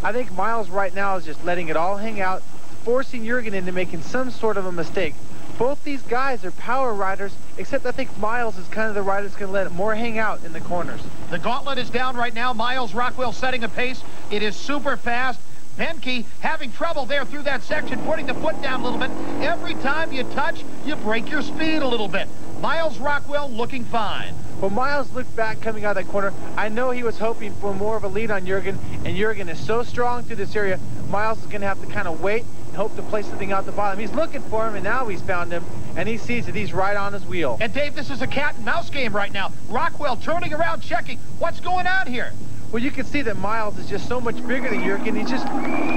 S14: I think Miles right now is just letting it all hang out, forcing Jürgen into making some sort of a mistake. Both these guys are power riders, except I think Miles is kind of the rider that's going to let it more hang out in the corners.
S17: The gauntlet is down right now. Miles Rockwell setting a pace. It is super fast. Benke having trouble there through that section, putting the foot down a little bit. Every time you touch, you break your speed a little bit. Miles Rockwell looking fine.
S14: Well, Miles looked back coming out of that corner. I know he was hoping for more of a lead on Jürgen, and Jürgen is so strong through this area, Miles is going to have to kind of wait and hope to play something out the bottom. He's looking for him, and now he's found him, and he sees that he's right on his wheel.
S17: And Dave, this is a cat and mouse game right now. Rockwell turning around, checking. What's going on here?
S14: Well, you can see that Miles is just so much bigger than Jürgen. He's just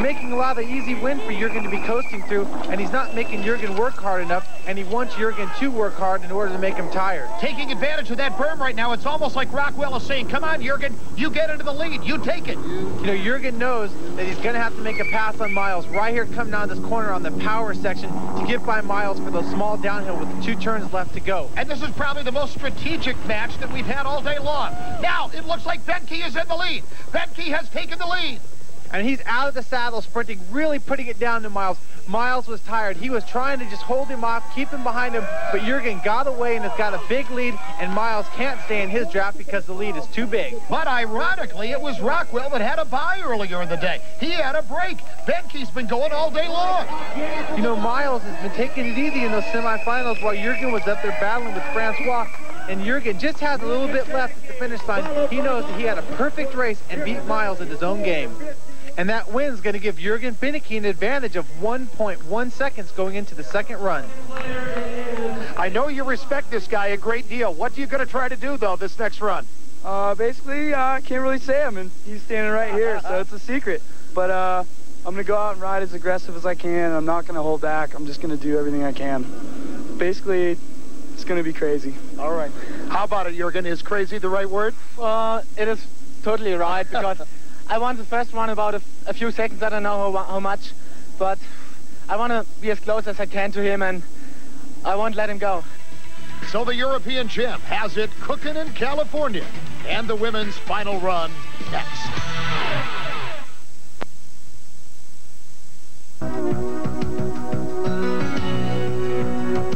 S14: making a lot of easy win for Jürgen to be coasting through, and he's not making Jürgen work hard enough, and he wants Jürgen to work hard in order to make him tired.
S17: Taking advantage of that berm right now, it's almost like Rockwell is saying, come on, Jürgen, you get into the lead, you take it.
S14: You know, Jürgen knows that he's going to have to make a pass on Miles right here coming down this corner on the power section to get by Miles for those small downhill with 2 turns left to go.
S17: And this is probably the most strategic match that we've had all day long. Now, it looks like Benke is in the lead. Benke has taken the lead.
S14: And he's out of the saddle, sprinting, really putting it down to Miles. Miles was tired. He was trying to just hold him off, keep him behind him, but Jürgen got away and has got a big lead, and Miles can't stay in his draft because the lead is too big.
S17: But ironically, it was Rockwell that had a bye earlier in the day. He had a break. Benke's been going all day long.
S14: You know, Miles has been taking it easy in those semifinals while Jürgen was up there battling with Francois, and Jürgen just has a little bit left at the finish line. He knows that he had a perfect race and beat Miles in his own game. And that win's going to give Jürgen Benke an advantage of 1.1 seconds going into the second run.
S17: I know you respect this guy a great deal. What are you going to try to do, though, this next run?
S9: Basically, I can't really say. I mean, he's standing right here, so it's a secret. But I'm going to go out and ride as aggressive as I can. I'm not going to hold back. I'm just going to do everything I can. Basically, it's going to be crazy.
S17: All right. How about it, Jürgen? Is crazy the right word?
S3: It is totally right, because I won the first one about a few seconds. I don't know how much, but I want to be as close as I can to him, and I won't let him go.
S17: So the European champ has it cooking in California, and the women's final run next.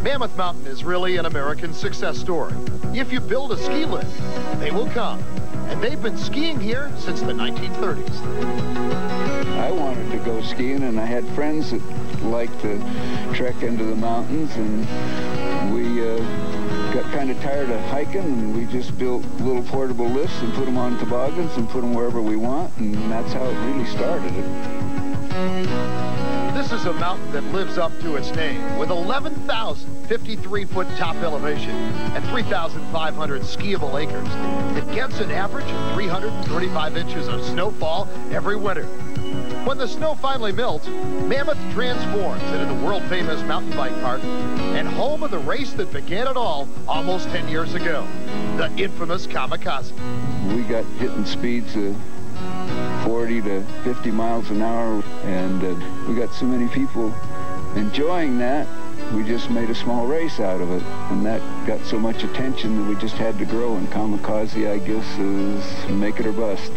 S17: Mammoth Mountain is really an American success story. If you build a ski lift, they will come. And they've been skiing here since the 1930s.
S19: I wanted to go skiing, and I had friends that liked to trek into the mountains, and we got kind of tired of hiking, and we just built little portable lifts and put them on toboggans and put them wherever we want, and that's how it really started.
S17: This is a mountain that lives up to its name, with 11,053-foot top elevation and 3,500 skiable acres. It gets an average of 335 inches of snowfall every winter. When the snow finally melts, Mammoth transforms into the world-famous mountain bike park and home of the race that began it all almost 10 years ago, the infamous Kamikaze.
S19: We got hitting speeds of 40 to 50 miles an hour, and we got so many people enjoying that, we just made a small race out of it, and that got so much attention that we just had to grow, and Kamikaze, I guess, is make it or bust.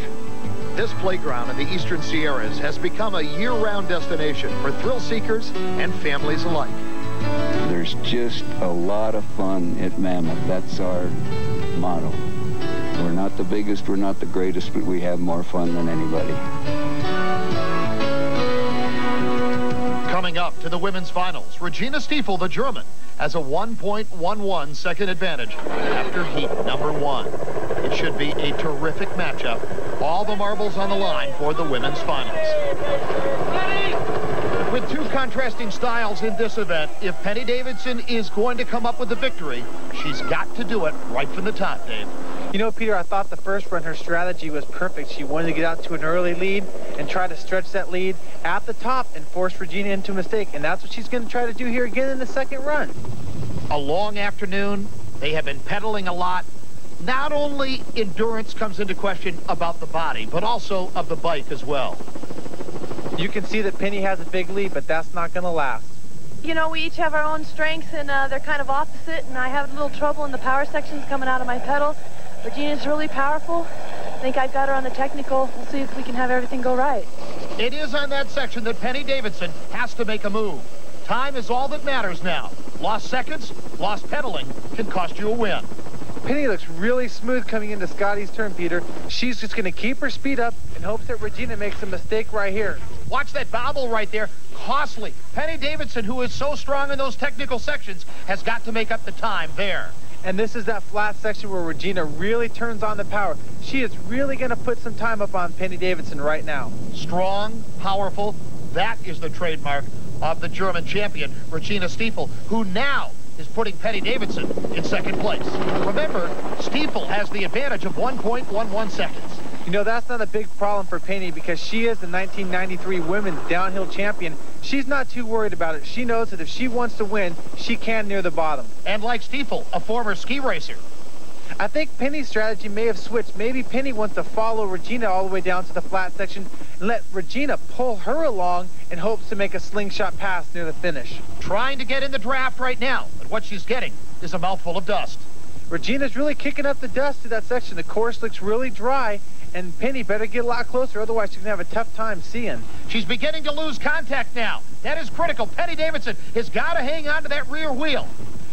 S17: This playground in the Eastern Sierras has become a year-round destination for thrill seekers and families alike.
S19: There's just a lot of fun at Mammoth. That's our motto. We're not the biggest, we're not the greatest, but we have more fun than anybody.
S1: Coming up to the women's finals, Regina Stiefel, the German, has a 1.11 second advantage after heat number 1. It should be a terrific matchup. All the marbles on the line for the women's finals. With two contrasting styles in this event, if Penny Davidson is going to come up with the victory, she's got to do it right from the top, Dave.
S14: You know, Peter, I thought the first run, her strategy was perfect. She wanted to get out to an early lead and try to stretch that lead at the top and force Regina into a mistake. And that's what she's going to try to do here again in the second run.
S1: A long afternoon. They have been pedaling a lot. Not only endurance comes into question about the body, but also of the bike as well.
S14: You can see that Penny has a big lead, but that's not going to last.
S8: You know, we each have our own strengths, and they're kind of opposite, and I have a little trouble in the power sections coming out of my pedal. Regina's really powerful. I think I've got her on the technical. We'll see if we can have everything go right.
S1: It is on that section that Penny Davidson has to make a move. Time is all that matters now. Lost seconds, lost pedaling can cost you a win.
S14: Penny looks really smooth coming into Scotty's turn, Peter. She's just going to keep her speed up in hopes that Regina makes a mistake right here.
S1: Watch that bobble right there. Costly. Penny Davidson, who is so strong in those technical sections, has got to make up the time there.
S14: And this is that flat section where Regina really turns on the power. She is really going to put some time up on Penny Davidson right now.
S1: Strong, powerful. That is the trademark of the German champion, Regina Stiefel, who now is putting Penny Davidson in second place. Remember, Stiefel has the advantage of 1.11 seconds.
S14: You know, that's not a big problem for Penny because she is the 1993 women's downhill champion. She's not too worried about it. She knows that if she wants to win, she can near the bottom.
S1: And like Stiefel, a former ski racer.
S14: I think Penny's strategy may have switched. Maybe Penny wants to follow Regina all the way down to the flat section and let Regina pull her along in hopes to make a slingshot pass near the finish.
S1: Trying to get in the draft right now, but what she's getting is a mouthful of dust.
S14: Regina's really kicking up the dust to that section. The course looks really dry, and Penny better get a lot closer, otherwise she's going to have a tough time seeing.
S1: She's beginning to lose contact now. That is critical. Penny Davidson has got to hang on to that rear wheel.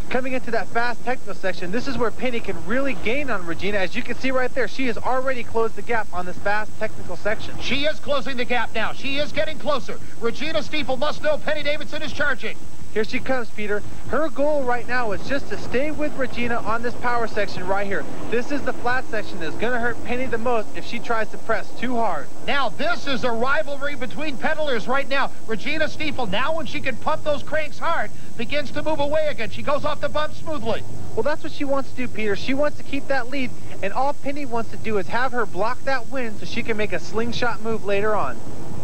S14: Coming into that fast technical section, this is where Penny can really gain on Regina. As you can see right there, she has already closed the gap on this fast technical section.
S1: She is closing the gap now. She is getting closer. Regina Stiefel must know Penny Davidson is charging.
S14: Here she comes, Peter. Her goal right now is just to stay with Regina on this power section right here. This is the flat section that's going to hurt Penny the most if she tries to press too hard.
S1: Now, this is a rivalry between pedalers right now. Regina Stiefel, now when she can pump those cranks hard, begins to move away again. She goes off the bump smoothly.
S14: Well, that's what she wants to do, Peter. She wants to keep that lead, and all Penny wants to do is have her block that win so she can make a slingshot move later on.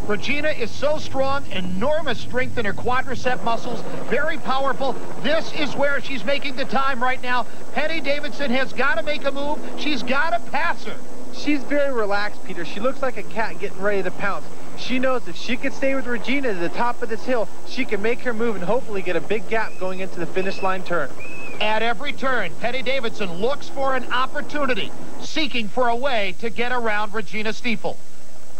S1: Regina is so strong, enormous strength in her quadricep muscles, very powerful. This is where she's making the time right now. Penny Davidson has got to make a move. She's got to pass her.
S14: She's very relaxed, Peter. She looks like a cat getting ready to pounce. She knows if she can stay with Regina to the top of this hill, she can make her move and hopefully get a big gap going into the finish line turn.
S1: At every turn, Penny Davidson looks for an opportunity, seeking for a way to get around Regina Stiefel.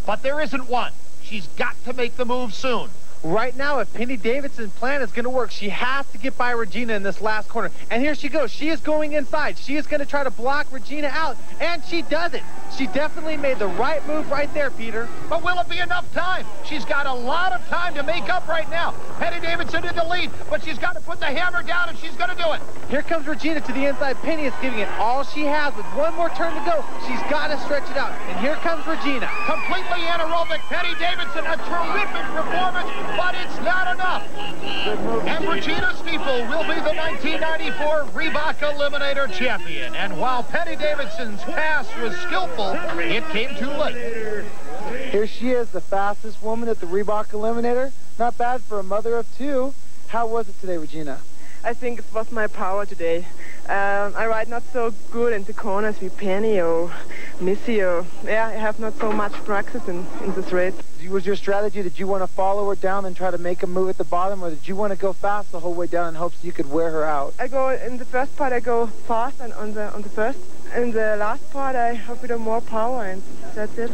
S1: But there isn't one. She's got to make the move soon.
S14: Right now, if Penny Davidson's plan is going to work, she has to get by Regina in this last corner. And here she goes. She is going inside. She is going to try to block Regina out, and she does it. She definitely made the right move right there, Peter.
S1: But will it be enough time? She's got a lot of time to make up right now. Penny Davidson in the lead, but she's got to put the hammer down, and she's going to do it.
S14: Here comes Regina to the inside. Penny is giving it all she has with one more turn to go. She's got to stretch it out. And here comes Regina.
S1: Completely anaerobic. Penny Davidson, a terrific performance, but it's not enough. And Regina Stiefel will be the 1994 Reebok Eliminator champion. And while Penny Davidson's pass was skillful, it came too late.
S14: Here she is, the fastest woman at the Reebok Eliminator. Not bad for a mother of two. How was it today, Regina?
S12: I think it was my power today. I ride not so good into corners with Penny or Missy or, yeah, I have not so much practice in this race.
S14: Was your strategy, did you want to follow her down and try to make a move at the bottom, or did you want to go fast the whole way down in hopes you could wear her out?
S12: I go, in the first part I go fast and on the first. In the last part I have a bit more power, and that's it.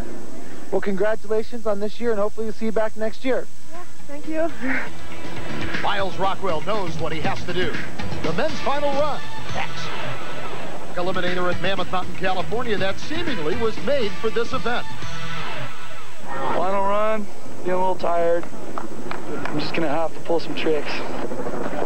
S14: Well, congratulations on this year, and hopefully we'll see you back next year.
S12: Yeah, thank you.
S1: Miles Rockwell knows what he has to do. The men's final run next.
S17: eliminator at Mammoth Mountain, California that seemingly was made for this event.
S9: Final run, getting a little tired. I'm just gonna have to pull some tricks.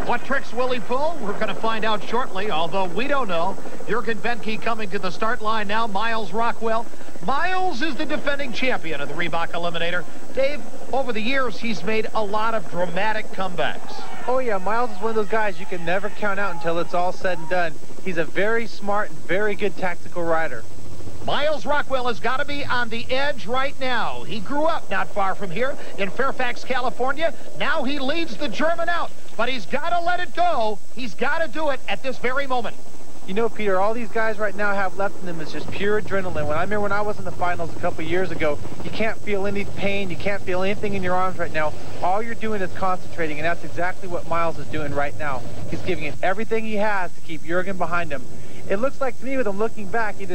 S17: What tricks will he pull? We're going to find out shortly, although we don't know. Jürgen Benke coming to the start line now. Miles Rockwell. Miles is the defending champion of the Reebok Eliminator. Dave, over the years, he's made a lot of dramatic comebacks.
S14: Oh yeah, Miles is one of those guys you can never count out until it's all said and done. He's a very smart and very good tactical rider.
S17: Miles Rockwell has got to be on the edge right now. He grew up not far from here in Fairfax, California. Now he leads the German out, but he's got to let it go. He's got to do it at this very moment.
S14: You know, Peter, all these guys right now have left in them is just pure adrenaline. I remember when I was in the finals a couple years ago, you can't feel any pain, you can't feel anything in your arms right now. All you're doing is concentrating, and that's exactly what Miles is doing right now. He's giving it everything he has to keep Jürgen behind him. It looks like to me with him looking back, he's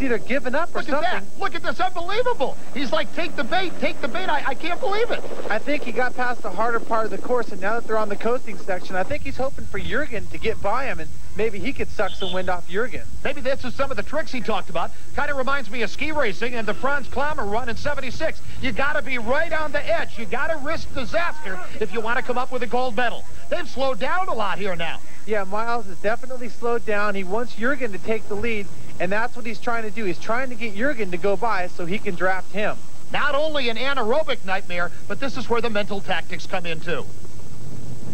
S14: either given up or something.
S17: Look at that. Look at this. Unbelievable. He's like, take the bait, take the bait. I can't believe it.
S14: I think he got past the harder part of the course, and now that they're on the coasting section, I think he's hoping for Jürgen to get by him, and maybe he could suck some wind off Jürgen.
S17: Maybe this is some of the tricks he talked about. Kind of reminds me of ski racing and the Franz Klammer run in '76. You got to be right on the edge. You got to risk disaster if you want to come up with a gold medal. They've slowed down a lot here now.
S14: Yeah, Miles has definitely slowed down. He wants Jürgen to take the lead, and that's what he's trying to do. He's trying to get Jürgen to go by so he can draft him.
S17: Not only an anaerobic nightmare, but this is where the mental tactics come in too.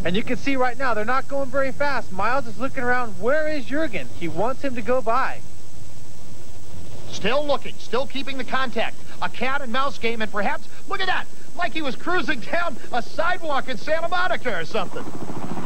S14: And you can see right now, they're not going very fast. Miles is looking around, where is Jürgen? He wants him to go by.
S17: Still looking, still keeping the contact. A cat and mouse game, and perhaps, look at that, like he was cruising down a sidewalk in Santa Monica or something.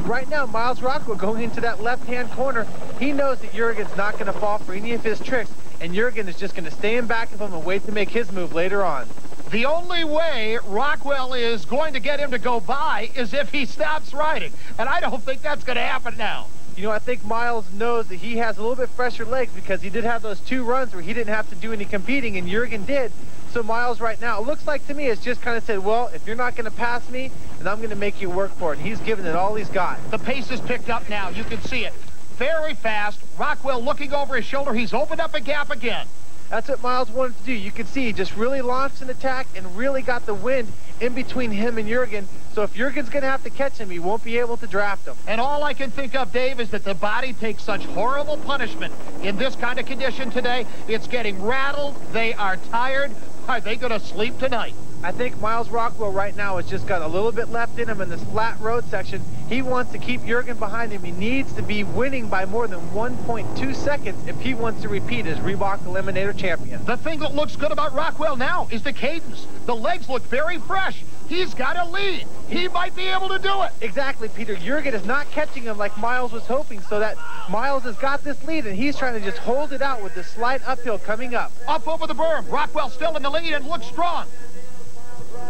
S14: Right now, Miles Rockwell going into that left-hand corner. He knows that Jürgen's not going to fall for any of his tricks, and Jürgen is just going to stay in back of him and wait to make his move later on.
S17: The only way Rockwell is going to get him to go by is if he stops riding, and I don't think that's going to happen now.
S14: You know, I think Miles knows that he has a little bit fresher legs because he did have those 2 runs where he didn't have to do any competing, and Jürgen did. So Miles right now, it looks like to me, has just kind of said, well, if you're not going to pass me, then I'm going to make you work for it. And he's given it all he's got.
S17: The pace is picked up now. You can see it. Very fast. Rockwell looking over his shoulder. He's opened up a gap again.
S14: That's what Miles wanted to do. You can see he just really launched an attack and really got the wind in between him and Jürgen. So if Jürgen's going to have to catch him, he won't be able to draft him.
S17: And all I can think of, Dave, is that the body takes such horrible punishment in this kind of condition today. It's getting rattled. They are tired. Are they going to sleep tonight?
S14: I think Miles Rockwell right now has just got a little bit left in him in this flat road section. He wants to keep Jürgen behind him. He needs to be winning by more than 1.2 seconds if he wants to repeat as Reebok Eliminator champion.
S17: The thing that looks good about Rockwell now is the cadence. The legs look very fresh. He's got a lead. He might be able to do it.
S14: Exactly, Peter. Jürgen is not catching him like Miles was hoping, so that Miles has got this lead, and he's trying to just hold it out with the slight uphill coming up.
S17: Up over the berm. Rockwell still in the lead and looks strong.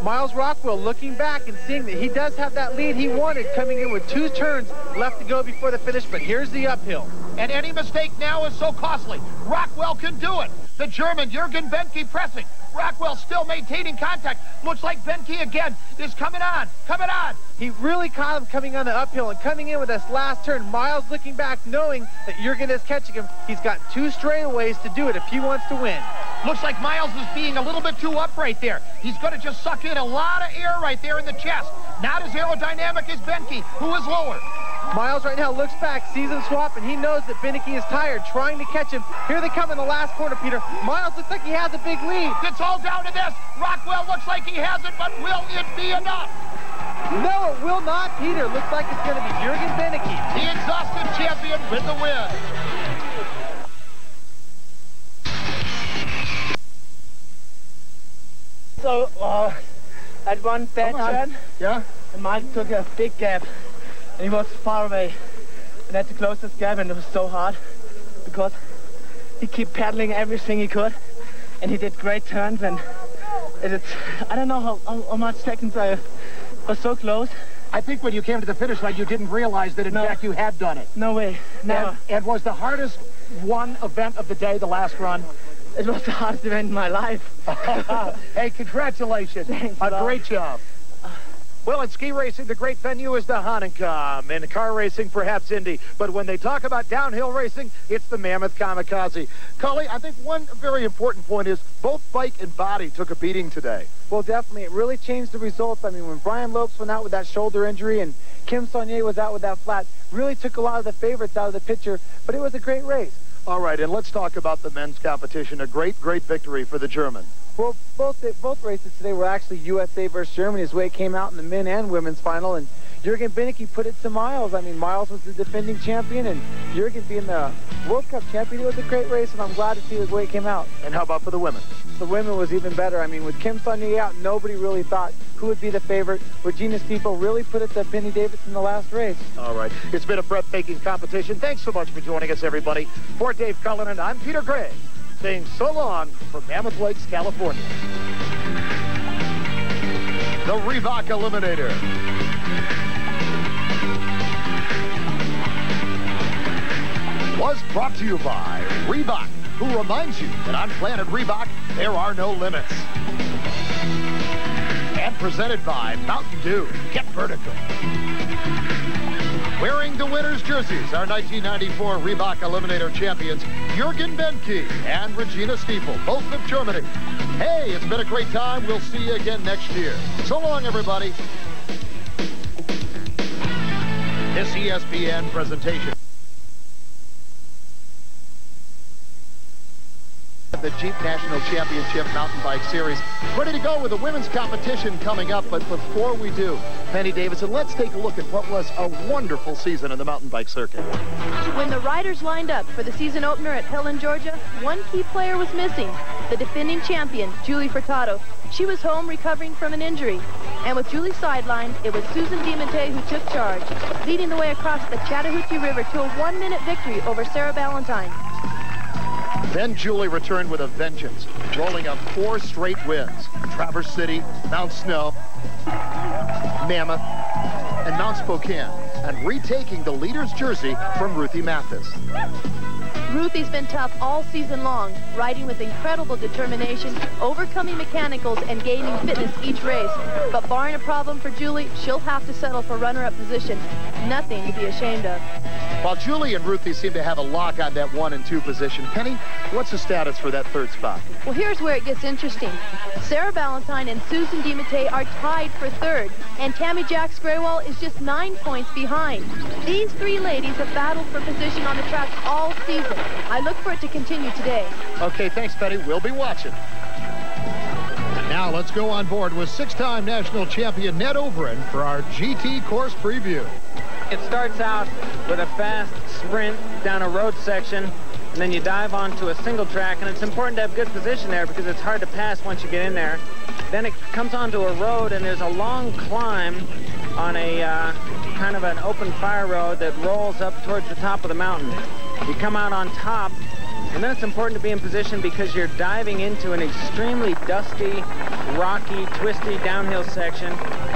S14: Miles Rockwell looking back and seeing that he does have that lead he wanted, coming in with 2 turns left to go before the finish, but here's the uphill.
S17: And any mistake now is so costly. Rockwell can do it. The German Jürgen Benke pressing. Rockwell still maintaining contact. Looks like Benke again is coming on, coming on.
S14: He really caught him coming on the uphill and coming in with this last turn. Miles looking back, knowing that Jürgen is catching him. He's got 2 straightaways to do it if he wants to win.
S17: Looks like Miles is being a little bit too upright there. He's going to just suck in a lot of air right there in the chest. Not as aerodynamic as Benke, who is lower.
S14: Miles right now looks back, sees him swap, and he knows that Benke is tired, trying to catch him. Here they come in the last corner, Peter. Miles looks like he has a big lead.
S17: It's all down to this. Rockwell looks like he has it, but will it be enough?
S14: No, it will not, Peter. Looks like it's going to be Jürgen Benke.
S17: The exhausted champion with the win.
S3: So, at one bad turn, and Mike took a big gap, and he was far away. And at the closest gap, and it was so hard, because he kept paddling everything he could, and he did great turns, and I don't know how much seconds I was so close.
S17: I think when you came to the finish line, you didn't realize that, in fact, you had done it.
S3: No way, never.
S17: And was the hardest one event of the day the last run?
S3: It was the hardest event in my life.
S17: Hey, congratulations.
S3: Thanks,
S17: a great job. Well, in ski racing, the great venue is the Hahnenkamm. In car racing, perhaps Indy. But when they talk about downhill racing, it's the Mammoth Kamikaze. Cully, I think one very important point is both bike and body took a beating today.
S9: Well, definitely. It really changed the results. I mean, when Brian Lopes went out with that shoulder injury and Kim Saunier was out with that flat, really took a lot of the favorites out of the picture, but it was a great race.
S17: All right, and let's talk about the men's competition. A great victory for the German.
S9: Well, both races today were actually USA versus Germany, as way it came out in the men and women's final, and Jürgen Binneke put it to Miles. I mean, Miles was the defending champion, and Jürgen being the World Cup champion, it was a great race, and I'm glad to see the way it came out.
S17: And how about for the women?
S9: The women was even better. I mean, with Kim Saunier out, nobody really thought who would be the favorite. Regina Stiefel really put it to Penny Davis in the last race.
S17: All right. It's been a breathtaking competition. Thanks so much for joining us, everybody. For Dave Cullinan, I'm Peter Gray, saying so long from Mammoth Lakes, California. The Reebok Eliminator. Was brought to you by Reebok, who reminds you that on Planet Reebok, there are no limits. And presented by Mountain Dew. Get vertical. Wearing the winner's jerseys, our 1994 Reebok Eliminator champions, Jürgen Binneke and Regina Stiefel, both of Germany. Hey, it's been a great time. We'll see you again next year. So long, everybody. This ESPN presentation. The Jeep National Championship Mountain Bike Series. Ready to go with the women's competition coming up, but before we do, Penny Davidson, let's take a look at what was a wonderful season in the mountain bike circuit.
S8: When the riders lined up for the season opener at Helen, Georgia, one key player was missing, the defending champion, Julie Furtado. She was home recovering from an injury. And with Julie sidelined, it was Susan DiMattei who took charge, leading the way across the Chattahoochee River to a 1-minute victory over Sarah Valentine.
S17: Then Julie returned with a vengeance, rolling up 4 straight wins. Traverse City, Mount Snow, Mammoth, and Mount Spokane, and retaking the leader's jersey from Ruthie Mathis.
S8: Ruthie's been tough all season long, riding with incredible determination, overcoming mechanicals and gaining fitness each race. But barring a problem for Julie, she'll have to settle for runner-up position. Nothing to be ashamed of.
S17: While Julie and Ruthie seem to have a lock on that 1 and 2 position, Penny, what's the status for that 3rd spot?
S8: Well, here's where it gets interesting. Sarah Valentine and Susan DiMattei are tied for 3rd, and Tammy Jacks Graywall is just 9 points behind. These 3 ladies have battled for position on the track all season. I look for it to continue today.
S17: Okay, thanks, Penny. We'll be watching. Now let's go on board with 6-time national champion Ned Overend for our GT course preview.
S3: It starts out with a fast sprint down a road section, and then you dive onto a single track, and it's important to have good position there because it's hard to pass once you get in there. Then it comes onto a road, and there's a long climb on a kind of an open fire road that rolls up towards the top of the mountain. You come out on top, and then it's important to be in position because you're diving into an extremely dusty, rocky, twisty downhill section,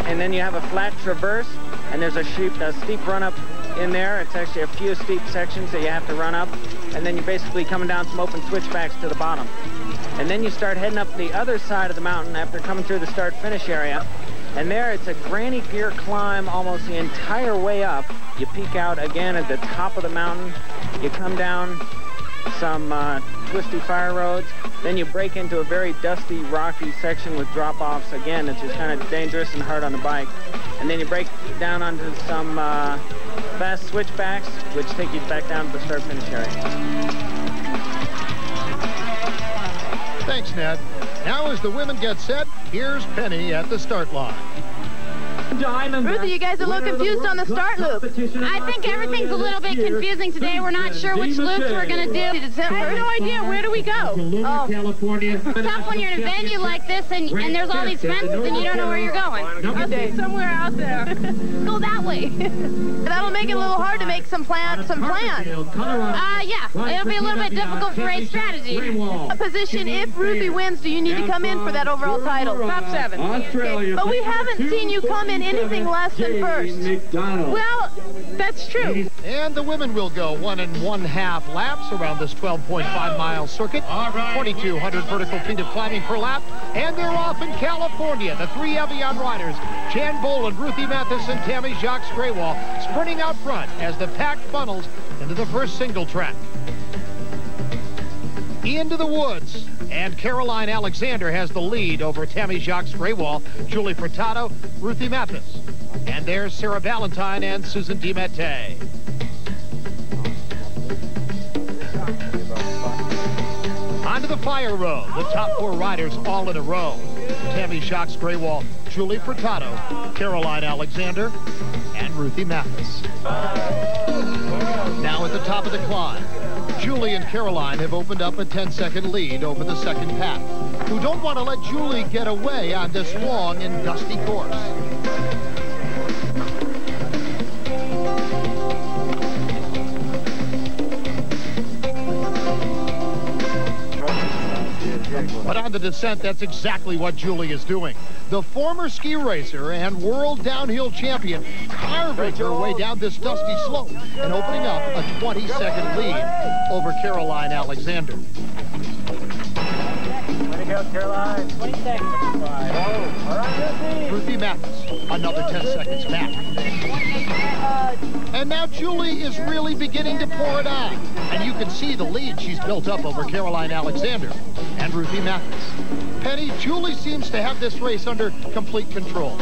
S3: and then you have a flat traverse, and there's a steep run-up in there. It's actually a few steep sections that you have to run up, and then you're basically coming down some open switchbacks to the bottom. And then you start heading up the other side of the mountain after coming through the start-finish area, and there it's a granny gear climb almost the entire way up. You peak out again at the top of the mountain. You come down some twisty fire roads. Then you break into a very dusty, rocky section with drop-offs. Again, it's just kind of dangerous and hard on the bike. And then you break down onto some fast switchbacks, which take you back down to the start-finish area.
S17: Thanks, Ned. Now as the women get set, here's Penny at the start line.
S8: Ruthie, you guys are a little confused on the start loop.
S6: I think everything's a little bit confusing today. We're not sure which loops we're going to do.
S8: I have no idea. Where do we go?
S6: Oh. California. It's tough when you're in a venue like this and there's all these fences and you don't know where you're going.
S8: Okay, somewhere out there.
S6: Go that way.
S8: That'll make it a little hard to make some plans.
S6: Yeah, it'll be a little bit difficult for race strategy.
S8: What position, if Ruthie wins, do you need to come in for that overall title?
S6: Top 7.
S8: Okay. But we haven't seen you come in anything less than first. Well, that's true.
S17: And the women will go 1 1/2 laps around this 12.5-mile circuit. 2,200 vertical feet of climbing per lap. And they're off in California. The three Evian riders, Jan Boland, Ruthie Mathis, and Tammy Jacques-Graywall, sprinting out front as the pack funnels into the first single track. Into the woods, and Caroline Alexander has the lead over Tammy Jacques-Graywall, Julie Furtado, Ruthie Mathis. And there's Sarah Valentine and Susan DiMattei. Onto the fire row, the top four riders all in a row. Tammy Jacques-Graywall, Julie Furtado, Caroline Alexander, and Ruthie Mathis. Now at the top of the climb, Julie and Caroline have opened up a 10-second lead over the second pack, who don't want to let Julie get away on this long and dusty course. But on the descent, that's exactly what Julie is doing. The former ski racer and world downhill champion carving her way down this dusty slope and opening up a 20-second lead over Caroline Alexander.
S10: Way to go, Caroline. 20 seconds. All right,
S17: Ruthie Mathis, another 10 seconds back. And now Julie is really beginning to pour it on. And you can see the lead she's built up over Caroline Alexander and Ruthie Mathis. Penny, Julie seems to have this race under complete control.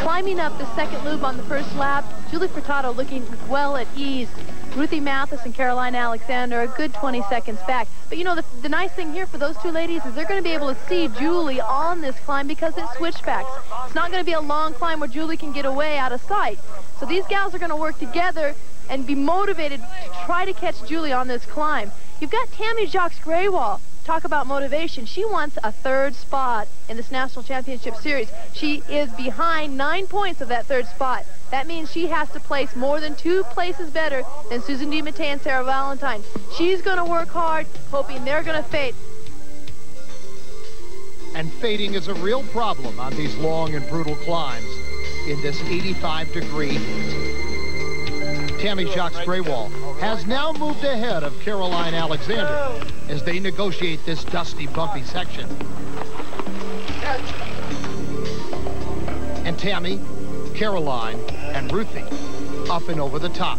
S8: Climbing up the second loop on the first lap, Julie Furtado looking well at ease. Ruthie Mathis and Caroline Alexander a good 20 seconds back. But you know, the nice thing here for those two ladies is they're going to be able to see Julie on this climb because it's switchbacks. It's not going to be a long climb where Julie can get away out of sight. So these gals are going to work together and be motivated to try to catch Julie on this climb. You've got Tammy Jacques-Graywall. Talk about motivation. She wants a third spot in this National Championship Series. She is behind 9 points of that third spot. That means she has to place more than 2 places better than Susan DiMattei and Sarah Valentine. She's going to work hard, hoping they're going to fade.
S17: And fading is a real problem on these long and brutal climbs in this 85-degree heat. Tammy Jacques-Graywall has now moved ahead of Caroline Alexander as they negotiate this dusty, bumpy section. And Tammy, Caroline, and Ruthie up and over the top.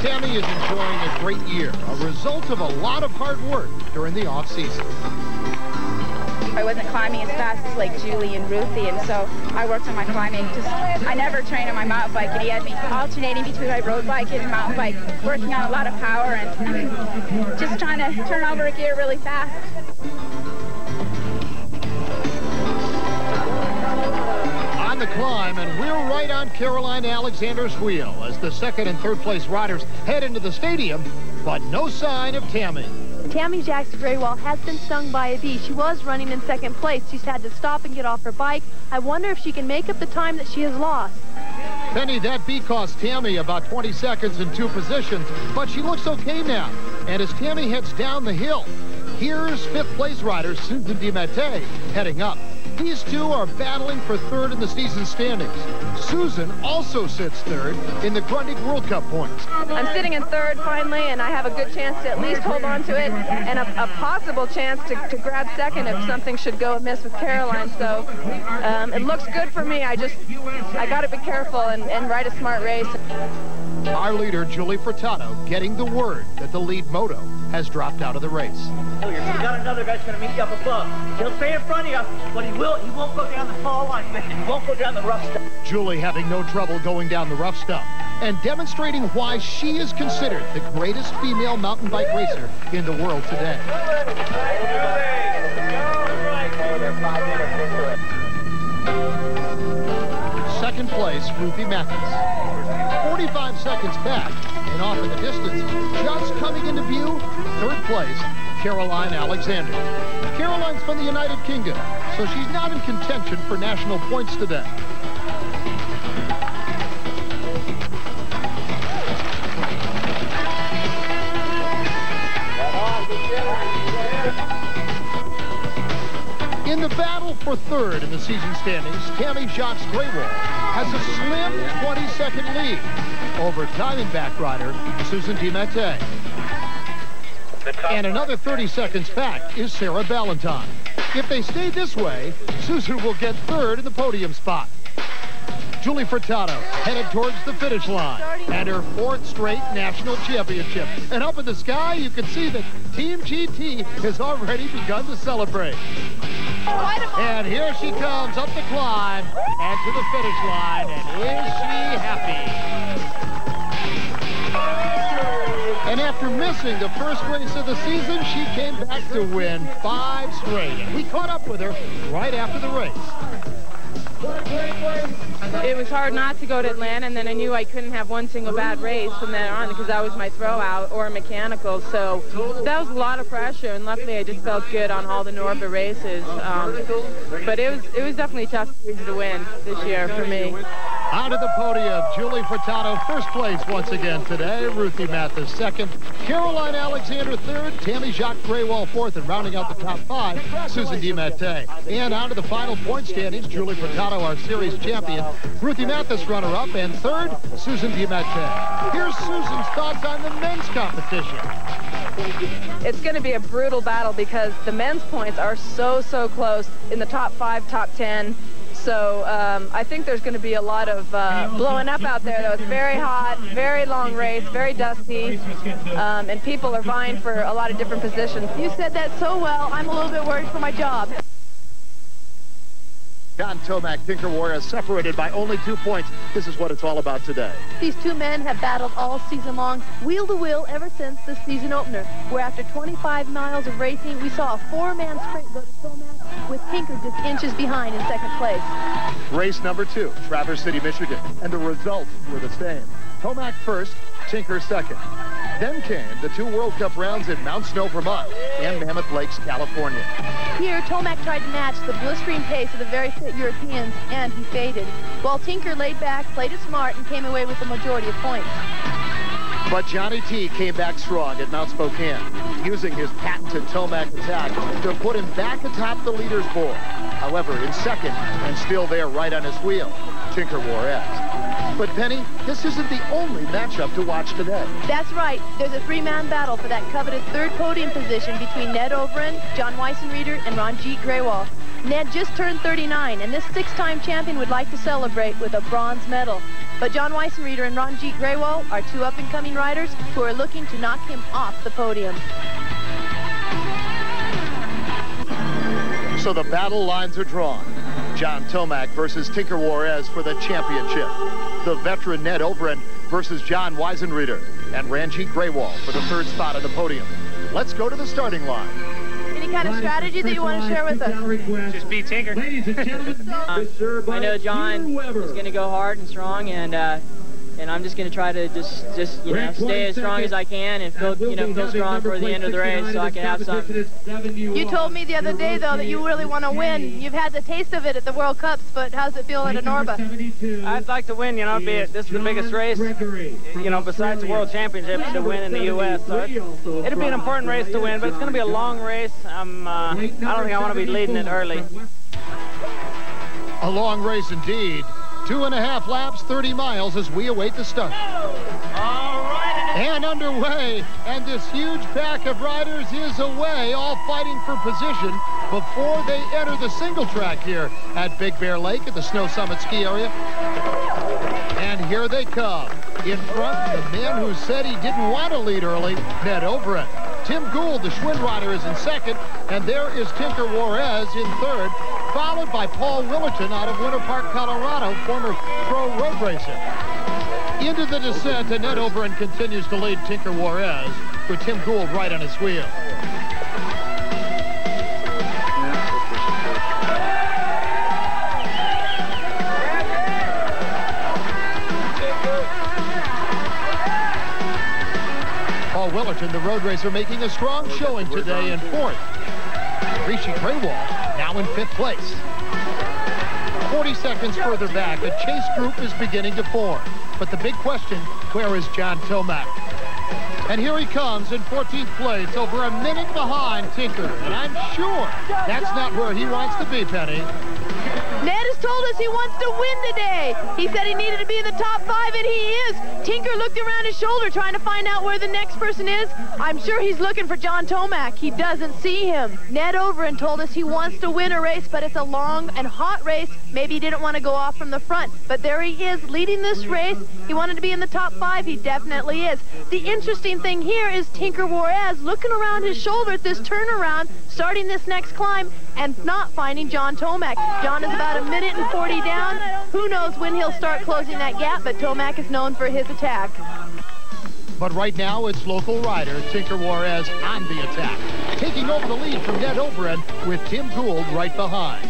S17: Tammy is enjoying a great year, a result of a lot of hard work during the off-season.
S5: I wasn't climbing as fast as like Julie and Ruthie, and so I worked on my climbing. I never trained on my mountain bike, and he had me alternating between my road bike and mountain bike, working on a lot of power and just trying to turn over a gear really fast.
S17: On the climb, and we're right on Caroline Alexander's wheel as the second and third place riders head into the stadium, but no sign of Tammy.
S8: Tammy Jacques-Graywall has been stung by a bee. She was running in second place. She's had to stop and get off her bike. I wonder if she can make up the time that she has lost.
S17: Penny, that bee cost Tammy about 20 seconds in 2 positions, but she looks okay now. And as Tammy heads down the hill, here's fifth place rider Susan DiMattei heading up. These two are battling for third in the season standings. Susan also sits third in the Grundig World Cup points.
S12: I'm sitting in third finally, and I have a good chance to at least hold on to it, and a possible chance to grab second if something should go amiss with Caroline. So it looks good for me. I got to be careful and ride a smart race.
S17: Our leader, Julie Furtado, getting the word that the lead moto has dropped out of the race.
S20: You got another guy's going to meet you up above. He'll stay in front of you, but he won't go down the fall line. He won't go down the rough stuff.
S17: Julie having no trouble going down the rough stuff and demonstrating why she is considered the greatest female mountain bike racer in the world today. Second place, Ruthie Mathis. 45 seconds back and off in the distance, just coming into view, third place, Caroline Alexander. Caroline's from the United Kingdom, so she's not in contention for national points today. for third in the season standings, Tammy Jacques Greywall has a slim 20-second lead over Diamondback rider Susan DiMattei. And another 30 seconds back is Sarah Valentine. If they stay this way, Susan will get third in the podium spot. Julie Furtado headed towards the finish line and her fourth straight national championship. And up in the sky, you can see that Team GT has already begun to celebrate. And here she comes up the climb and to the finish line. And is she happy? And after missing the first race of the season, she came back to win 5 straight. And we caught up with her right after the race.
S12: It was hard not to go to Atlanta, and then I knew I couldn't have one single bad race from then on because that was my throwout or mechanical. So that was a lot of pressure, and luckily I just felt good on all the Norba races. But it was definitely tough to win this year for me.
S17: Onto the podium, Julie Furtado, first place once again today. Ruthie Mathis, second. Caroline Alexander, third. Tammy Jacques Greywall, fourth. And rounding out the top 5, Susan DiMattei. And onto the final point standings, Julie Furtado, our series champion. Ruthie Mathis, runner-up. And third, Susan DiMattei. Here's Susan's thoughts on the men's competition.
S12: It's going to be a brutal battle because the men's points are so close in the top 5, top 10. So I think there's going to be a lot of blowing up out there, though. It's very hot, very long race, very dusty, and people are vying for a lot of different positions.
S8: You said that so well, I'm a little bit worried for my job.
S17: John Tomac, Tinker Warrior, separated by only 2 points. This is what it's all about today.
S8: These two men have battled all season long, wheel to wheel, ever since the season opener, where after 25 miles of racing, we saw a 4-man sprint go to Tomac, with Tinker just inches behind in second place.
S17: Race number 2, Traverse City, Michigan, and the results were the same. Tomac first, Tinker second. Then came the 2 World Cup rounds in Mount Snow, Vermont, and Mammoth Lakes, California.
S8: Here, Tomac tried to match the blistering pace of the very fit Europeans, and he faded, while Tinker laid back, played it smart, and came away with the majority of points.
S17: But Johnny T came back strong at Mount Spokane, using his patented Tomac attack to put him back atop the leaders board. However, in second, and still there right on his wheel, Tinker Warres. But Penny, this isn't the only matchup to watch today.
S8: That's right. There's a 3-man battle for that coveted 3rd podium position between Ned Overend, John Weisenreiter, and Ranjit Greywall. Ned just turned 39, and this 6-time champion would like to celebrate with a bronze medal. But John Weisenreiter and Ranjit Greywall are 2 up-and-coming riders who are looking to knock him off the podium.
S17: So the battle lines are drawn. John Tomac versus Tinker Warres for the championship. The veteran Ned Overend versus John Weisenreiter. And Ranjit Greywall for the 3rd spot on the podium. Let's go to the starting line.
S8: Any kind of strategy that you want to share with us?
S21: Just beat Tinker.
S10: I know John is going to go hard and strong, and I'm just going to try to just stay as strong as I can and feel strong for the end of the race so I can have something.
S8: You told me the other day, though, that you really want to win. You've had the taste of it at the World Cups, but how's it feel at a Norba?
S21: I'd like to win, this is the biggest race, besides the World Championships to win in the U.S. So it'll be an important race to win, but it's going to be a long race. I don't think I want to be leading it early.
S17: A long race indeed. 2.5 laps, 30 miles as we await the start. And underway, and this huge pack of riders is away, all fighting for position before they enter the single track here at Big Bear Lake at the Snow Summit ski area. And here they come. In front, the man who said he didn't want to lead early, Ned Overend. Tim Gould, the Schwinn rider, is in second, and there is Tinker Warres in third, followed by Paul Willerton out of Winter Park, Colorado, former pro road racer. Into the descent, and Ned Overend continues to lead Tinker Warres, with Tim Gould right on his wheel. Paul Willerton, the road racer, making a strong showing today in 4th. Rishi Greywall now in 5th place. 40 seconds further back, a chase group is beginning to form. But the big question, where is John Tomac? And here he comes in 14th place, over a minute behind Tinker. And I'm sure that's not where he wants to be, Penny.
S8: Ned has told us he wants to win today. He said he needed to be in the top 5, and he is. Tinker looked around his shoulder trying to find out where the next person is. I'm sure he's looking for John Tomac. He doesn't see him. Ned Overend told us he wants to win a race, but it's a long and hot race. Maybe he didn't want to go off from the front, but there he is leading this race. He wanted to be in the top 5. He definitely is. The interesting thing here is Tinker Juarez looking around his shoulder at this turnaround, starting this next climb, and not finding John Tomac. John is about a minute and 40 down. Who knows when he'll start closing that gap, but Tomac is known for his attack.
S17: But right now, it's local rider Tinker Juarez on the attack, taking over the lead from Ned Overend with Tim Gould right behind.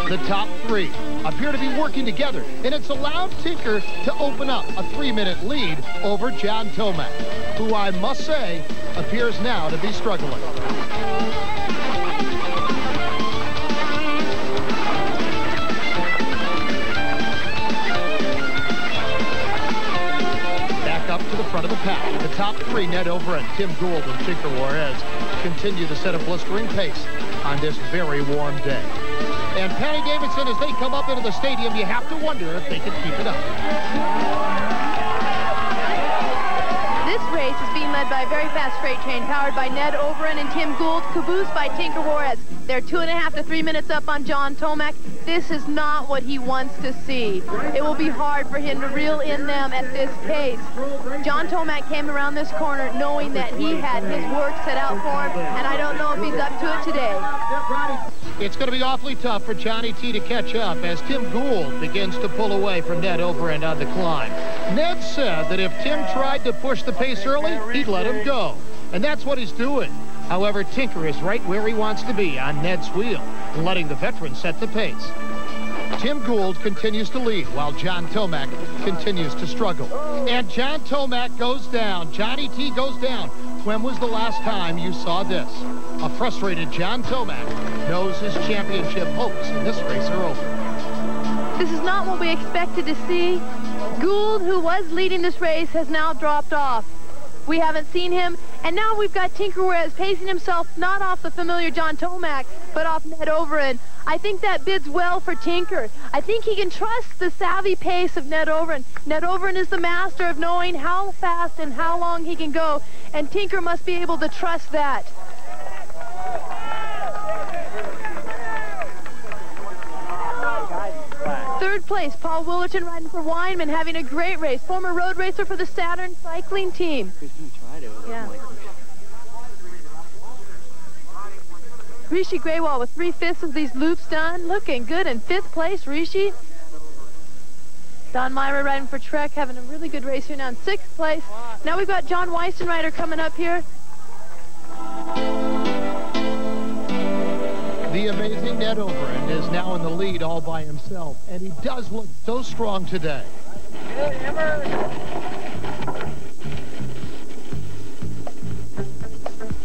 S17: The top 3 appear to be working together, and it's allowed Tinker to open up a 3-minute lead over John Tomac, who I must say appears now to be struggling. Back up to the front of the pack. The top 3, Ned Overend, Tim Gould, and Tinker Juarez, continue to set a blistering pace on this very warm day. And Penny Davidson, as they come up into the stadium, you have to wonder if they can keep it up.
S8: This race is being led by a very fast freight train powered by Ned Overend and Tim Gould, caboosed by Tinker Juarez. They're 2.5 to 3 minutes up on John Tomac. This is not what he wants to see. It will be hard for him to reel in them at this pace. John Tomac came around this corner knowing that he had his work set out for him, and I don't know if he's up to it today.
S17: It's going to be awfully tough for Johnny T to catch up as Tim Gould begins to pull away from Ned Overend on the climb. Ned said that if Tim tried to push the pace early, he'd let him go. And that's what he's doing. However, Tinker is right where he wants to be on Ned's wheel, letting the veteran set the pace. Tim Gould continues to lead while John Tomac continues to struggle. And John Tomac goes down. Johnny T goes down. When was the last time you saw this? A frustrated John Tomac knows his championship hopes in this race are over.
S8: This is not what we expected to see. Gould, who was leading this race, has now dropped off. We haven't seen him, and now we've got Tinker Juarez pacing himself not off the familiar John Tomac, but off Ned Overend. I think that bids well for Tinker. I think he can trust the savvy pace of Ned Overend. Ned Overend is the master of knowing how fast and how long he can go, and Tinker must be able to trust that. Third place, Paul Willerton riding for Weinman, having a great race. Former road racer for the Saturn cycling team. Yeah. Rishi Graywall with 3/5 of these loops done. Looking good in 5th place, Rishi. Don Myra riding for Trek, having a really good race here now in 6th place. Now we've got John Weistenreiter coming up here.
S17: The amazing Ned Overend is now in the lead all by himself, and he does look so strong today.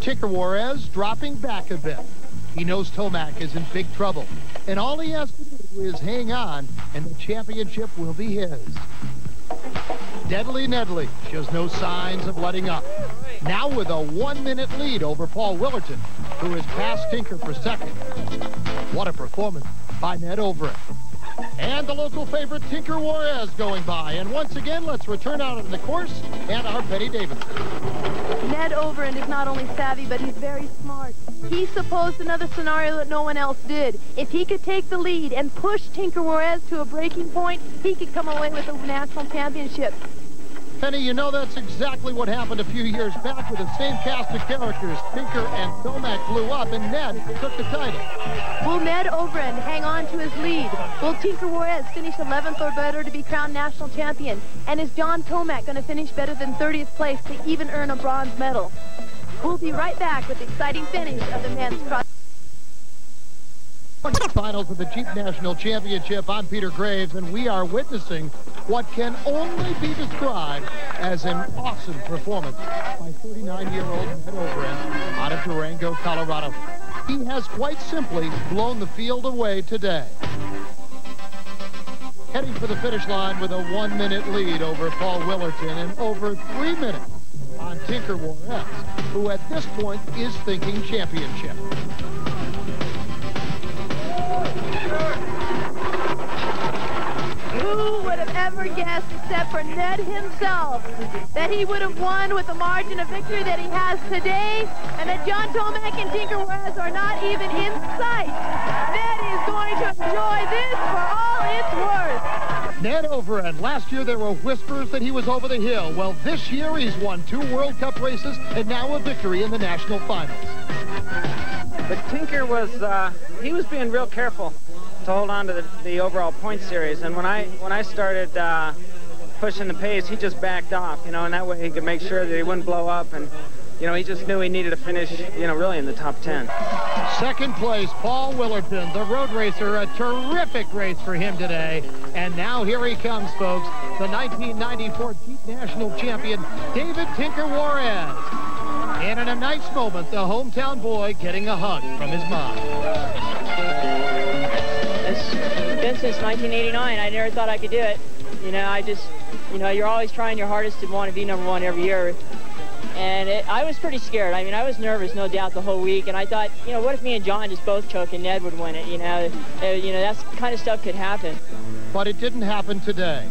S17: Tinker Juarez dropping back a bit. He knows Tomac is in big trouble, and all he has to do is hang on, and the championship will be his. Deadly Nedley shows no signs of letting up. Now with a 1-minute lead over Paul Willerton, who has passed Tinker for second. What a performance by Ned Overend. And the local favorite Tinker Juarez going by. And once again, let's return out on the course and our Penny Davidson.
S8: Ned Overend is not only savvy, but he's very smart. He supposed another scenario that no one else did. If he could take the lead and push Tinker Juarez to a breaking point, he could come away with a national championship.
S17: Penny, you know that's exactly what happened a few years back with the same cast of characters. Tinker and Tomac blew up, and Ned took the title.
S8: Will Ned Overend hang on to his lead? Will Tinker Juarez finish 11th or better to be crowned national champion? And is John Tomac going to finish better than 30th place to even earn a bronze medal? We'll be right back with the exciting finish of the men's cross.
S17: Finals of the Jeep National Championship. I'm Peter Graves, and we are witnessing what can only be described as an awesome performance by 39-year-old Ned Overend out of Durango, Colorado. He has quite simply blown the field away today.
S1: heading for the finish line with a 1-minute lead over Paul Willerton and over 3 minutes on Tinker Juarez, who at this point is thinking championship.
S8: Who would have ever guessed, except for Ned himself, that he would have won with the margin of victory that he has today, and that John Tomac and Tinker Juarez are not even in sight. Ned is going to enjoy this for all it's worth.
S1: Ned Overend. Last year there were whispers that he was over the hill. Well, this year he's won 2 World Cup races and now a victory in the national finals.
S21: But Tinker was, he was being real careful to hold on to the overall point series. And when I started pushing the pace, he just backed off, you know, and that way he could make sure that he wouldn't blow up. And, you know, he just knew he needed to finish, you know, really in the top 10.
S17: Second place, Paul Willerton, the road racer. A terrific race for him today. And now here he comes, folks, the 1994 Jeep National Champion, David Tinker Juarez. And in a nice moment, the hometown boy getting a hug from his mom.
S10: It's been since 1989. I never thought I could do it. You know, you're always trying your hardest to want to be #1 every year. And I was pretty scared. I mean, I was nervous, no doubt, the whole week. And I thought, you know, what if me and John just both choke and Ned would win it? You know, that kind of stuff could happen.
S1: But it didn't happen today.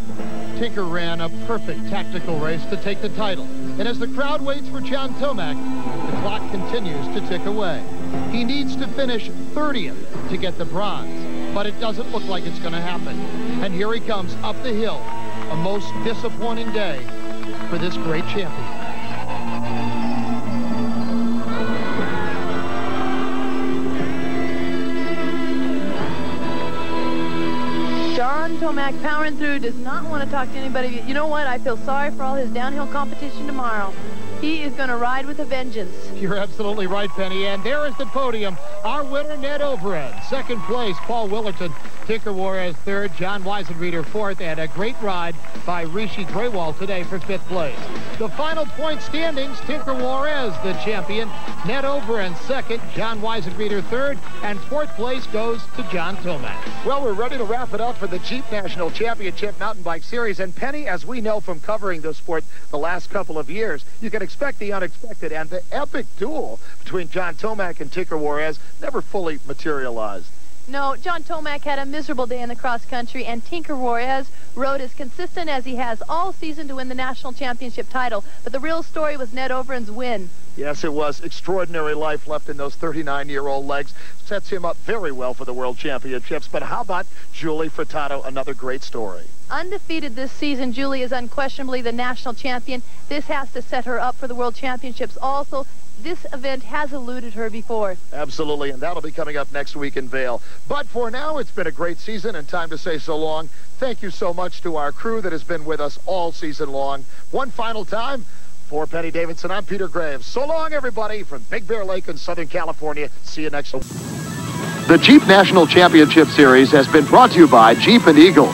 S1: Tinker ran a perfect tactical race to take the title. And as the crowd waits for John Tomac, the clock continues to tick away. He needs to finish 30th to get the bronze, but it doesn't look like it's going to happen. And here he comes up the hill. A most disappointing day for this great champion.
S8: John Tomac powering through, does not want to talk to anybody. You know what? I feel sorry for all his downhill competition tomorrow. He is going to ride with a vengeance.
S17: You're absolutely right, Penny. And there is the podium. Our winner, Ned Overend. Second place, Paul Willerton. Tinker Juarez third, John Weisenreeder fourth, and a great ride by Rishi Grewal today for 5th place. The final point standings, Tinker Juarez, the champion, Ned Overend second, John Weisenreeder third, and 4th place goes to John Tomac.
S1: Well, we're ready to wrap it up for the Jeep National Championship Mountain Bike Series. And Penny, as we know from covering the sport the last couple of years, you can expect the unexpected, and the epic duel between John Tomac and Tinker Juarez never fully materialized.
S8: No, John Tomac had a miserable day in the cross country, and Tinker Juarez rode as consistent as he has all season to win the national championship title. But the real story was Ned Overend's win.
S1: Yes, it was. Extraordinary life left in those 39-year-old legs. Sets him up very well for the World Championships. But how about Julie Furtado? Another great story.
S8: Undefeated this season, Julie is unquestionably the national champion. This has to set her up for the World Championships also. This event has eluded her before.
S1: Absolutely, and that'll be coming up next week in Vail. But for now, it's been a great season and time to say so long. Thank you so much to our crew that has been with us all season long. One final time, for Penny Davidson, I'm Peter Graves. So long, everybody, from Big Bear Lake in Southern California. See you next week. The Jeep National Championship Series has been brought to you by Jeep and Eagle.